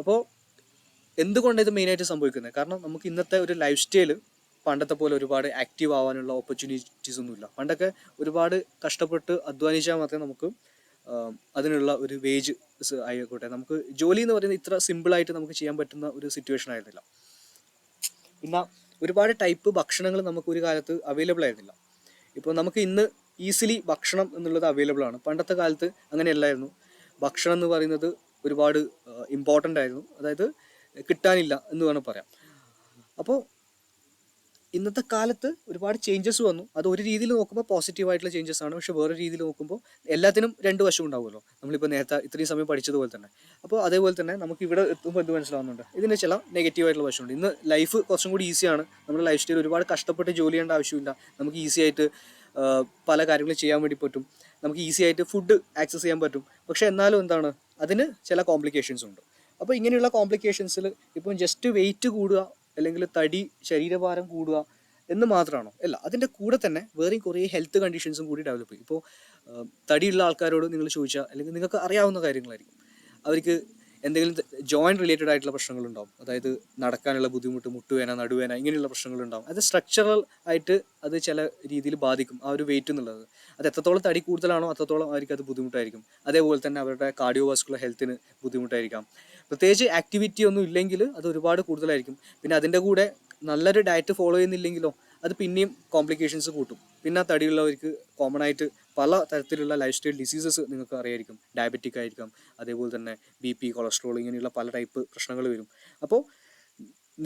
അപ്പോൾ എന്തുകൊണ്ടാണ് ഇത് മെയിനായിട്ട് സംഭവിക്കുന്നത്? കാരണം നമുക്ക് ഇന്നത്തെ ഒരു ലൈഫ് സ്റ്റൈല് പണ്ടത്തെ പോലെ ഒരുപാട് ആക്റ്റീവ് ആവാനുള്ള ഓപ്പർച്യൂണിറ്റീസ് ഒന്നുമില്ല. പണ്ടൊക്കെ ഒരുപാട് കഷ്ടപ്പെട്ട് അധ്വാനിച്ചാൽ മാത്രമേ നമുക്ക് അതിനുള്ള ഒരു വേജ് ആയിക്കോട്ടെ, നമുക്ക് ജോലി എന്ന് പറയുന്നത് ഇത്ര സിമ്പിളായിട്ട് നമുക്ക് ചെയ്യാൻ പറ്റുന്ന ഒരു സിറ്റുവേഷൻ ആയിരുന്നില്ല. പിന്നെ ഒരുപാട് ടൈപ്പ് ഭക്ഷണങ്ങൾ നമുക്ക് ഒരു കാലത്ത് അവൈലബിൾ ആയിരുന്നില്ല. ഇപ്പോൾ നമുക്ക് ഇന്ന് ഈസിലി ഭക്ഷണം എന്നുള്ളത് അവൈലബിൾ ആണ്. പണ്ടത്തെ കാലത്ത് അങ്ങനെയല്ലായിരുന്നു. ഭക്ഷണം എന്ന് പറയുന്നത് ഒരുപാട് ഇമ്പോർട്ടൻ്റ് ആയിരുന്നു, അതായത് കിട്ടാനില്ല എന്ന് വേണം പറയാം. അപ്പോൾ ഇന്നത്തെ കാലത്ത് ഒരുപാട് ചേഞ്ചസ് വന്നു. അത് ഒരു രീതിയിൽ നോക്കുമ്പോൾ പോസിറ്റീവായിട്ടുള്ള ചേഞ്ചസ് ആണ്, പക്ഷെ വേറെ രീതിയിൽ നോക്കുമ്പോൾ എല്ലാത്തിനും രണ്ട് വശം ഉണ്ടാവുമല്ലോ. നമ്മളിപ്പോൾ നേരത്തെ ഇത്രയും സമയം പഠിച്ചതുപോലെ തന്നെ. അപ്പോൾ അതേപോലെ തന്നെ നമുക്ക് ഇവിടെ എത്തുമ്പോൾ എന്ത് മനസ്സിലാവുന്നുണ്ട്, ഇതിന് ചില നെഗറ്റീവായിട്ടുള്ള വശമുണ്ട്. ഇന്ന് ലൈഫ് കുറച്ചും കൂടി ഈസിയാണ്. നമ്മുടെ ലൈഫ് സ്റ്റൈൽ ഒരുപാട് കഷ്ടപ്പെട്ട് ജോലി ചെയ്യേണ്ട ആവശ്യമില്ല. നമുക്ക് ഈസി ആയിട്ട് പല കാര്യങ്ങളും ചെയ്യാൻ വേണ്ടി പറ്റും. നമുക്ക് ഈസി ആയിട്ട് ഫുഡ് ആക്സസ് ചെയ്യാൻ പറ്റും. പക്ഷെ എന്നാലും എന്താണ്, അതിന് ചില കോംപ്ലിക്കേഷൻസ് ഉണ്ട്. അപ്പോൾ ഇങ്ങനെയുള്ള കോംപ്ലിക്കേഷൻസിൽ ഇപ്പം ജസ്റ്റ് വെയിറ്റ് കൂടുക അല്ലെങ്കിൽ ശരീരഭാരം കൂടുക എന്ന് മാത്രമാണോ? അല്ല, അതിൻ്റെ കൂടെ തന്നെ വേറെയും കുറേ ഹെൽത്ത് കണ്ടീഷൻസും കൂടി ഡെവലപ്പ് ചെയ്യും. ഇപ്പോൾ തടിയുള്ള ആൾക്കാരോട് നിങ്ങൾ ചോദിച്ചാൽ അല്ലെങ്കിൽ നിങ്ങൾക്ക് അറിയാവുന്ന കാര്യങ്ങളായിരിക്കും. അവർക്ക് എന്തെങ്കിലും ജോയിൻറ്റ് റിലേറ്റഡ് ആയിട്ടുള്ള പ്രശ്നങ്ങളുണ്ടാവും. അതായത് നടക്കാനുള്ള ബുദ്ധിമുട്ട്, മുട്ടുവേന, നടുവേന ഇങ്ങനെയുള്ള പ്രശ്നങ്ങളുണ്ടാവും. അത് സ്ട്രക്ചറൽ ആയിട്ട് അത് ചില രീതിയിൽ ബാധിക്കും ആ ഒരു വെയിറ്റ് എന്നുള്ളത്. അത് എത്രത്തോളം തടി കൂടുതലാണോ അത്രത്തോളം അവർക്ക് അത് ബുദ്ധിമുട്ടായിരിക്കും. അതേപോലെ തന്നെ അവരുടെ കാർഡിയോവാസ്കുലർ ഹെൽത്തിന് ബുദ്ധിമുട്ടായിരിക്കാം. പ്രത്യേകിച്ച് ആക്ടിവിറ്റി ഒന്നും ഇല്ലെങ്കിൽ അത് ഒരുപാട് കൂടുതലായിരിക്കും. പിന്നെ അതിൻ്റെ കൂടെ നല്ലൊരു ഡയറ്റ് ഫോളോ ചെയ്യുന്നില്ലെങ്കിലോ അത് പിന്നെയും കോംപ്ലിക്കേഷൻസ് കൂട്ടും. പിന്നെ തടിയുള്ളവർക്ക് കോമൺ ആയിട്ട് പല തരത്തിലുള്ള ലൈഫ് സ്റ്റൈൽ ഡിസീസസ് നിങ്ങൾക്ക് അറിയായിരിക്കും. ഡയബറ്റിക് ആയിരിക്കാം, അതേപോലെ തന്നെ BP, കൊളസ്ട്രോൾ ഇങ്ങനെയുള്ള പല ടൈപ്പ് പ്രശ്നങ്ങൾ വരും. അപ്പോൾ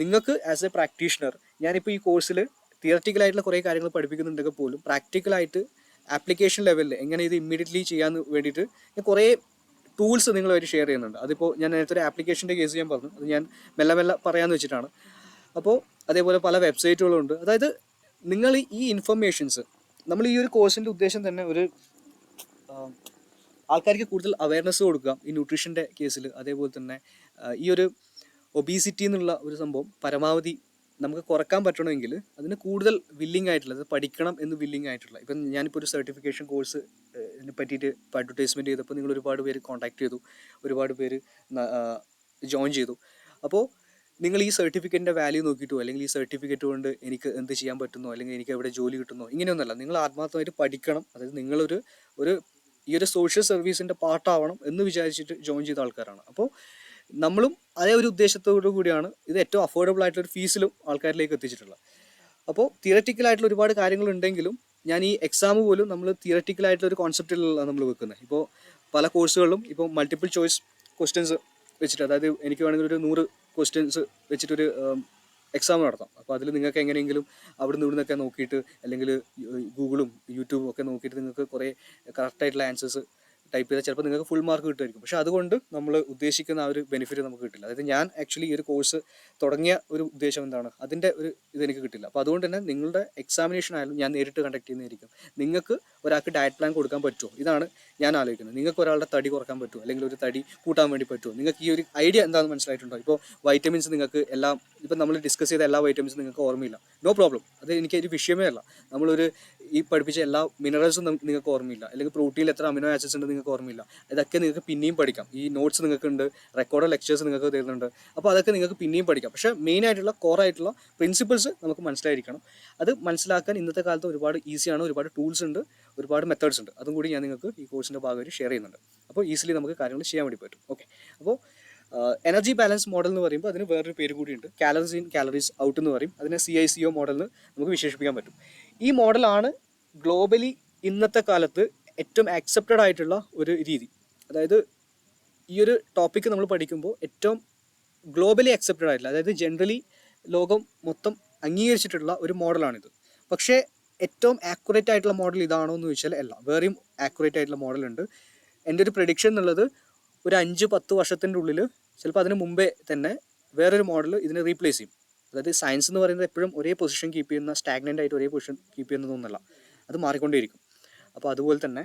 നിങ്ങൾക്ക് ആസ് എ പ്രാക്ടീഷണർ ഞാനിപ്പോൾ ഈ കോഴ്സിൽ തിയററ്റിക്കലായിട്ടുള്ള കുറേ കാര്യങ്ങൾ പഠിപ്പിക്കുന്നുണ്ടെങ്കിൽ പോലും പ്രാക്ടിക്കലായിട്ട് ആപ്ലിക്കേഷൻ ലെവലിൽ എങ്ങനെ ഇത് ഇമ്മീഡിയറ്റ്ലി ചെയ്യാൻ വേണ്ടിയിട്ട് ഞാൻ കുറേ ടൂൾസ് നിങ്ങളുമായിട്ട് ഷെയർ ചെയ്യുന്നുണ്ട്. അതിപ്പോൾ ഞാൻ നേരത്തെ ഒരു ആപ്ലിക്കേഷൻ്റെ കേസ് ഞാൻ പറഞ്ഞു, അത് ഞാൻ മെല്ലെ മെല്ലെ പറയാമെന്ന് വെച്ചിട്ടാണ്. അപ്പോൾ അതേപോലെ പല വെബ്സൈറ്റുകളുണ്ട്. അതായത് നിങ്ങൾ ഈ ഇൻഫർമേഷൻസ്, നമ്മൾ ഈ ഒരു കോഴ്സിൻ്റെ ഉദ്ദേശം തന്നെ ഒരു ആൾക്കാർക്ക് കൂടുതൽ അവയർനെസ് കൊടുക്കുക ഈ ന്യൂട്രീഷൻ്റെ കേസിൽ. അതേപോലെ തന്നെ ഈ ഒരു ഒബീസിറ്റി എന്നുള്ള ഒരു സംഭവം പരമാവധി നമുക്ക് കുറക്കാൻ പറ്റണമെങ്കിൽ അതിന് കൂടുതൽ വില്ലിങ് ആയിട്ടുള്ള, അത് പഠിക്കണം എന്ന് വില്ലിങ് ആയിട്ടുള്ള, ഇപ്പം ഞാനിപ്പോൾ ഒരു സർട്ടിഫിക്കേഷൻ കോഴ്സ് ഇതിനെ പറ്റിയിട്ട് ഇപ്പോൾ അഡ്വർടൈസ്മെൻറ്റ് ചെയ്തപ്പോൾ നിങ്ങൾ ഒരുപാട് പേര് കോൺടാക്ട് ചെയ്തു, ഒരുപാട് പേര് ജോയിൻ ചെയ്തു. അപ്പോൾ നിങ്ങൾ ഈ സർട്ടിഫിക്കറ്റിൻ്റെ വാല്യൂ നോക്കിയിട്ടോ അല്ലെങ്കിൽ ഈ സർട്ടിഫിക്കറ്റ് കൊണ്ട് എനിക്ക് എന്ത് ചെയ്യാൻ പറ്റുന്നോ അല്ലെങ്കിൽ എനിക്ക് എവിടെ ജോലി കിട്ടുന്നോ ഇങ്ങനെയൊന്നുമല്ല. നിങ്ങൾ ആത്മാർത്ഥമായിട്ട് പഠിക്കണം. അതായത് നിങ്ങളൊരു ഈ ഒരു സോഷ്യൽ സർവീസിൻ്റെ പാർട്ടാവണം എന്ന് വിചാരിച്ചിട്ട് ജോയിൻ ചെയ്ത ആൾക്കാരാണ്. അപ്പോൾ നമ്മളും അതേ ഒരു ഉദ്ദേശത്തോടു കൂടിയാണ് ഇത് ഏറ്റവും അഫോർഡബിൾ ആയിട്ടുള്ളൊരു ഫീസിലും ആൾക്കാരിലേക്ക് എത്തിച്ചിട്ടുള്ളത്. അപ്പോൾ തിയററ്റിക്കലായിട്ടുള്ള ഒരുപാട് കാര്യങ്ങളുണ്ടെങ്കിലും ഞാൻ ഈ എക്സാം പോലും നമ്മൾ തിയററ്റിക്കലായിട്ടുള്ള ഒരു കോൺസെപ്റ്റിലുള്ള നമ്മൾ വെക്കുന്നത്. ഇപ്പോൾ പല കോഴ്സുകളിലും ഇപ്പോൾ മൾട്ടിപ്പിൾ ചോയ്സ് ക്വസ്റ്റ്യൻസ് വെച്ചിട്ട്, അതായത് എനിക്ക് വേണമെങ്കിൽ ഒരു 100 ക്വസ്റ്റ്യൻസ് വെച്ചിട്ടൊരു എക്സാം നടത്താം. അപ്പോൾ അതിൽ നിങ്ങൾക്ക് എങ്ങനെയെങ്കിലും അവിടുന്ന് ഇവിടുന്നൊക്കെ നോക്കിയിട്ട് അല്ലെങ്കിൽ ഗൂഗിളും യൂട്യൂബും ഒക്കെ നോക്കിയിട്ട് നിങ്ങൾക്ക് കുറേ കറക്റ്റായിട്ടുള്ള ആൻസേഴ്സ് ടൈപ്പ് ചെയ്താൽ ചിലപ്പോൾ നിങ്ങൾക്ക് ഫുൾ മാർക്ക് കിട്ടുമായിരിക്കും. പക്ഷേ അതുകൊണ്ട് നമ്മൾ ഉദ്ദേശിക്കുന്ന ആ ഒരു ബെനിഫിറ്റ് നമുക്ക് കിട്ടില്ല. അതായത് ഞാൻ ആക്ച്വലി ഈ ഒരു കോഴ്സ് തുടങ്ങിയ ഒരു ഉദ്ദേശം എന്താണ്, അതിൻ്റെ ഒരു ഇതെനിക്ക് കിട്ടില്ല. അപ്പോൾ അതുകൊണ്ട് തന്നെ നിങ്ങളുടെ എക്സാമിനേഷൻ ആയാലും ഞാൻ നേരിട്ട് കണ്ടക്ട് ചെയ്യുന്നതായിരിക്കും. നിങ്ങൾക്ക് ഒരാൾക്ക് ഡയറ്റ് പ്ലാൻ കൊടുക്കാൻ പറ്റുമോ, ഇതാണ് ഞാൻ ആലോചിക്കുന്നത്. നിങ്ങൾക്ക് ഒരാളുടെ തടി കുറക്കാൻ പറ്റുമോ, അല്ലെങ്കിൽ ഒരു തടി കൂട്ടാൻ വേണ്ടി പറ്റുമോ, നിങ്ങൾക്ക് ഈ ഒരു ഐഡിയ എന്താണെന്ന് മനസ്സിലായിട്ടുണ്ടോ? ഇപ്പോൾ വൈറ്റമിൻസ് നിങ്ങൾക്ക് എല്ലാം, ഇപ്പം നമ്മൾ ഡിസ്കസ് ചെയ്ത എല്ലാ വൈറ്റമിൻസും നിങ്ങൾക്ക് ഓർമ്മയില്ല, നോ പ്രോബ്ലം, അത് എനിക്കൊരു വിഷയമേ അല്ല. നമ്മളൊരു ഈ പഠിപ്പിച്ച എല്ലാ മിനറൽസും നിങ്ങൾക്ക് ഓർമ്മയില്ല, അല്ലെങ്കിൽ പ്രോട്ടീനിൽ എത്ര അമിനോ ആസിഡ്സ് ഉണ്ട് നിങ്ങൾക്ക് ഓർമ്മയില്ല, ഇതൊക്കെ നിങ്ങൾക്ക് പിന്നെയും പഠിക്കാം. ഈ നോട്ട്സ് നിങ്ങൾക്ക് ഉണ്ട്, റെക്കോർഡ് ലെക്ചേഴ്സ് നിങ്ങൾക്ക് തരുന്നുണ്ട്, അപ്പോൾ അതൊക്കെ നിങ്ങൾക്ക് പിന്നെയും പഠിക്കാം. പക്ഷേ മെയിനായിട്ടുള്ള കോറായിട്ടുള്ള പ്രിൻസിപ്പിൾസ് നമുക്ക് മനസ്സിലായിരിക്കണം. അത് മനസ്സിലാക്കാൻ ഇന്നത്തെ കാലത്ത് ഒരുപാട് ഈസിയാണ്, ഒരുപാട് ടൂൾസ് ഉണ്ട്, ഒരുപാട് മെത്തേഡ്സ് ഉണ്ട്. അതും കൂടി ഞാൻ നിങ്ങൾക്ക് ഈ കോഴ്സിൻ്റെ ഭാഗമായിട്ട് ഷെയർ ചെയ്യുന്നുണ്ട്. അപ്പോൾ ഈസിലി നമുക്ക് കാര്യങ്ങൾ ചെയ്യാൻ വേണ്ടി പറ്റും. ഓക്കെ, അപ്പോൾ എനർജി ബാലൻസ് മോഡൽ എന്ന് പറയുമ്പോൾ അതിന് വേറൊരു പേര് കൂടിയുണ്ട്, കാലറീസ് ഇൻ കാലറീസ് ഔട്ട് എന്ന് പറയും. അതിനെ CICO മോഡൽ എന്ന് നമുക്ക് വിശേഷിപ്പിക്കാൻ പറ്റും. ഈ മോഡലാണ് ഗ്ലോബലി ഇന്നത്തെ കാലത്ത് ഏറ്റവും ആക്സെപ്റ്റഡ് ആയിട്ടുള്ള ഒരു രീതി. അതായത് ഈ ഒരു ടോപ്പിക്ക് നമ്മൾ പഠിക്കുമ്പോൾ ഏറ്റവും ഗ്ലോബലി അക്സെപ്റ്റഡ് ആയിട്ടുള്ള, അതായത് ജനറലി ലോകം മൊത്തം അംഗീകരിച്ചിട്ടുള്ള ഒരു മോഡലാണിത്. പക്ഷേ ഏറ്റവും ആക്യുറേറ്റ് ആയിട്ടുള്ള മോഡൽ ഇതാണോ എന്ന് ചോദിച്ചാൽ അല്ല, വേറെയും ആക്യുറേറ്റ് ആയിട്ടുള്ള മോഡലുണ്ട്. എൻ്റെ ഒരു പ്രഡിക്ഷൻ എന്നുള്ളത് ഒരു 5-10 വർഷത്തിൻ്റെ ഉള്ളിൽ, ചിലപ്പോൾ അതിന് മുമ്പേ തന്നെ വേറൊരു മോഡൽ ഇതിനെ റീപ്ലേസ് ചെയ്യും. അതായത് സയൻസ് എന്ന് പറയുന്നത് എപ്പോഴും ഒരേ പൊസിഷൻ കീപ്പ് ചെയ്യുന്ന, സ്റ്റാഗ്നൻ്റ് ആയിട്ട് ഒരേ പൊസിഷൻ കീപ്പ് ചെയ്യുന്നതൊന്നുമല്ല, അത് മാറിക്കൊണ്ടേയിരിക്കും. അപ്പോൾ അതുപോലെ തന്നെ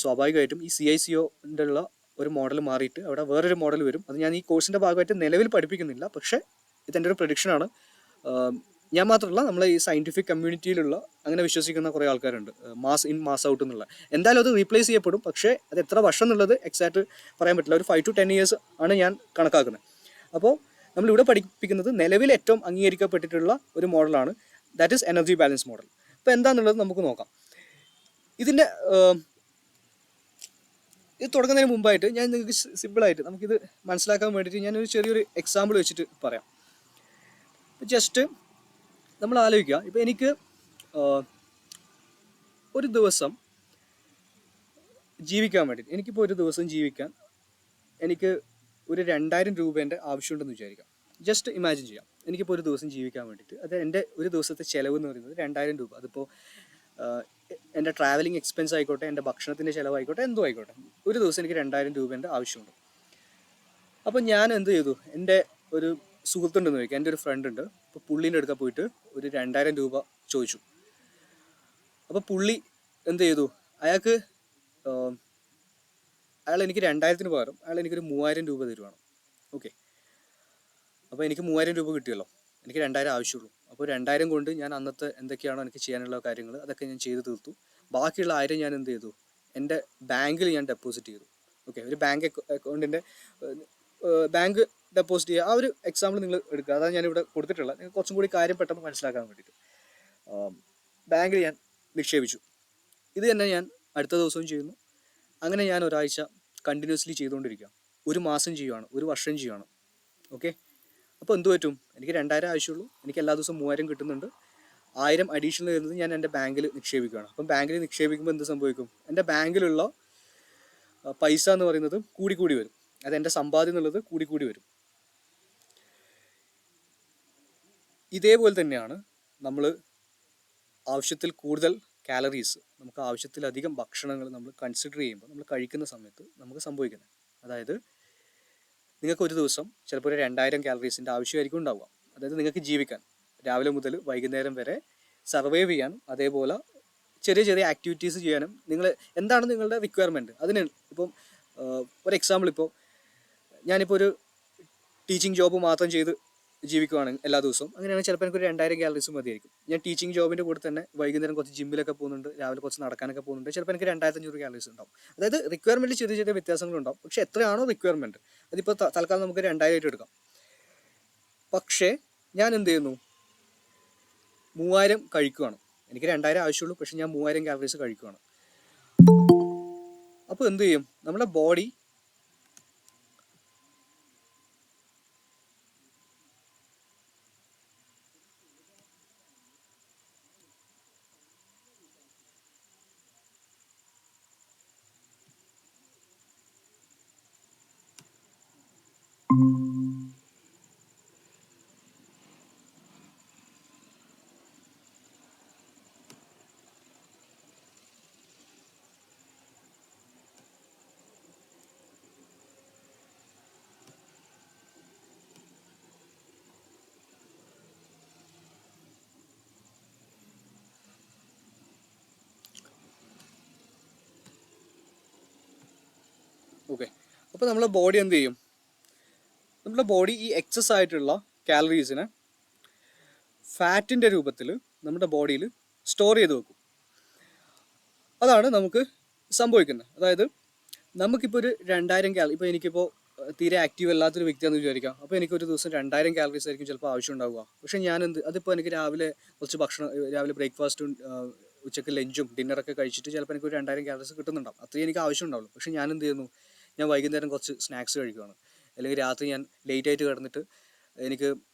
സ്വാഭാവികമായിട്ടും ഈ CICOൻ്റെ ഉള്ള ഒരു മോഡൽ മാറിയിട്ട് അവിടെ വേറൊരു മോഡൽ വരും. അത് ഞാൻ ഈ കോഴ്സിൻ്റെ ഭാഗമായിട്ട് നിലവിൽ പഠിപ്പിക്കുന്നില്ല, പക്ഷേ ഇതെൻ്റെ ഒരു പ്രഡിക്ഷനാണ്. ഞാൻ മാത്രമല്ല, നമ്മളെ ഈ സയൻറ്റിഫിക് കമ്മ്യൂണിറ്റിയിലുള്ള അങ്ങനെ വിശ്വസിക്കുന്ന കുറേ ആൾക്കാരുണ്ട്, മാസ് ഇൻ മാസ് ഔട്ട് എന്നുള്ള. എന്തായാലും അത് റീപ്ലേസ് ചെയ്യപ്പെടും, പക്ഷേ അത് എത്ര വർഷം എന്നുള്ളത് എക്സാക്റ്റ് പറയാൻ പറ്റില്ല. ഒരു 5 to 10 years ആണ് ഞാൻ കണക്കാക്കുന്നത്. അപ്പോൾ നമ്മളിവിടെ പഠിപ്പിക്കുന്നത് നിലവിൽ ഏറ്റവും അംഗീകരിക്കപ്പെട്ടിട്ടുള്ള ഒരു മോഡലാണ്, that is energy balance model. അപ്പോൾ എന്താണെന്നുള്ളത് നമുക്ക് നോക്കാം. ഇതിൻ്റെ ഇത് തുടങ്ങുന്നതിന് മുമ്പായിട്ട് ഞാൻ നിങ്ങൾക്ക് സിമ്പിളായിട്ട് നമുക്കിത് മനസ്സിലാക്കാൻ വേണ്ടിയിട്ട് ഞാനൊരു ചെറിയൊരു എക്സാമ്പിൾ വെച്ചിട്ട് പറയാം. ജസ്റ്റ് നമ്മൾ ആലോചിക്കുക, ഇപ്പോൾ എനിക്ക് ഒരു ദിവസം ജീവിക്കാൻ വേണ്ടിയിട്ട്, എനിക്കിപ്പോൾ ഒരു ദിവസം ജീവിക്കാൻ എനിക്ക് ഒരു 2000 രൂപേൻ്റെ ആവശ്യമുണ്ടെന്ന് വിചാരിക്കാം. ജസ്റ്റ് ഇമാജിൻ ചെയ്യാം, എനിക്കിപ്പോൾ ഒരു ദിവസം ജീവിക്കാൻ വേണ്ടിയിട്ട്, അത് എൻ്റെ ഒരു ദിവസത്തെ ചിലവ് എന്ന് പറയുന്നത് 2000 രൂപ. അതിപ്പോൾ എൻ്റെ ട്രാവലിംഗ് എക്സ്പെൻസ് ആയിക്കോട്ടെ, എൻ്റെ ഭക്ഷണത്തിൻ്റെ ചിലവായിക്കോട്ടെ, എന്തോ ആയിക്കോട്ടെ, ഒരു ദിവസം എനിക്ക് 2000 രൂപേൻ്റെ ആവശ്യമുണ്ട്. അപ്പോൾ ഞാൻ എന്ത് ചെയ്തു, എൻ്റെ ഒരു സുഹൃത്തുണ്ടെന്ന് ചോദിക്കാം, എൻ്റെ ഒരു ഫ്രണ്ട് ഉണ്ട്. അപ്പോൾ പുള്ളീൻ്റെ അടുക്ക പോയിട്ട് ഒരു 2000 രൂപ ചോദിച്ചു. അപ്പോൾ പുള്ളി എന്ത് ചെയ്തു, അയാൾ എനിക്ക് 2000-ന് പകരം അയാൾ എനിക്കൊരു 3000 രൂപ തരുവാണ്. ഓക്കെ, അപ്പോൾ എനിക്ക് 3000 രൂപ കിട്ടിയല്ലോ, എനിക്ക് 2000 ആവശ്യമുള്ളൂ. അപ്പോൾ 2000 കൊണ്ട് ഞാൻ അന്നത്തെ എന്തൊക്കെയാണോ എനിക്ക് ചെയ്യാനുള്ള കാര്യങ്ങൾ അതൊക്കെ ഞാൻ ചെയ്ത് തീർത്തു. ബാക്കിയുള്ള 1000 ഞാൻ എന്ത് ചെയ്തു, എൻ്റെ ബാങ്കിൽ ഞാൻ ഡെപ്പോസിറ്റ് ചെയ്തു. ഓക്കെ, ഒരു ബാങ്ക് അക്കൗണ്ടിൻ്റെ ബാങ്ക് ഡെപ്പോസിറ്റ് ചെയ്യുക, ആ ഒരു എക്സാമ്പിൾ നിങ്ങൾ എടുക്കുക. അതാണ് ഞാനിവിടെ കൊടുത്തിട്ടുള്ളത്, നിങ്ങൾക്ക് കുറച്ചും കൂടി കാര്യം പെട്ടെന്ന് മനസ്സിലാക്കാൻ വേണ്ടിയിട്ട്. ബാങ്കിൽ ഞാൻ നിക്ഷേപിച്ചു. ഇത് തന്നെ ഞാൻ അടുത്ത ദിവസവും ചെയ്യുന്നു. അങ്ങനെ ഞാൻ ഒരാഴ്ച കണ്ടിന്യൂസ്ലി ചെയ്തുകൊണ്ടിരിക്കുക. ഒരു മാസം ചെയ്യുവാണ്, ഒരു വർഷം ചെയ്യുവാണ്. ഓക്കെ, അപ്പോൾ എന്ത് പറ്റും, എനിക്ക് 2000 ആവശ്യമുള്ളൂ, എനിക്ക് എല്ലാ ദിവസവും 3000 കിട്ടുന്നുണ്ട്. 1000 അഡീഷണൽ വരുന്നത് ഞാൻ എൻ്റെ ബാങ്കിൽ നിക്ഷേപിക്കുകയാണ്. അപ്പം ബാങ്കിൽ നിക്ഷേപിക്കുമ്പോൾ എന്ത് സംഭവിക്കും, എൻ്റെ ബാങ്കിലുള്ള പൈസ എന്ന് പറയുന്നത് കൂടി വരും. അത് എൻ്റെ സമ്പാദ്യം എന്നുള്ളത് കൂടി വരും. ഇതേപോലെ തന്നെയാണ് നമ്മൾ ആവശ്യത്തിൽ കൂടുതൽ കാലറീസ്, നമുക്ക് ആവശ്യത്തിലധികം ഭക്ഷണങ്ങൾ നമ്മൾ കൺസിഡർ ചെയ്യുമ്പോൾ, നമ്മൾ കഴിക്കുന്ന സമയത്ത് നമുക്ക് സംഭവിക്കുന്നത്. അതായത് നിങ്ങൾക്ക് ഒരു ദിവസം ചിലപ്പോൾ ഒരു 2000 കാലറീസിൻ്റെ ആവശ്യമായിരിക്കും ഉണ്ടാവുക. അതായത് നിങ്ങൾക്ക് ജീവിക്കാൻ രാവിലെ മുതൽ വൈകുന്നേരം വരെ സർവൈവ് ചെയ്യാനും, അതേപോലെ ചെറിയ ചെറിയ ആക്ടിവിറ്റീസ് ചെയ്യാനും, നിങ്ങൾ എന്താണ് നിങ്ങളുടെ റിക്വയർമെൻറ്റ് അതിന്. ഇപ്പം ഒരു എക്സാമ്പിൾ, ഇപ്പോൾ ഞാനിപ്പോൾ ഒരു ടീച്ചിങ് ജോബ് മാത്രം ചെയ്ത് ജീവിക്കുവാണെങ്കിൽ എല്ലാ ദിവസവും, അങ്ങനെയാണെങ്കിൽ ചിലപ്പോൾ എനിക്കൊരു 2000 കാലറീസ് മതിയായിരിക്കും. ഞാൻ ടീച്ചിങ് ജോബിൻ്റെ കൂടെ തന്നെ വൈകുന്നേരം കുറച്ച് ജിമ്മിലൊക്കെ പോകുന്നുണ്ട്, രാവിലെ കുറച്ച് നടക്കാനൊക്കെ പോകുന്നുണ്ട്, ചിലപ്പോൾ എനിക്ക് 2500 കാലറീസ് ഉണ്ടാവും. അതായത് റിക്വയർമെൻറ്റ് ചെറിയ ചെറിയ വ്യത്യാസങ്ങളുണ്ടാവും. പക്ഷേ എത്രയാണോ റിക്വയർമെൻറ്റ്, അതിപ്പോൾ തൽക്കാലം നമുക്ക് 2000 ആയിട്ട് എടുക്കാം. പക്ഷേ ഞാൻ എന്ത് ചെയ്യുന്നു, 3000 കഴിക്കുകയാണ്. എനിക്ക് 2000 ആവശ്യമുള്ളൂ, പക്ഷേ ഞാൻ 3000 കാലറീസ് കഴിക്കുകയാണ്. അപ്പോൾ എന്ത് ചെയ്യും, നമ്മുടെ ബോഡി ഓക്കെ, അപ്പോൾ നമ്മുടെ ബോഡി എന്ത് ചെയ്യും? നമ്മുടെ ബോഡി ഈ എക്സസ് ആയിട്ടുള്ള കാലറീസിനെ ഫാറ്റിൻ്റെ രൂപത്തിൽ നമ്മുടെ ബോഡിയിൽ സ്റ്റോർ ചെയ്ത് വെക്കും. അതാണ് നമുക്ക് സംഭവിക്കുന്നത്. അതായത് നമുക്കിപ്പോൾ ഒരു 2000 കാലറി, ഇപ്പോൾ എനിക്കിപ്പോൾ തീരെ ആക്റ്റീവ് അല്ലാത്തൊരു വ്യക്തിയാണെന്ന് വിചാരിക്കാം. അപ്പോൾ എനിക്കൊരു ദിവസം 2000 കാലറീസ് ആയിരിക്കും ചിലപ്പോൾ ആവശ്യം ഉണ്ടാവുക. പക്ഷേ അതിപ്പോൾ എനിക്ക് രാവിലെ കുറച്ച് ഭക്ഷണം, രാവിലെ ബ്രേക്ക്ഫാസ്റ്റും ഉച്ചയ്ക്ക് ലഞ്ചും ഡിന്നറൊക്കെ കഴിച്ചിട്ട് ചിലപ്പോൾ എനിക്കൊരു 2000 കാലറീസ് കിട്ടുന്നുണ്ടാവും. അത്രയും എനിക്ക് ആവശ്യം ഉണ്ടാവുള്ളൂ. പക്ഷേ ഞാൻ എന്ത് ചെയ്യുന്നു? ഞാൻ വൈകുന്നേരം കുറച്ച് സ്നാക്സ് കഴിക്കുകയാണ്, അല്ലെങ്കിൽ രാത്രി ഞാൻ ലേറ്റായിട്ട് കിടന്നിട്ട് എനിക്ക്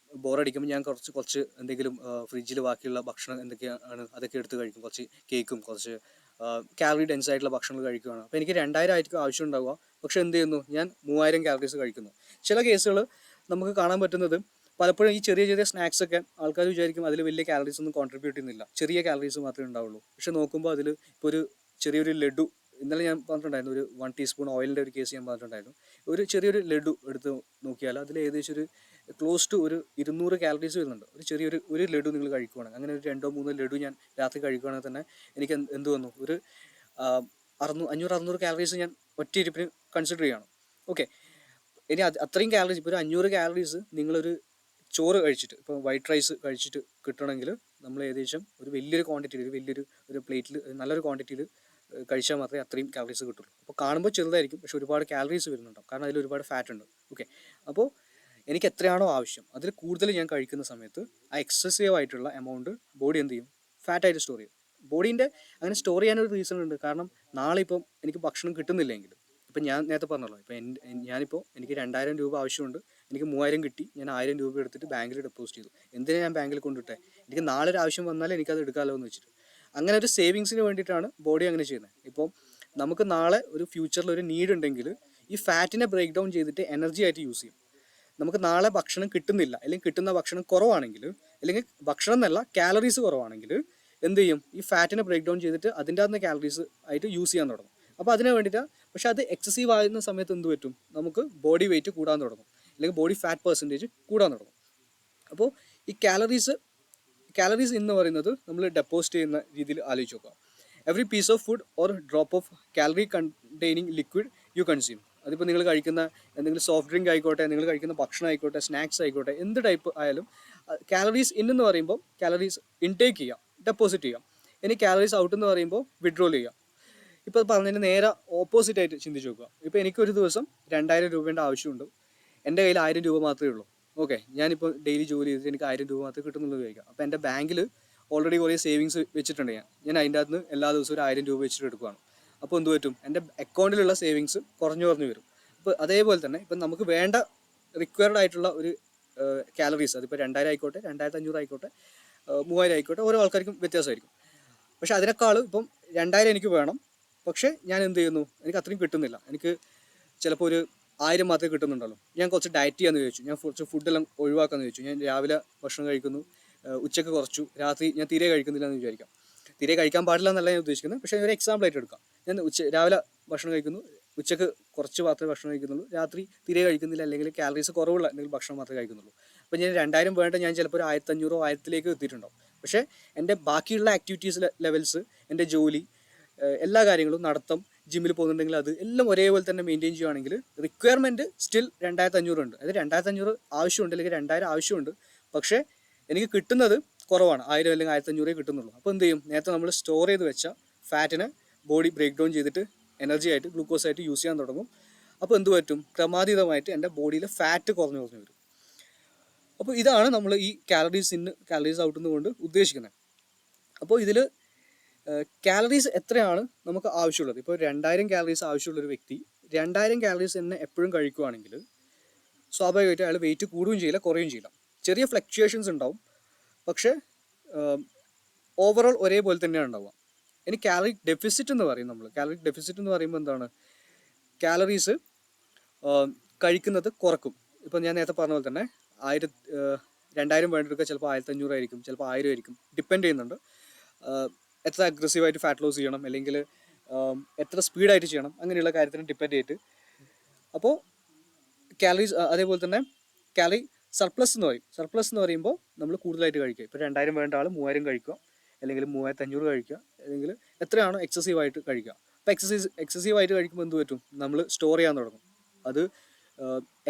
ബോറടിക്കുമ്പോൾ ഞാൻ കുറച്ച് എന്തെങ്കിലും ഫ്രിഡ്ജിൽ ബാക്കിയുള്ള ഭക്ഷണം എന്തൊക്കെയാണ് അതൊക്കെ എടുത്ത് കഴിക്കും. കുറച്ച് കേക്കും കുറച്ച് കാലറി ഡെൻസ് ആയിട്ടുള്ള ഭക്ഷണങ്ങൾ കഴിക്കുകയാണ്. അപ്പോൾ എനിക്ക് 2000 ആയിരിക്കും ആവശ്യം ഉണ്ടാവുക. പക്ഷേ എന്ത് ചെയ്യുന്നു? ഞാൻ 3000 കാലറീസ് കഴിക്കുന്നു. ചില കേസുകൾ നമുക്ക് കാണാൻ പറ്റുന്നത്, പലപ്പോഴും ഈ ചെറിയ ചെറിയ സ്നാക്സ് ഒക്കെ ആൾക്കാർ വിചാരിക്കും അതിൽ വലിയ കാലറീസ് ഒന്നും കോൺട്രിബ്യൂട്ട് ചെയ്യുന്നില്ല, ചെറിയ കാലറീസ് മാത്രമേ ഉണ്ടാവുള്ളൂ. പക്ഷേ നോക്കുമ്പോൾ അതിൽ ഇപ്പോൾ ഒരു ചെറിയൊരു ലഡു, ഇന്നലെ ഞാൻ പറഞ്ഞിട്ടുണ്ടായിരുന്നു, ഒരു 1 ടീസ്പൂൺ ഓയിലിൻ്റെ ഒരു കേസ് ഞാൻ പറഞ്ഞിട്ടുണ്ടായിരുന്നു. ഒരു ചെറിയൊരു ലഡു എടുത്ത് നോക്കിയാൽ അതിൽ ഏകദേശം ഒരു ക്ലോസ് ടു ഒരു 200 കാലറീസ് വരുന്നുണ്ട്. ഒരു ചെറിയൊരു ലഡു നിങ്ങൾ കഴിക്കുകയാണെങ്കിൽ, അങ്ങനെ ഒരു 2-3 ലഡു ഞാൻ രാത്രി കഴിക്കുകയാണെങ്കിൽ തന്നെ എനിക്ക് എന്ത് വന്നു? ഒരു 500-600 കാലറീസ് ഞാൻ ഒറ്റയിരിപ്പിന് കൺസിഡർ ചെയ്യണം. ഓക്കെ, ഇനി അത്രയും കാലറീസ്, ഇപ്പോൾ ഒരു 500 കാലറീസ് നിങ്ങളൊരു ചോറ് കഴിച്ചിട്ട്, ഇപ്പോൾ വൈറ്റ് റൈസ് കഴിച്ചിട്ട് കിട്ടണമെങ്കിൽ നമ്മൾ ഏകദേശം ഒരു വലിയൊരു ക്വാണ്ടിറ്റിയിൽ, ഒരു പ്ലേറ്റിൽ നല്ലൊരു ക്വാണ്ടിറ്റിയിൽ കഴിച്ചാൽ മാത്രമേ അത്രയും കാലറീസ് കിട്ടുള്ളൂ. അപ്പോൾ കാണുമ്പോൾ ചെറുതായിരിക്കും, പക്ഷെ ഒരുപാട് കാലറീസ് വരുന്നുണ്ടാവും, കാരണം അതിൽ ഒരുപാട് ഫാറ്റ് ഉണ്ട്. ഓക്കെ, അപ്പോൾ എനിക്ക് എത്രയാണോ ആവശ്യം അതിൽ കൂടുതൽ ഞാൻ കഴിക്കുന്ന സമയത്ത് ആ എക്സസീവ് ആയിട്ടുള്ള എമൗണ്ട് ബോഡി എന്ത് ചെയ്യും? ഫാറ്റായിട്ട് സ്റ്റോർ ചെയ്യും. ബോഡീൻ്റെ അങ്ങനെ സ്റ്റോർ ചെയ്യാനൊരു റീസൺ ഉണ്ട്. കാരണം നാളെ ഇപ്പം എനിക്ക് ഭക്ഷണം കിട്ടുന്നില്ലെങ്കിൽ, ഇപ്പം ഞാൻ നേരത്തെ പറഞ്ഞല്ലോ, ഇപ്പം ഞാനിപ്പോൾ എനിക്ക് 2000 രൂപ ആവശ്യമുണ്ട്, എനിക്ക് 3000 കിട്ടി, ഞാൻ 1000 രൂപ എടുത്തിട്ട് ബാങ്കിൽ ഡെപ്പോസിറ്റ് ചെയ്തു. എന്തിനാണ് ഞാൻ ബാങ്കിൽ കൊണ്ടിട്ടെ? എനിക്ക് നാളെ ഒരു ആവശ്യം വന്നാൽ എനിക്കത് എടുക്കാമല്ലോ എന്ന് വെച്ചിട്ട്. അങ്ങനെ ഒരു സേവിങ്സിന് വേണ്ടിയിട്ടാണ് ബോഡി അങ്ങനെ ചെയ്യുന്നത്. ഇപ്പോൾ നമുക്ക് നാളെ ഒരു ഫ്യൂച്ചറിൽ ഒരു നീഡ് ഉണ്ടെങ്കിൽ ഈ ഫാറ്റിനെ ബ്രേക്ക് ഡൗൺ ചെയ്തിട്ട് എനർജി ആയിട്ട് യൂസ് ചെയ്യും. നമുക്ക് നാളെ ഭക്ഷണം കിട്ടുന്നില്ല, അല്ലെങ്കിൽ കിട്ടുന്ന ഭക്ഷണം കുറവാണെങ്കിൽ, അല്ലെങ്കിൽ ഭക്ഷണം എന്നല്ല കാലറീസ് കുറവാണെങ്കിൽ എന്ത് ചെയ്യും? ഈ ഫാറ്റിനെ ബ്രേക്ക് ഡൗൺ ചെയ്തിട്ട് അതിൻ്റെ അകത്ത് കാലറീസ് ആയിട്ട് യൂസ് ചെയ്യാൻ തുടങ്ങും. അപ്പോൾ അതിന് വേണ്ടിയിട്ടാണ്. പക്ഷേ അത് എക്സസീവ് ആകുന്ന സമയത്ത് എന്ത് പറ്റും? നമുക്ക് ബോഡി വെയിറ്റ് കൂടാൻ തുടങ്ങും, അല്ലെങ്കിൽ ബോഡി ഫാറ്റ് പെർസെൻറ്റേജ് കൂടാൻ തുടങ്ങും. അപ്പോൾ ഈ കാലറീസ് എന്ന് പറയുന്നത് നമ്മൾ ഡെപ്പോസിറ്റ് ചെയ്യുന്ന രീതിയിൽ ആലോചിച്ച് നോക്കുക. Every piece of food or drop of calorie containing liquid you consume. അതിപ്പോൾ നിങ്ങൾ കഴിക്കുന്ന എന്തെങ്കിലും സോഫ്റ്റ് ഡ്രിങ്ക് ആയിക്കോട്ടെ, നിങ്ങൾ കഴിക്കുന്ന ഭക്ഷണം ആയിക്കോട്ടെ, സ്നാക്സ് ആയിക്കോട്ടെ, എന്ത് ടൈപ്പ് ആയാലും കാലറീസ് ഇൻ എന്ന് പറയുമ്പോൾ കാലറീസ് ഇൻടേക്ക് ചെയ്യാം, ഡെപ്പോസിറ്റ് ചെയ്യാം. ഇനി കാലറീസ് ഔട്ട് എന്ന് പറയുമ്പോൾ വിഡ്രോൾ ചെയ്യാം. ഇപ്പോൾ പറഞ്ഞതിന് നേരെ ഓപ്പോസിറ്റ് ആയിട്ട് ചിന്തിച്ച് നോക്കുക. ഇപ്പോൾ എനിക്കൊരു ദിവസം 2000 രൂപേൻ്റെ ആവശ്യമുണ്ട്, എൻ്റെ കയ്യിൽ 1000 രൂപ മാത്രമേ ഉള്ളൂ. ഓക്കെ, ഞാനിപ്പോൾ ഡെയിലി ജോലി ചെയ്തിട്ട് എനിക്ക് 1000 രൂപ മാത്രമേ കിട്ടുന്നുള്ളൂ ചോദിക്കാം. അപ്പോൾ എൻ്റെ ബാങ്കിൽ ഓൾറെഡി കുറേ സേവിങ്സ് വെച്ചിട്ടുണ്ട്. ഞാൻ അതിൻ്റെ അകത്ത് നിന്ന് എല്ലാ ദിവസവും ഒരു 1000 രൂപ വെച്ചിട്ട് എടുക്കുകയാണ്. അപ്പോൾ എന്ത് പറ്റും? എൻ്റെ അക്കൗണ്ടിലുള്ള സേവിങ്സ് കുറഞ്ഞു വരും. അപ്പോൾ അതേപോലെ തന്നെ ഇപ്പം നമുക്ക് വേണ്ട റിക്വയർഡ് ആയിട്ടുള്ള ഒരു കാലറീസ്, അതിപ്പോൾ 2000 ആയിക്കോട്ടെ, 2500 ആയിക്കോട്ടെ, 3000 ആയിക്കോട്ടെ, ഓരോ ആൾക്കാർക്കും വ്യത്യാസമായിരിക്കും. പക്ഷേ അതിനേക്കാൾ ഇപ്പം 2000 എനിക്ക് വേണം, പക്ഷേ ഞാൻ എന്ത് ചെയ്യുന്നു? എനിക്ക് അത്രയും കിട്ടുന്നില്ല. എനിക്ക് ചിലപ്പോൾ ഒരു 1000 മാത്രമേ കിട്ടുന്നുണ്ടല്ലോ. ഞാൻ കുറച്ച് ഡയറ്റ് ചെയ്യാമെന്ന് ചോദിച്ചു, ഞാൻ കുറച്ച് ഫുഡെല്ലാം ഒഴിവാക്കാമെന്ന് ചോദിച്ചു. ഞാൻ രാവിലെ ഭക്ഷണം കഴിക്കുന്നു, ഉച്ചയ്ക്ക് കുറച്ചു, രാത്രി ഞാൻ തീരെ കഴിക്കുന്നില്ല എന്ന് വിചാരിക്കാം. തീരെ കഴിക്കാൻ പാടില്ല എന്നല്ല ഞാൻ ഉദ്ദേശിക്കുന്നത്, പക്ഷേ ഒരു എക്സാമ്പിൾ ആയിട്ട് എടുക്കാം. ഞാൻ രാവിലെ ഭക്ഷണം കഴിക്കുന്നു, ഉച്ചയ്ക്ക് കുറച്ച് മാത്രമേ ഭക്ഷണം കഴിക്കുന്നുള്ളൂ, രാത്രി തീരെ കഴിക്കുന്നില്ല, അല്ലെങ്കിൽ കാലറീസ് കുറവുള്ള എന്തെങ്കിലും ഭക്ഷണം മാത്രമേ കഴിക്കുന്നുള്ളൂ. അപ്പോൾ ഞാൻ 2000 വേണ്ട, ഞാൻ ചിലപ്പോൾ ഒരു 1500 1000 എത്തിയിട്ടുണ്ടാവും. പക്ഷേ എൻ്റെ ബാക്കിയുള്ള ആക്ടിവിറ്റീസ് ലെവൽസ്, എൻ്റെ ജോലി, എല്ലാ കാര്യങ്ങളും, നടത്തം, ജിമ്മിൽ പോകുന്നുണ്ടെങ്കിൽ അത് എല്ലാം ഒരേപോലെ തന്നെ മെയിൻറ്റെയിൻ ചെയ്യുകയാണെങ്കിൽ റിക്വയർമെൻറ്റ് സ്റ്റിൽ 2500 ഉണ്ട്. അതായത് 2500 ആവശ്യമുണ്ട്, അല്ലെങ്കിൽ 2000 ആവശ്യമുണ്ട്, പക്ഷേ എനിക്ക് കിട്ടുന്നത് കുറവാണ്, 1000 അല്ലെങ്കിൽ 1500 കിട്ടുന്നുള്ളൂ. അപ്പോൾ എന്ത് ചെയ്യും? നേരത്തെ നമ്മൾ സ്റ്റോർ ചെയ്ത് വെച്ച ഫാറ്റിനെ ബോഡി ബ്രേക്ക് ഡൗൺ ചെയ്തിട്ട് എനർജി ആയിട്ട്, ഗ്ലൂക്കോസ് ആയിട്ട് യൂസ് ചെയ്യാൻ തുടങ്ങും. അപ്പോൾ എന്ത് പറ്റും? ക്രമാതീതമായിട്ട് എൻ്റെ ബോഡിയിലെ ഫാറ്റ് കുറഞ്ഞു വരും. അപ്പോൾ ഇതാണ് നമ്മൾ ഈ കാലറീസ് ഇൻ കാലറീസ് ഔട്ട് എന്നുകൊണ്ട് ഉദ്ദേശിക്കുന്നത്. അപ്പോൾ ഇതിൽ കാലറീസ് എത്രയാണ് നമുക്ക് ആവശ്യമുള്ളത്? ഇപ്പോൾ 2000 കാലറീസ് ആവശ്യമുള്ളൊരു വ്യക്തി 2000 കാലറീസ് തന്നെ എപ്പോഴും കഴിക്കുകയാണെങ്കിൽ സ്വാഭാവികമായിട്ട് അയാൾ വെയിറ്റ് കൂടുകയും ചെയ്യില്ല, കുറയുകയും ചെയ്യില്ല. ചെറിയ ഫ്ലക്ച്വേഷൻസ് ഉണ്ടാവും, പക്ഷേ ഓവറോൾ ഒരേപോലെ തന്നെയാണ് ഉണ്ടാവുക. ഇനി കാലറിക് ഡെഫിസിറ്റ് എന്ന് പറയും നമ്മൾ. കാലറിക് ഡെഫിസിറ്റ് എന്ന് പറയുമ്പോൾ എന്താണ്? കാലറീസ് കഴിക്കുന്നത് കുറക്കും. ഇപ്പം ഞാൻ നേരത്തെ പറഞ്ഞ പോലെ തന്നെ 2000 വേണ്ടിയെടുക്കുക, ചിലപ്പോൾ 1500 ആയിരിക്കും, ചിലപ്പോൾ 1000 ആയിരിക്കും, ഡിപ്പെൻഡ് ചെയ്യുന്നുണ്ട്. എത്ര അഗ്രസീവായിട്ട് ഫാറ്റ് ലോസ് ചെയ്യണം, അല്ലെങ്കിൽ എത്ര സ്പീഡായിട്ട് ചെയ്യണം, അങ്ങനെയുള്ള കാര്യത്തിന് ഡിപ്പെൻഡ് ചെയ്തിട്ട്. അപ്പോൾ കാലറീസ്, അതേപോലെ തന്നെ കാലറി സർപ്ലസ് എന്ന് പറയും. സർപ്ലസ് എന്ന് പറയുമ്പോൾ നമ്മൾ കൂടുതലായിട്ട് കഴിക്കുക. ഇപ്പോൾ 2000 വേണ്ട ആൾ 3000 കഴിക്കുക, അല്ലെങ്കിൽ 3500 കഴിക്കുക, അല്ലെങ്കിൽ എത്രയാണോ എക്സസീവായിട്ട് കഴിക്കുക. ഇപ്പോൾ എക്സസീവായിട്ട് കഴിക്കുമ്പോൾ എന്ത് പറ്റും, നമ്മൾ സ്റ്റോർ ചെയ്യാൻ തുടങ്ങും. അത്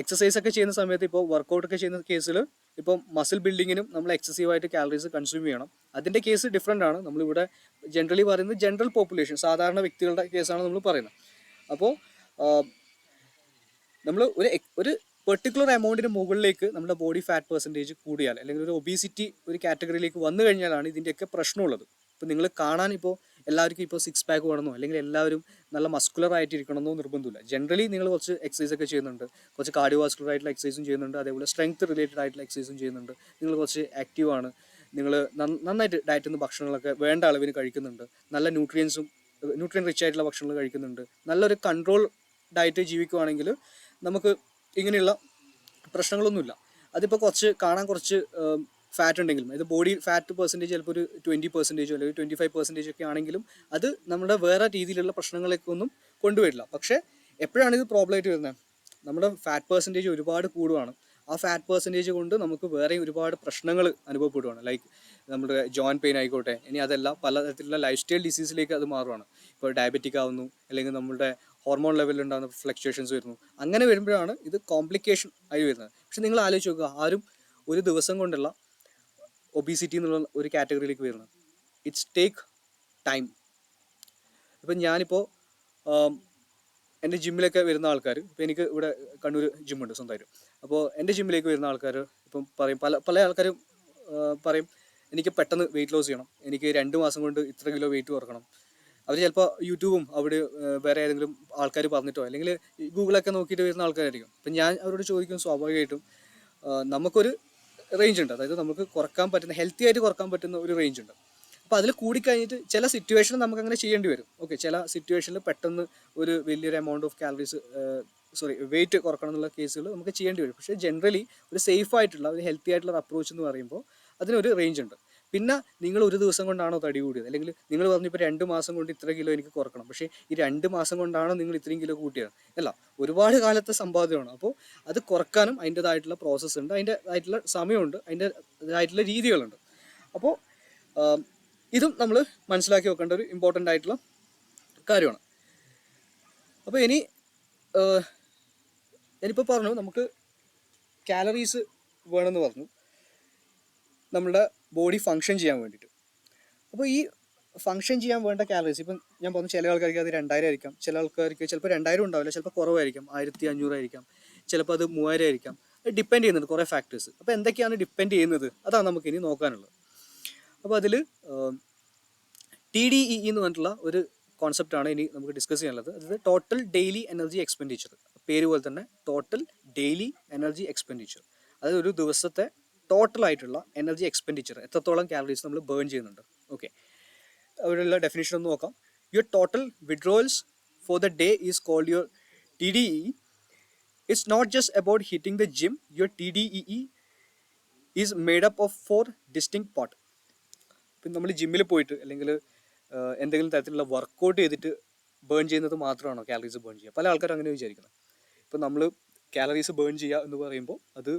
എക്സസൈസ് ഒക്കെ ചെയ്യുന്ന സമയത്ത്, ഇപ്പോൾ വർക്കൗട്ട് ഒക്കെ ചെയ്യുന്ന കേസിൽ, ഇപ്പോൾ മസിൽ ബിൽഡിങ്ങിനും നമ്മൾ എക്സസീവായിട്ട് കാലറീസ് കൺസ്യൂം ചെയ്യണം. അതിൻ്റെ കേസ് ഡിഫറെൻ്റ് ആണ്. നമ്മളിവിടെ ജനറലി പറയുന്നത് ജനറൽ പോപ്പുലേഷൻ, സാധാരണ വ്യക്തികളുടെ കേസാണ് നമ്മൾ പറയുന്നത്. അപ്പോൾ നമ്മൾ ഒരു പെർട്ടിക്കുലർ എമൗണ്ടിന് മുകളിലേക്ക് നമ്മുടെ ബോഡി ഫാറ്റ് പെർസെൻറ്റേജ് കൂടിയാൽ, അല്ലെങ്കിൽ ഒരു ഒബീസിറ്റി ഒരു കാറ്റഗറിയിലേക്ക് വന്നു കഴിഞ്ഞാലാണ് ഇതിൻ്റെയൊക്കെ പ്രശ്നമുള്ളത്. ഇപ്പോൾ നിങ്ങൾ കാണാൻ ഇപ്പോൾ എല്ലാവർക്കും ഇപ്പോൾ 6 പാക്ക് വേണമെന്നോ അല്ലെങ്കിൽ എല്ലാവരും നല്ല മസ്കുലർ ആയിട്ടിരിക്കണമെന്നോ നിർബന്ധമില്ല. ജനറലി നിങ്ങൾ കുറച്ച് എക്സസൈസ് ഒക്കെ ചെയ്യുന്നുണ്ട്, കുറച്ച് കാർഡിയോവാസ്കുലർ ആയിട്ടുള്ള എക്സസൈസും ചെയ്യുന്നുണ്ട്, അതേപോലെ സ്ട്രെങ്ത് റിലേറ്റഡ് ആയിട്ടുള്ള എക്സസൈസും ചെയ്യുന്നുണ്ട്, നിങ്ങൾ കുറച്ച് ആക്റ്റീവാണ്, നിങ്ങൾ നന്നായിട്ട് ഡയറ്റിൽ നിന്ന് ഭക്ഷണങ്ങളൊക്കെ വേണ്ട അളവിന് കഴിക്കുന്നുണ്ട്, നല്ല ന്യൂട്രിയൻ റിച്ച് ആയിട്ടുള്ള ഭക്ഷണങ്ങൾ കഴിക്കുന്നുണ്ട്, നല്ലൊരു കൺട്രോൾ ഡയറ്റ് ജീവിക്കുവാണെങ്കിൽ നമുക്ക് ഇങ്ങനെയുള്ള പ്രശ്നങ്ങളൊന്നുമില്ല. അതിപ്പോൾ കാണാൻ കുറച്ച് ഫാറ്റ് ഉണ്ടെങ്കിലും, ഇത് ബോഡി ഫാറ്റ് പെർസെൻറ്റേജ് ചിലപ്പോൾ ഒരു 20% അല്ലെങ്കിൽ 25% ഒക്കെ ആണെങ്കിലും അത് നമ്മുടെ വേറെ രീതിയിലുള്ള പ്രശ്നങ്ങളൊക്കെ ഒന്നും കൊണ്ടുവരില്ല. പക്ഷേ എപ്പോഴാണ് ഇത് പ്രോബ്ലം ആയിട്ട് വരുന്നത്, നമ്മുടെ ഫാറ്റ് പെർസെൻറ്റേജ് ഒരുപാട് കൂടുവാണ്. ആ ഫാറ്റ് പെർസെൻറ്റേജ് കൊണ്ട് നമുക്ക് വേറെ ഒരുപാട് പ്രശ്നങ്ങൾ അനുഭവപ്പെടുവാണ്. ലൈക്ക് നമ്മുടെ ജോയിൻറ്റ് പെയിൻ ആയിക്കോട്ടെ, ഇനി അതല്ല പലതരത്തിലുള്ള ലൈഫ് സ്റ്റൈൽ ഡിസീസിലേക്ക് അത് മാറുവാണ്. ഇപ്പോൾ ഡയബറ്റിക് ആവുന്നു, അല്ലെങ്കിൽ നമ്മുടെ ഹോർമോൺ ലെവലിൽ ഉണ്ടാകുന്ന ഫ്ലക്ച്വേഷൻസ് വരുന്നു. അങ്ങനെ വരുമ്പോഴാണ് ഇത് കോംപ്ലിക്കേഷൻ ആയി വരുന്നത്. പക്ഷെ നിങ്ങൾ ആലോചിച്ച് നോക്കുക, ആരും ഒരു ദിവസം കൊണ്ടുള്ള ഒബീസിറ്റി എന്നുള്ള ഒരു കാറ്റഗറിയിലേക്ക് വരുന്നത്. It's take time. ഇപ്പം ഞാനിപ്പോൾ എൻ്റെ ജിമ്മിലൊക്കെ വരുന്ന ആൾക്കാർ, ഇപ്പോൾ എനിക്ക് ഇവിടെ കണ്ണൂർ ജിമ്മുണ്ട് സ്വന്തമായിട്ട്. അപ്പോൾ എൻ്റെ ജിമ്മിലേക്ക് വരുന്ന ആൾക്കാർ ഇപ്പം പറയും, പല ആൾക്കാരും പറയും എനിക്ക് പെട്ടെന്ന് വെയിറ്റ് ലോസ് ചെയ്യണം, എനിക്ക് 2 മാസം കൊണ്ട് ഇത്ര കിലോ വെയിറ്റ് കുറക്കണം. അവർ ചിലപ്പോൾ യൂട്യൂബും അവിടെ വേറെ ഏതെങ്കിലും ആൾക്കാർ പറഞ്ഞിട്ടോ അല്ലെങ്കിൽ ഗൂഗിളൊക്കെ നോക്കിയിട്ട് വരുന്ന ആൾക്കാരായിരിക്കും. അപ്പം ഞാൻ അവരോട് ചോദിക്കും, സ്വാഭാവികമായിട്ടും നമുക്കൊരു റേഞ്ച് ഉണ്ട്, അതായത് നമുക്ക് കുറക്കാൻ പറ്റുന്ന, ഹെൽത്തി ആയിട്ട് കുറക്കാൻ പറ്റുന്ന ഒരു റേഞ്ച് ഉണ്ട്. അപ്പോൾ അതിൽ കൂടിക്കഴിഞ്ഞിട്ട് ചില സിറ്റുവേഷനിൽ നമുക്ക് അങ്ങനെ ചെയ്യേണ്ടി വരും. ഓക്കെ, ചില സിറ്റുവേഷനിൽ പെട്ടെന്ന് ഒരു വലിയൊരു എമൗണ്ട് ഓഫ് കാലറീസ് വെയിറ്റ് കുറക്കണം എന്നുള്ള കേസുകൾ നമുക്ക് ചെയ്യേണ്ടി വരും. പക്ഷേ ജനറലി ഒരു സേഫ് ആയിട്ടുള്ള, ഒരു ഹെൽത്തി ആയിട്ടുള്ള അപ്രോച്ച് എന്ന് പറയുമ്പോൾ അതിനൊരു റേഞ്ച് ഉണ്ട്. പിന്നെ നിങ്ങൾ ഒരു ദിവസം കൊണ്ടാണോ തടി കൂടിയത്, അല്ലെങ്കിൽ നിങ്ങൾ പറഞ്ഞു ഇപ്പോൾ 2 മാസം കൊണ്ട് ഇത്ര കിലോ എനിക്ക് കുറക്കണം, പക്ഷേ ഈ 2 മാസം കൊണ്ടാണോ നിങ്ങൾ ഇത്രയും കിലോ കൂട്ടിയത്? അല്ല, ഒരുപാട് കാലത്തെ സമ്പാദ്യമാണ്. അപ്പോൾ അത് കുറക്കാനും അതിൻ്റെതായിട്ടുള്ള പ്രോസസ്സ് ഉണ്ട്, അതിൻ്റെതായിട്ടുള്ള സമയമുണ്ട്, അതിൻ്റെതായിട്ടുള്ള രീതികളുണ്ട്. അപ്പോൾ ഇതും നമ്മൾ മനസ്സിലാക്കി വെക്കേണ്ട ഒരു ഇമ്പോർട്ടൻ്റ് ആയിട്ടുള്ള കാര്യമാണ്. അപ്പോൾ ഞാനിപ്പോൾ പറഞ്ഞു നമുക്ക് കാലറീസ് വേണമെന്ന് പറഞ്ഞു നമ്മുടെ ബോഡി ഫങ്ഷൻ ചെയ്യാൻ വേണ്ടിയിട്ട്. അപ്പോൾ ഈ ഫങ്ഷൻ ചെയ്യാൻ വേണ്ട കാലറീസ് ഇപ്പം ഞാൻ പറഞ്ഞു, ചില ആൾക്കാർക്ക് അത് 2000 ആയിരിക്കാം, ചില ആൾക്കാർക്ക് ചിലപ്പോൾ 2000 ഉണ്ടാവില്ല, ചിലപ്പോൾ കുറവായിരിക്കാം, 1500 ആയിരിക്കാം, ചിലപ്പോൾ അത് 3000 ആയിരിക്കാം. അത് ഡിപ്പെൻഡ് ചെയ്യുന്നുണ്ട് കുറേ ഫാക്ടേഴ്സ്. അപ്പോൾ എന്തൊക്കെയാണ് ഡിപ്പെൻഡ് ചെയ്യുന്നത്, അതാണ് നമുക്കിനി നോക്കാനുള്ളത്. അപ്പോൾ അതിൽ TDEE എന്ന് പറഞ്ഞിട്ടുള്ള ഒരു കോൺസെപ്റ്റാണ് ഇനി നമുക്ക് ഡിസ്കസ് ചെയ്യാനുള്ളത്. അതായത് ടോട്ടൽ ഡെയിലി എനർജി എക്സ്പെൻഡിച്ചർ. പേര് പോലെ തന്നെ ടോട്ടൽ ഡെയിലി എനർജി എക്സ്പെൻഡിച്ചർ, അതായത് ഒരു ദിവസത്തെ ടോട്ടൽ ആയിട്ടുള്ള എനർജി എക്സ്പെൻഡിച്ചർ, എത്രത്തോളം കാലറീസ് നമ്മൾ ബേൺ ചെയ്യുന്നുണ്ട്. ഓക്കെ, അവിടെയുള്ള ഡെഫിനിഷൻ ഒന്ന് നോക്കാം. Your total withdrawals for the day is called your TDEE. It's not just about hitting the gym. Your TDEE is made up of 4 distinct part. ഇപ്പം നമ്മൾ ജിമ്മിൽ പോയിട്ട് അല്ലെങ്കിൽ എന്തെങ്കിലും തരത്തിലുള്ള വർക്കൗട്ട് ചെയ്തിട്ട് ബേൺ ചെയ്യുന്നത് മാത്രമാണോ കാലറീസ് ബേൺ ചെയ്യുക? പല ആൾക്കാരും അങ്ങനെ വിചാരിക്കുന്നത്. ഇപ്പം നമ്മൾ കാലറീസ് ബേൺ ചെയ്യുക എന്ന് പറയുമ്പോൾ അത്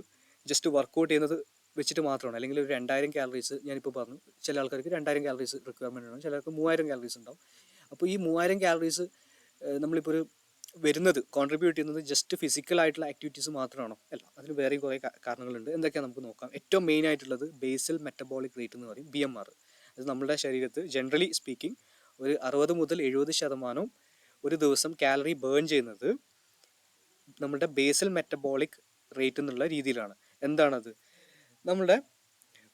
ജസ്റ്റ് വർക്കൗട്ട് ചെയ്യുന്നത് വെച്ചിട്ട് മാത്രമാണ്. അല്ലെങ്കിൽ ഒരു 2000 കാലറീസ് ഞാനിപ്പോൾ പറഞ്ഞു, ചില ആൾക്കാർക്ക് 2000 കാലറീസ് റിക്വയർമെൻറ്റ് ഉണ്ടാവും, ചിലർക്ക് 3000 കാലറീസ് ഉണ്ടാവും. അപ്പോൾ ഈ 3000 കാലറീസ് നമ്മളിപ്പോൾ ഒരു വരുന്നത് കോൺട്രിബ്യൂട്ട് ചെയ്യുന്നത് ജസ്റ്റ് ഫിസിക്കൽ ആയിട്ടുള്ള ആക്ടിവിറ്റീസ് മാത്രമാണോ? അല്ല, അതിന് വേറെയും കുറേ കാരണങ്ങളുണ്ട്. എന്തൊക്കെയാണ് നമുക്ക് നോക്കാം. ഏറ്റവും മെയിൻ ആയിട്ടുള്ളത് ബേസൽ മെറ്റബോളിക് റേറ്റ് എന്ന് പറയും, BMR. അത് നമ്മുടെ ശരീരത്ത് ജനറലി സ്പീക്കിംഗ് ഒരു 60 മുതൽ 70% ഒരു ദിവസം കാലറി ബേൺ ചെയ്യുന്നത് നമ്മുടെ ബേസൽ മെറ്റബോളിക് റേറ്റ് എന്നുള്ള രീതിയിലാണ്. എന്താണത്? നമ്മുടെ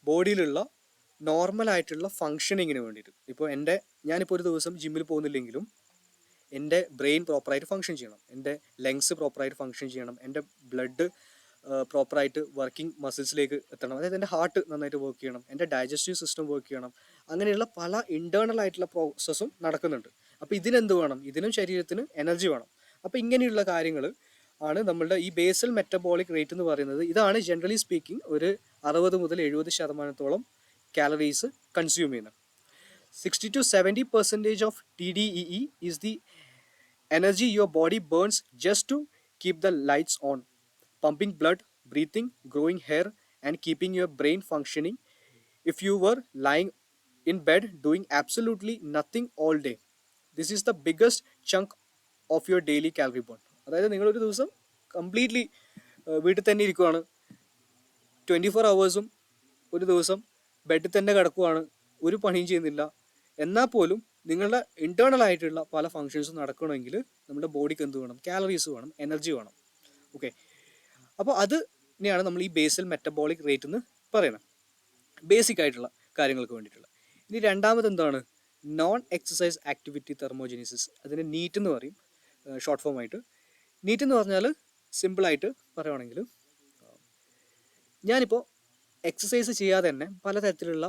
ബോഡിയിലുള്ള നോർമലായിട്ടുള്ള ഫങ്ഷനിങ്ങിന് വേണ്ടിയിട്ട്. ഇപ്പോൾ ഞാനിപ്പോൾ ഒരു ദിവസം ജിമ്മിൽ പോകുന്നില്ലെങ്കിലും എൻ്റെ ബ്രെയിൻ പ്രോപ്പറായിട്ട് ഫങ്ഷൻ ചെയ്യണം, എൻ്റെ ലങ്സ് പ്രോപ്പറായിട്ട് ഫങ്ഷൻ ചെയ്യണം, എൻ്റെ ബ്ലഡ് പ്രോപ്പറായിട്ട് വർക്കിംഗ് മസിൽസിലേക്ക് എത്തണം, അതായത് എൻ്റെ ഹാർട്ട് നന്നായിട്ട് വർക്ക് ചെയ്യണം, എൻ്റെ ഡൈജസ്റ്റീവ് സിസ്റ്റം വർക്ക് ചെയ്യണം. അങ്ങനെയുള്ള പല ഇൻറ്റേർണൽ ആയിട്ടുള്ള പ്രോസസ്സും നടക്കുന്നുണ്ട്. അപ്പോൾ ഇതിനെന്ത് വേണം? ഇതിനും ശരീരത്തിന് എനർജി വേണം. അപ്പോൾ ഇങ്ങനെയുള്ള കാര്യങ്ങൾ ആണ് നമ്മളുടെ ഈ ബേസൽ മെറ്റബോളിക് റേറ്റ് എന്ന് പറയുന്നത്. ഇതാണ് ജനറലി സ്പീക്കിംഗ് ഒരു 60 മുതൽ 70% കാലറീസ് കൺസ്യൂം ചെയ്യുന്നത്. 60 to 70% of TDEE is the energy your body burns just to keep the lights on, pumping blood, breathing, growing hair, and keeping your brain functioning. If you were lying in bed doing absolutely nothing all day, this is the biggest chunk of your daily calorie burn. അതായത് നിങ്ങളൊരു ദിവസം completely വീട്ടിൽ തന്നെ ഇരിക്കുവാണ്, 24 hours ഒരു ദിവസം ബെഡിൽ തന്നെ കിടക്കുവാണ്, ഒരു പണിയും ചെയ്യുന്നില്ല, എന്നാൽ പോലും നിങ്ങളുടെ ഇൻറ്റേർണൽ ആയിട്ടുള്ള പല ഫങ്ഷൻസും നടക്കണമെങ്കിൽ നമ്മുടെ ബോഡിക്ക് എന്ത് വേണം? കാലറീസ് വേണം, എനർജി വേണം. ഓക്കെ, അപ്പോൾ അതിനെയാണ് നമ്മൾ ഈ ബേസൽ മെറ്റബോളിക് റേറ്റ് എന്ന് പറയുന്നത്, ബേസിക് ആയിട്ടുള്ള കാര്യങ്ങൾക്ക് വേണ്ടിയിട്ടുള്ള. ഇനി രണ്ടാമത് എന്താണ്? Non exercise activity thermogenesis. അതിന് നീറ്റ് എന്ന് പറയും ഷോർട്ട് ഫോം ആയിട്ട്. നീറ്റ് എന്ന് പറഞ്ഞാൽ സിമ്പിളായിട്ട് പറയുവാണെങ്കിൽ, ഞാനിപ്പോൾ എക്സസൈസ് ചെയ്യാതെ തന്നെ പലതരത്തിലുള്ള,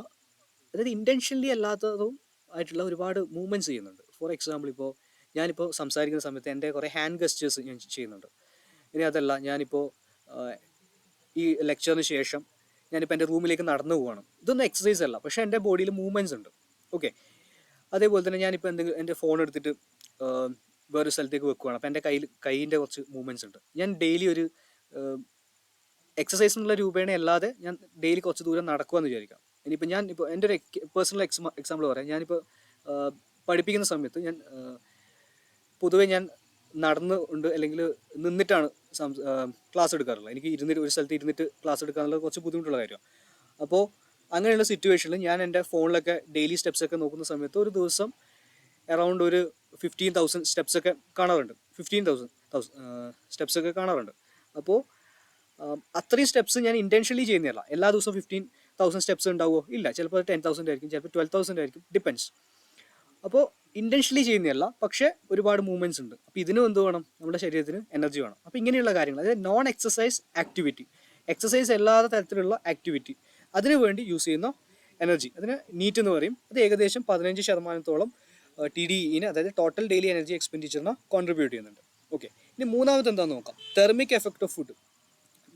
അതായത് ഇൻറ്റൻഷനലി അല്ലാത്തതും ആയിട്ടുള്ള ഒരുപാട് മൂവ്മെൻറ്റ്സ് ചെയ്യുന്നുണ്ട്. ഫോർ എക്സാമ്പിൾ, ഇപ്പോൾ ഞാനിപ്പോൾ സംസാരിക്കുന്ന സമയത്ത് എൻ്റെ കുറേ ഹാൻഡ് ഗസ്റ്റേഴ്സ് ഞാൻ ചെയ്യുന്നുണ്ട്. ഇനി അതല്ല, ഞാനിപ്പോൾ ഈ ലെക്ചറിന് ശേഷം ഞാനിപ്പോൾ എൻ്റെ റൂമിലേക്ക് നടന്നു പോവുകയാണ്. ഇതൊന്നും എക്സസൈസ് അല്ല, പക്ഷേ എൻ്റെ ബോഡിയിൽ മൂവ്മെൻറ്റ്സ് ഉണ്ട്. ഓക്കെ, അതേപോലെ തന്നെ ഞാനിപ്പോൾ എന്തെങ്കിലും എൻ്റെ ഫോൺ എടുത്തിട്ട് വേറൊരു സ്ഥലത്തേക്ക് വെക്കുകയാണ്, അപ്പോൾ എൻ്റെ കയ്യിൻ്റെ കുറച്ച് മൂവ്മെൻറ്റ്സ് ഉണ്ട്. ഞാൻ ഡെയിലി ഒരു എക്സസൈസ് എന്നുള്ള രൂപേണ അല്ലാതെ ഞാൻ ഡെയിലി കുറച്ച് ദൂരം നടക്കുമെന്ന് വിചാരിക്കാം. ഇനിയിപ്പോൾ ഞാനിപ്പോൾ എൻ്റെ ഒരു പേഴ്സണൽ എക്സാമ്പിൾ പറയാം. ഞാനിപ്പോൾ പഠിപ്പിക്കുന്ന സമയത്ത് പൊതുവേ ഞാൻ നടന്നുകൊണ്ട് അല്ലെങ്കിൽ നിന്നിട്ടാണ് ക്ലാസ് എടുക്കാറുള്ളത്. എനിക്ക് ഒരു സ്ഥലത്ത് ഇരുന്നിട്ട് ക്ലാസ് എടുക്കാനുള്ള കുറച്ച് ബുദ്ധിമുട്ടുള്ള കാര്യമാണ്. അപ്പോൾ അങ്ങനെയുള്ള സിറ്റുവേഷനിൽ ഞാൻ എൻ്റെ ഫോണിലൊക്കെ ഡെയിലി സ്റ്റെപ്സൊക്കെ നോക്കുന്ന സമയത്ത് ഒരു ദിവസം അറൗണ്ട് ഒരു 15,000 സ്റ്റെപ്സൊക്കെ കാണാറുണ്ട്. 15,000 സ്റ്റെപ്സൊക്കെ കാണാറുണ്ട്. അപ്പോൾ അത്രയും സ്റ്റെപ്സ് ഞാൻ ഇൻറ്റൻഷനലി ചെയ്യുന്നതല്ല. എല്ലാ ദിവസവും 15,000 സ്റ്റെപ്സ് ഉണ്ടാവുമോ? ഇല്ല. ചിലപ്പോൾ 10,000 ആയിരിക്കും, ചിലപ്പോൾ 12,000 ആയിരിക്കും, ഡിപ്പെൻസ്. അപ്പോൾ ഇൻറ്റൻഷനലി ചെയ്യുന്നതല്ല, പക്ഷേ ഒരുപാട് മൂവ്മെൻറ്റ്സ് ഉണ്ട്. അപ്പോൾ ഇതിനും എന്ത് വേണം? നമ്മുടെ ശരീരത്തിന് എനർജി വേണം. അപ്പോൾ ഇങ്ങനെയുള്ള കാര്യങ്ങൾ, അതായത് നോൺ എക്സസൈസ് ആക്ടിവിറ്റി, എക്സസൈസ് അല്ലാത്ത തരത്തിലുള്ള ആക്ടിവിറ്റി, അതിനു വേണ്ടി യൂസ് ചെയ്യുന്ന എനർജി, അതിന് നീറ്റ് എന്ന് പറയും. അത് ഏകദേശം 15% TDEന്, അതായത് ടോട്ടൽ ഡെയിലി എനർജി എക്സ്പെൻഡിച്ചറിന് കോൺട്രിബ്യൂട്ട് ചെയ്യുന്നുണ്ട്. ഓക്കെ, ഇനി മൂന്നാമത് എന്താണെന്ന് നോക്കാം. Thermic effect of food.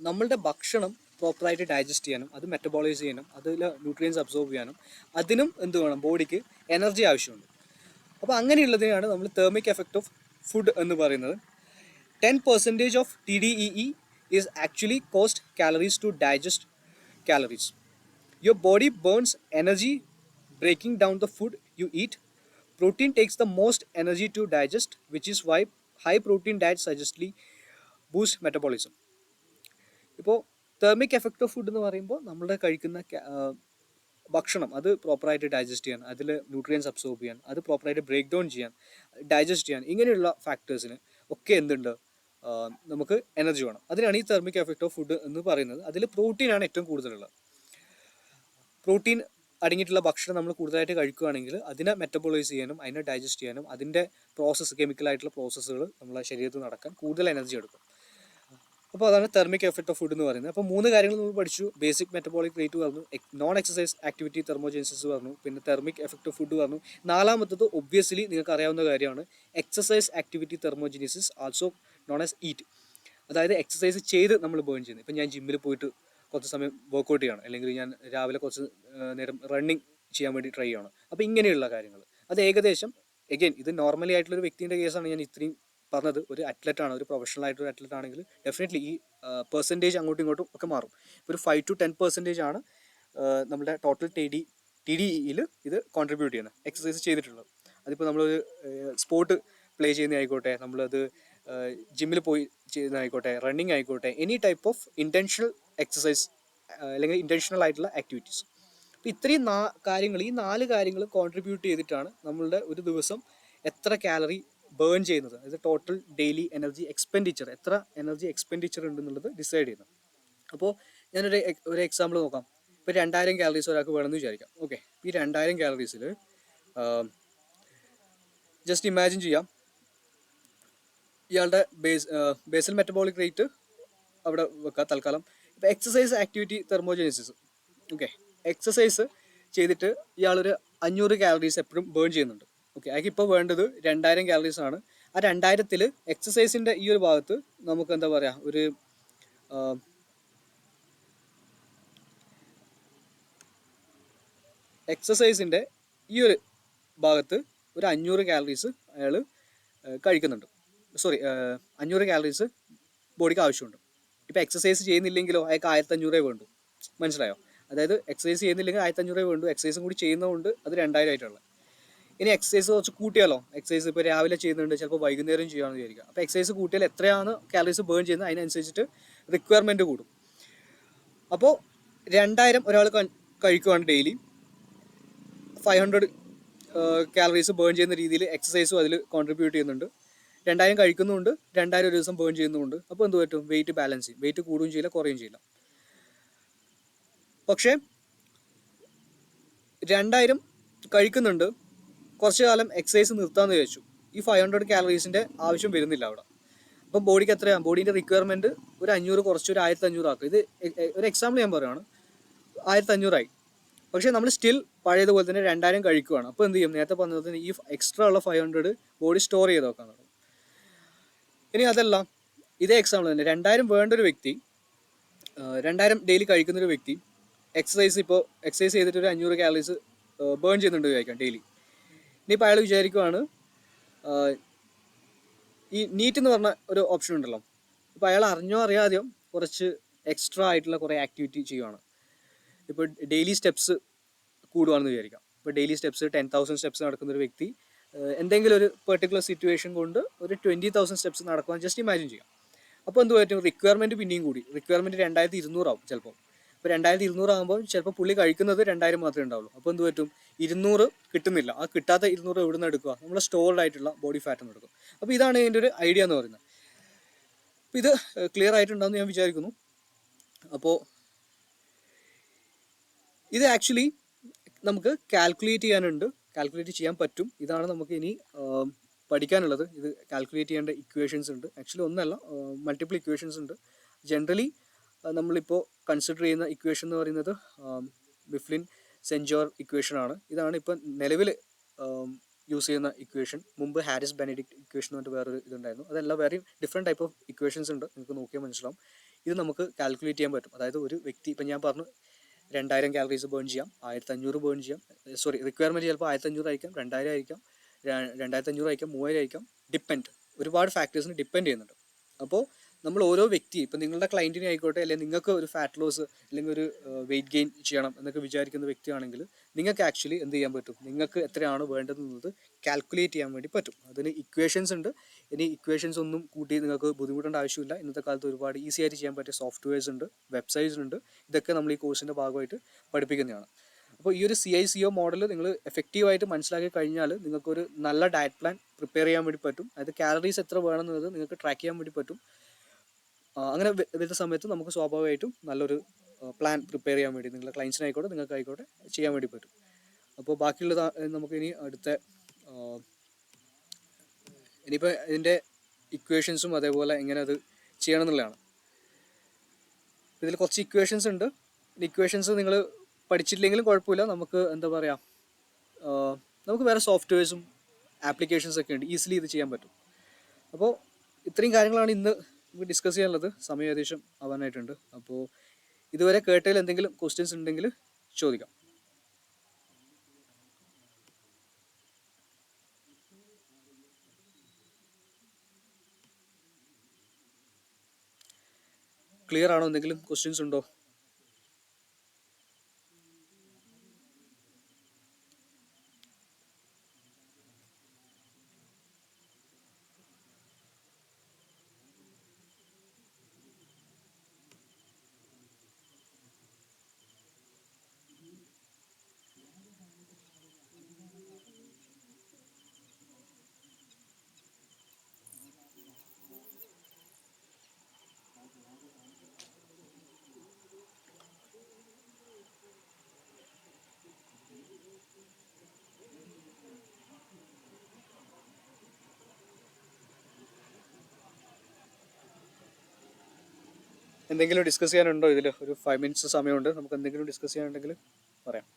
നമ്മളുടെ ഭക്ഷണം പ്രോപ്പറായിട്ട് ഡൈജസ്റ്റ് ചെയ്യാനും അത് മെറ്റബോളൈസ് ചെയ്യാനും അതിൽ ന്യൂട്രിയൻസ് അബ്സോർബ് ചെയ്യാനും അതിനും എന്ത് വേണം? ബോഡിക്ക് എനർജി ആവശ്യമുണ്ട്. അപ്പോൾ അങ്ങനെയുള്ളതിനാണ് നമ്മൾ തെർമിക് എഫക്റ്റ് ഓഫ് ഫുഡ് എന്ന് പറയുന്നത്. 10% of TDEE is actually cost calories to digest calories. Your body burns energy breaking down the food you eat. Protein takes the most energy to digest, which is why high protein diets suggestly boost metabolism. ഇപ്പോൾ thermic effect of food എന്ന് പറയുമ്പോൾ നമ്മുടെ കഴിക്കുന്ന ഭക്ഷണം അത് പ്രോപ്പറായിട്ട് digest ചെയ്യാൻ, അതിൽ ന്യൂട്രിയൻസ് അബ്സോർബ് ചെയ്യാൻ, അത് പ്രോപ്പറായിട്ട് ബ്രേക്ക് ഡൗൺ ചെയ്യാൻ, ഡൈജസ്റ്റ് ചെയ്യാൻ, ഇങ്ങനെയുള്ള ഫാക്ടേഴ്സിന് ഒക്കെ എന്തുണ്ട്? നമുക്ക് എനർജി വേണം. അതിനാണ് ഈ തെർമിക് എഫക്റ്റ് ഓഫ് ഫുഡ് എന്ന് പറയുന്നത്. അതിൽ പ്രോട്ടീനാണ് ഏറ്റവും കൂടുതലുള്ളത്. പ്രോട്ടീൻ അടങ്ങിയിട്ടുള്ള ഭക്ഷണം നമ്മൾ കൂടുതലായിട്ട് കഴിക്കുകയാണെങ്കിൽ അതിനെ മെറ്റബോളൈസ് ചെയ്യാനും അതിനെ ഡൈജസ്റ്റ് ചെയ്യാനും അതിൻ്റെ കെമിക്കലായിട്ടുള്ള പ്രോസസ്സുകൾ നമ്മളെ ശരീരത്തിൽ നടക്കാൻ കൂടുതൽ എനർജി എടുക്കും. അപ്പോൾ അതാണ് തെർമിക് എഫക്റ്റ് ഓഫ് ഫുഡ് എന്ന് പറയുന്നത്. അപ്പോൾ 3 കാര്യങ്ങൾ നമ്മൾ പഠിച്ചു. ബേസിക് മെറ്റബോളിക് റേറ്റ് പറഞ്ഞു, നോൺ എക്സസൈസ് ആക്ടിവിറ്റി തെർമോജെനിസിസ് പറഞ്ഞു, പിന്നെ തെർമിക് എഫക്റ്റ് ഓഫ് ഫുഡ് പറഞ്ഞു. നാലാമത്തത് ഒബ്വിയസ്ലി നിങ്ങൾക്ക് അറിയാവുന്ന കാര്യമാണ്, exercise activity thermogenesis, also known as EAT. അതായത് എക്സസൈസ് ചെയ്ത് നമ്മൾ ബേൺ ചെയ്യുന്നത്. ഇപ്പം ഞാൻ ജിമ്മിൽ പോയിട്ട് കുറച്ച് സമയം വർക്കൗട്ട് ചെയ്യണം, അല്ലെങ്കിൽ ഞാൻ രാവിലെ കുറച്ച് നേരം റണ്ണിങ് ചെയ്യാൻ വേണ്ടി ട്രൈ ചെയ്യണം. അപ്പോൾ ഇങ്ങനെയുള്ള കാര്യങ്ങൾ അത് ഏകദേശം ഇത് നോർമലി ആയിട്ടുള്ളൊരു വ്യക്തിൻ്റെ കേസാണ് ഞാൻ ഇത്രയും പറഞ്ഞത്. ഒരു അത്ലറ്റാണ്, ഒരു പ്രൊഫഷണൽ ആയിട്ടൊരു അത്ലറ്റ് ആണെങ്കിൽ ഡെഫിനറ്റ്ലി ഈ പെർസെൻറ്റേജ് അങ്ങോട്ടും ഇങ്ങോട്ടും ഒക്കെ മാറും. ഇപ്പോൾ ഒരു 5 to 10% ആണ് നമ്മുടെ ടോട്ടൽ TDEയിൽ ഇത് കോൺട്രിബ്യൂട്ട് ചെയ്യുന്നത്, എക്സസൈസ് ചെയ്തിട്ടുള്ളത്. അതിപ്പോൾ നമ്മളൊരു സ്പോർട്ട് പ്ലേ ചെയ്യുന്നതായിക്കോട്ടെ, നമ്മളത് ജിമ്മിൽ പോയി ചെയ്യുന്നതായിക്കോട്ടെ, റണ്ണിങ് ആയിക്കോട്ടെ, any type of intentional exercise അല്ലെങ്കിൽ ഇൻറ്റൻഷണൽ ആയിട്ടുള്ള ആക്ടിവിറ്റീസ്. അപ്പോൾ ഇത്രയും കാര്യങ്ങൾ, ഈ 4 കാര്യങ്ങൾ കോൺട്രിബ്യൂട്ട് ചെയ്തിട്ടാണ് നമ്മളുടെ ഒരു ദിവസം എത്ര കാലറി ബേൺ ചെയ്യുന്നത്, അതായത് ടോട്ടൽ ഡെയിലി എനർജി എക്സ്പെൻഡിച്ചർ, എത്ര എനർജി എക്സ്പെൻഡിച്ചർ ഉണ്ടെന്നുള്ളത് ഡിസൈഡ് ചെയ്യുന്നത്. അപ്പോൾ ഞാനൊരു എക്സാമ്പിൾ നോക്കാം. ഇപ്പോൾ 2000 കാലറീസ് ഒരാൾക്ക് വേണമെന്ന് വിചാരിക്കാം. ഓക്കെ, ഈ 2000 കാലറീസിൽ ജസ്റ്റ് ഇമാജിൻ ചെയ്യാം, ഇയാളുടെ ബേസൽ മെറ്റബോളിക് റേറ്റ് അവിടെ വെക്കുക തൽക്കാലം. ഇപ്പോൾ എക്സസൈസ് ആക്ടിവിറ്റി തെർമോജെനിസിസ്. ഓക്കെ, എക്സസൈസ് ചെയ്തിട്ട് ഇയാളൊരു 500 കാലറീസ് എപ്പോഴും ബേൺ ചെയ്യുന്നുണ്ട്. ഓക്കെ, അയാൾക്ക് ഇപ്പോൾ വേണ്ടത് 2000 കാലറീസ് ആണ്. ആ 2000-ൽ എക്സസൈസിൻ്റെ ഈ ഒരു ഭാഗത്ത് നമുക്ക് എന്താ പറയുക, ഒരു എക്സസൈസിൻ്റെ ഈ ഒരു ഭാഗത്ത് ഒരു 500 കാലറീസ് അയാൾ കഴിക്കുന്നുണ്ട്. 500 കാലറീസ് ബോഡിക്ക് ആവശ്യമുണ്ട്. ഇപ്പോൾ എക്സസൈസ് ചെയ്യുന്നില്ലെങ്കിലോ അയാൾക്ക് 1500 വേണ്ടു. മനസ്സിലായോ? അതായത് എക്സസൈസ് ചെയ്യുന്നില്ലെങ്കിൽ 1500 വേണ്ടു, എക്സസൈസും കൂടി ചെയ്യുന്നതുകൊണ്ട് അത് 2000 ആയിട്ടുള്ളത്. ഇനി എക്സസൈസ് കുറച്ച് കൂട്ടിയാലോ, എക്സസൈസ് ഇപ്പോൾ രാവിലെ ചെയ്യുന്നുണ്ട്, ചിലപ്പോൾ വൈകുന്നേരം ചെയ്യുകയാണെന്ന് വിചാരിക്കുക. അപ്പോൾ എക്സസൈസ് കൂട്ടിയാൽ എത്രയാണ് കാലറീസ് ബേൺ ചെയ്യുന്നത് അതിനനുസരിച്ചിട്ട് റിക്വയർമെൻറ്റ് കൂടും. അപ്പോൾ 2000 ഒരാൾ കഴിക്കുവാണ് ഡെയിലി, 500 കാലറീസ് ബേൺ ചെയ്യുന്ന രീതിയിൽ എക്സസൈസും അതിൽ കോൺട്രിബ്യൂട്ട് ചെയ്യുന്നുണ്ട്. 2000 കഴിക്കുന്നുമുണ്ട്, 2000 ഒരു ദിവസം ബേൺ ചെയ്യുന്നുമുണ്ട്. അപ്പോൾ എന്ത് പറ്റും, വെയിറ്റ് ബാലൻസ് ചെയ്യും, വെയിറ്റ് കൂടുകയും ചെയ്യില്ല കുറയുകയും ചെയ്യില്ല. പക്ഷേ 2000 കഴിക്കുന്നുണ്ട്, കുറച്ച് കാലം എക്സസൈസ് നിർത്താമെന്ന് വിചാരിച്ചു, ഈ 500 കാലറീസിൻ്റെ ആവശ്യം വരുന്നില്ല അവിടെ. അപ്പം ബോഡിക്ക് എത്രയാണ്, ബോഡീൻ്റെ റിക്വയർമെൻറ്റ് ഒരു 500 കുറച്ച് ഒരു 1500 ആക്കും. ഇത് ഒരു എക്സാമ്പിൾ ഞാൻ പറയുകയാണ്, 1500 ആയി. പക്ഷേ നമ്മൾ സ്റ്റിൽ പഴയതുപോലെ തന്നെ 2000 കഴിക്കുകയാണ്. അപ്പോൾ എന്ത് ചെയ്യും, നേരത്തെ പറഞ്ഞത് ഈ എക്സ്ട്രാ ഉള്ള 500 ബോഡി സ്റ്റോർ ചെയ്ത് വെക്കാൻ തുടങ്ങും. ഇനി അതല്ല, ഇതേ എക്സാമ്പിൾ തന്നെ 2000 വേണ്ട ഒരു വ്യക്തി, 2000 ഡെയിലി കഴിക്കുന്നൊരു വ്യക്തി എക്സസൈസ് ചെയ്തിട്ട് ഒരു 500 കാലറീസ് ബേൺ ചെയ്യുന്നുണ്ട് വിചാരിക്കാം ഡെയിലി. ഇനിയിപ്പോൾ അയാൾ വിചാരിക്കുവാണ്, ഈ നീറ്റ് എന്ന് പറഞ്ഞ ഒരു ഓപ്ഷൻ ഉണ്ടല്ലോ, ഇപ്പോൾ അയാൾ അറിഞ്ഞോ അറിയാതെയോ കുറച്ച് എക്സ്ട്രാ ആയിട്ടുള്ള കുറേ ആക്ടിവിറ്റി ചെയ്യുവാണ്. ഇപ്പോൾ ഡെയിലി സ്റ്റെപ്സ് കൂടുകയാണെന്ന് വിചാരിക്കാം. ഇപ്പോൾ ഡെയിലി സ്റ്റെപ്സ് 10,000 സ്റ്റെപ്സ് നടക്കുന്ന ഒരു വ്യക്തി എന്തെങ്കിലും ഒരു പെർട്ടിക്കുലർ സിറ്റുവേഷൻ കൊണ്ട് ഒരു 20,000 സ്റ്റെപ്സ് നടക്കുവാൻ ജസ്റ്റ് ഇമാജിൻ ചെയ്യാം. അപ്പോൾ എന്ത് പറ്റും, റിക്വയർമെൻറ്റ് പിന്നെയും കൂടി, റിക്വയർമെൻറ്റ് 2200 ആവും ചിലപ്പോൾ. ഇപ്പോൾ 2200 ആകുമ്പോൾ ചിലപ്പോൾ പുള്ളി കഴിക്കുന്നത് 2000 മാത്രമേ ഉണ്ടാവുള്ളൂ. അപ്പോൾ എന്ത് പറ്റും, 200 കിട്ടുന്നില്ല. ആ കിട്ടാത്ത 200 എവിടെ നിന്ന് എടുക്കുക, നമ്മൾ സ്റ്റോർഡ് ആയിട്ടുള്ള ബോഡി ഫാറ്റ് നിന്ന് എടുക്കും. അപ്പോൾ ഇതാണ് ഇതിൻ്റെ ഒരു ഐഡിയ എന്ന് പറയുന്നത്. അപ്പോൾ ഇത് ക്ലിയർ ആയിട്ടുണ്ടാകുമെന്ന് ഞാൻ വിചാരിക്കുന്നു. അപ്പോൾ ഇത് ആക്ച്വലി നമുക്ക് കാൽക്കുലേറ്റ് ചെയ്യാൻ പറ്റും. ഇതാണ് നമുക്ക് ഇനി പഠിക്കാനുള്ളത്. ഇത് കാൽക്കുലേറ്റ് ചെയ്യേണ്ട ഇക്വേഷൻസ് ഉണ്ട്. ആക്ച്വലി ഒന്നല്ല, മൾട്ടിപ്പിൾ ഇക്വേഷൻസ് ഉണ്ട്. ജനറലി നമ്മളിപ്പോൾ കൺസിഡർ ചെയ്യുന്ന ഇക്വേഷൻ എന്ന് പറയുന്നത് മിഫ്ലിൻ സെഞ്ചോർ ഇക്വേഷനാണ്. ഇതാണ് ഇപ്പോൾ നിലവിൽ യൂസ് ചെയ്യുന്ന ഇക്വേഷൻ. മുമ്പ് ഹാരിസ് ബെനഡിക്റ്റ് ഇക്വേഷൻ എന്ന് പറഞ്ഞിട്ട് വേറൊരു ഇതുണ്ടായിരുന്നു. അതെല്ലാം വേറെ ഡിഫറെൻറ്റ് ടൈപ്പ് ഓഫ് ഇക്വേഷൻസ് ഉണ്ട്, നിങ്ങൾക്ക് നോക്കിയാൽ മനസ്സിലാവും. ഇത് നമുക്ക് കാൽക്കുലേറ്റ് ചെയ്യാൻ പറ്റും. അതായത് ഒരു വ്യക്തി, ഇപ്പം ഞാൻ പറഞ്ഞു 2000 കാലറീസ് ബേൺ ചെയ്യാം, 1500 ബേൺ ചെയ്യാം, റിക്വയർമെൻറ്റ് ചിലപ്പോൾ 1500 ആയിരിക്കാം, 2000 ആയിരിക്കാം, 2500 ആയിരിക്കാം, 3000 ആയിരിക്കാം, ഡിപ്പെൻഡ്, ഒരുപാട് ഫാക്ടേഴ്സിന് ഡിപ്പെൻഡ് ചെയ്യുന്നുണ്ട്. അപ്പോൾ നമ്മൾ ഓരോ വ്യക്തി, ഇപ്പം നിങ്ങളുടെ ക്ലയൻറ്റിനെ ആയിക്കോട്ടെ, അല്ലെങ്കിൽ നിങ്ങൾക്ക് ഒരു ഫാറ്റ് ലോസ് അല്ലെങ്കിൽ ഒരു വെയിറ്റ് ഗെയിൻ ചെയ്യണം എന്നൊക്കെ വിചാരിക്കുന്ന വ്യക്തിയാണെങ്കിൽ നിങ്ങൾക്ക് ആക്ച്വലി എന്ത് ചെയ്യാൻ പറ്റും, നിങ്ങൾക്ക് എത്രയാണ് വേണ്ടതെന്നത് കാൽക്കുലേറ്റ് ചെയ്യാൻ വേണ്ടി പറ്റും. അതിന് ഇക്വേഷൻസ് ഉണ്ട്. ഇനി ഇക്വേഷൻസ് ഒന്നും കൂട്ടി നിങ്ങൾക്ക് ബുദ്ധിമുട്ടേണ്ട ആവശ്യമില്ല. ഇന്നത്തെ കാലത്ത് ഒരുപാട് ഈസി ആയിട്ട് ചെയ്യാൻ പറ്റിയ സോഫ്റ്റ്വെയർസ് ഉണ്ട്, വെബ്സൈറ്റ്സ് ഉണ്ട്. ഇതൊക്കെ നമ്മൾ ഈ കോഴ്സിൻ്റെ ഭാഗമായിട്ട് പഠിപ്പിക്കുന്നതാണ്. അപ്പോൾ ഈ ഒരു CICO മോഡൽ നിങ്ങൾ എഫക്റ്റീവായിട്ട് മനസ്സിലാക്കി കഴിഞ്ഞാൽ നിങ്ങൾക്കൊരു നല്ല ഡയറ്റ് പ്ലാൻ പ്രിപ്പയർ ചെയ്യാൻ വേണ്ടി പറ്റും. അതായത് കാലറീസ് എത്ര വേണമെന്നത് നിങ്ങൾക്ക് ട്രാക്ക് ചെയ്യാൻ വേണ്ടി പറ്റും. അങ്ങനെ വരുന്ന സമയത്ത് നമുക്ക് സ്വാഭാവികമായിട്ടും നല്ലൊരു പ്ലാൻ പ്രിപ്പയർ ചെയ്യാൻ വേണ്ടി നിങ്ങളുടെ ക്ലയൻസിനായിക്കോട്ടെ നിങ്ങൾക്കായിക്കോട്ടെ ചെയ്യാൻ വേണ്ടി പറ്റും. അപ്പോൾ ബാക്കിയുള്ളത് നമുക്ക് ഇനി ഇനിയിപ്പോൾ ഇതിൻ്റെ ഇക്വേഷൻസും അതേപോലെ എങ്ങനെ അത് ചെയ്യണം എന്നുള്ളതാണ്. ഇതിൽ കുറച്ച് ഇക്വേഷൻസ് ഉണ്ട്. ഇക്വേഷൻസ് നിങ്ങൾ പഠിച്ചിട്ടില്ലെങ്കിലും കുഴപ്പമില്ല, നമുക്ക് എന്താ പറയുക, നമുക്ക് വേറെ സോഫ്റ്റ്വെയർസും ആപ്ലിക്കേഷൻസൊക്കെ ഉണ്ട്, ഈസിലി ഇത് ചെയ്യാൻ പറ്റും. അപ്പോൾ ഇത്രയും കാര്യങ്ങളാണ് ഇന്ന് നമുക്ക് ഡിസ്കസ് ചെയ്യാനുള്ളത്. സമയം ഏകദേശം ആവാനായിട്ടുണ്ട്. അപ്പോൾ ഇതുവരെ കേട്ടതിൽ എന്തെങ്കിലും ക്വസ്റ്റ്യൻസ് ഉണ്ടെങ്കിൽ ചോദിക്കാം. ക്ലിയർ ആണോ? എന്തെങ്കിലും ക്വസ്റ്റ്യൻസ് ഉണ്ടോ? എന്തെങ്കിലും ഡിസ്കസ് ചെയ്യാനുണ്ടോ? ഇതിൽ ഒരു 5 minutes സമയമുണ്ട്. നമുക്ക് എന്തെങ്കിലും ഡിസ്കസ് ചെയ്യാനുണ്ടെങ്കിൽ പറയാം.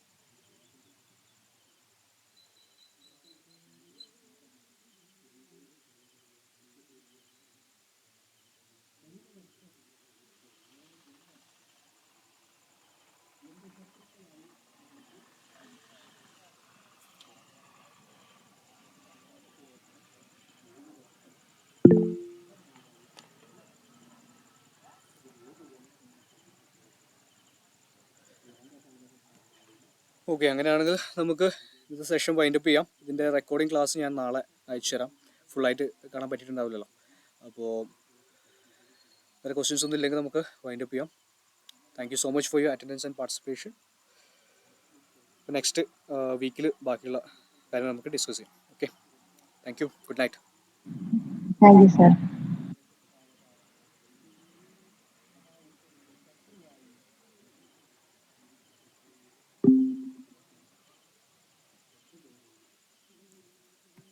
ഓക്കെ, അങ്ങനെയാണെങ്കിൽ നമുക്ക് ഇത് സെഷൻ വൈൻഡപ്പ് ചെയ്യാം. ഇതിൻ്റെ റെക്കോർഡിംഗ് ക്ലാസ് ഞാൻ നാളെ അയച്ചു തരാം. ഫുള്ളായിട്ട് കാണാൻ പറ്റിയിട്ടുണ്ടാവില്ലല്ലോ. അപ്പോൾ വേറെ ക്വസ്റ്റ്യൻസ് ഒന്നും ഇല്ലെങ്കിൽ നമുക്ക് വൈൻഡപ്പ് ചെയ്യാം. Thank you so much for your attendance and participation. Next വീക്കിൽ ബാക്കിയുള്ള കാര്യങ്ങൾ നമുക്ക് ഡിസ്കസ് ചെയ്യാം. Okay, thank you. Good night. Thank you, sir.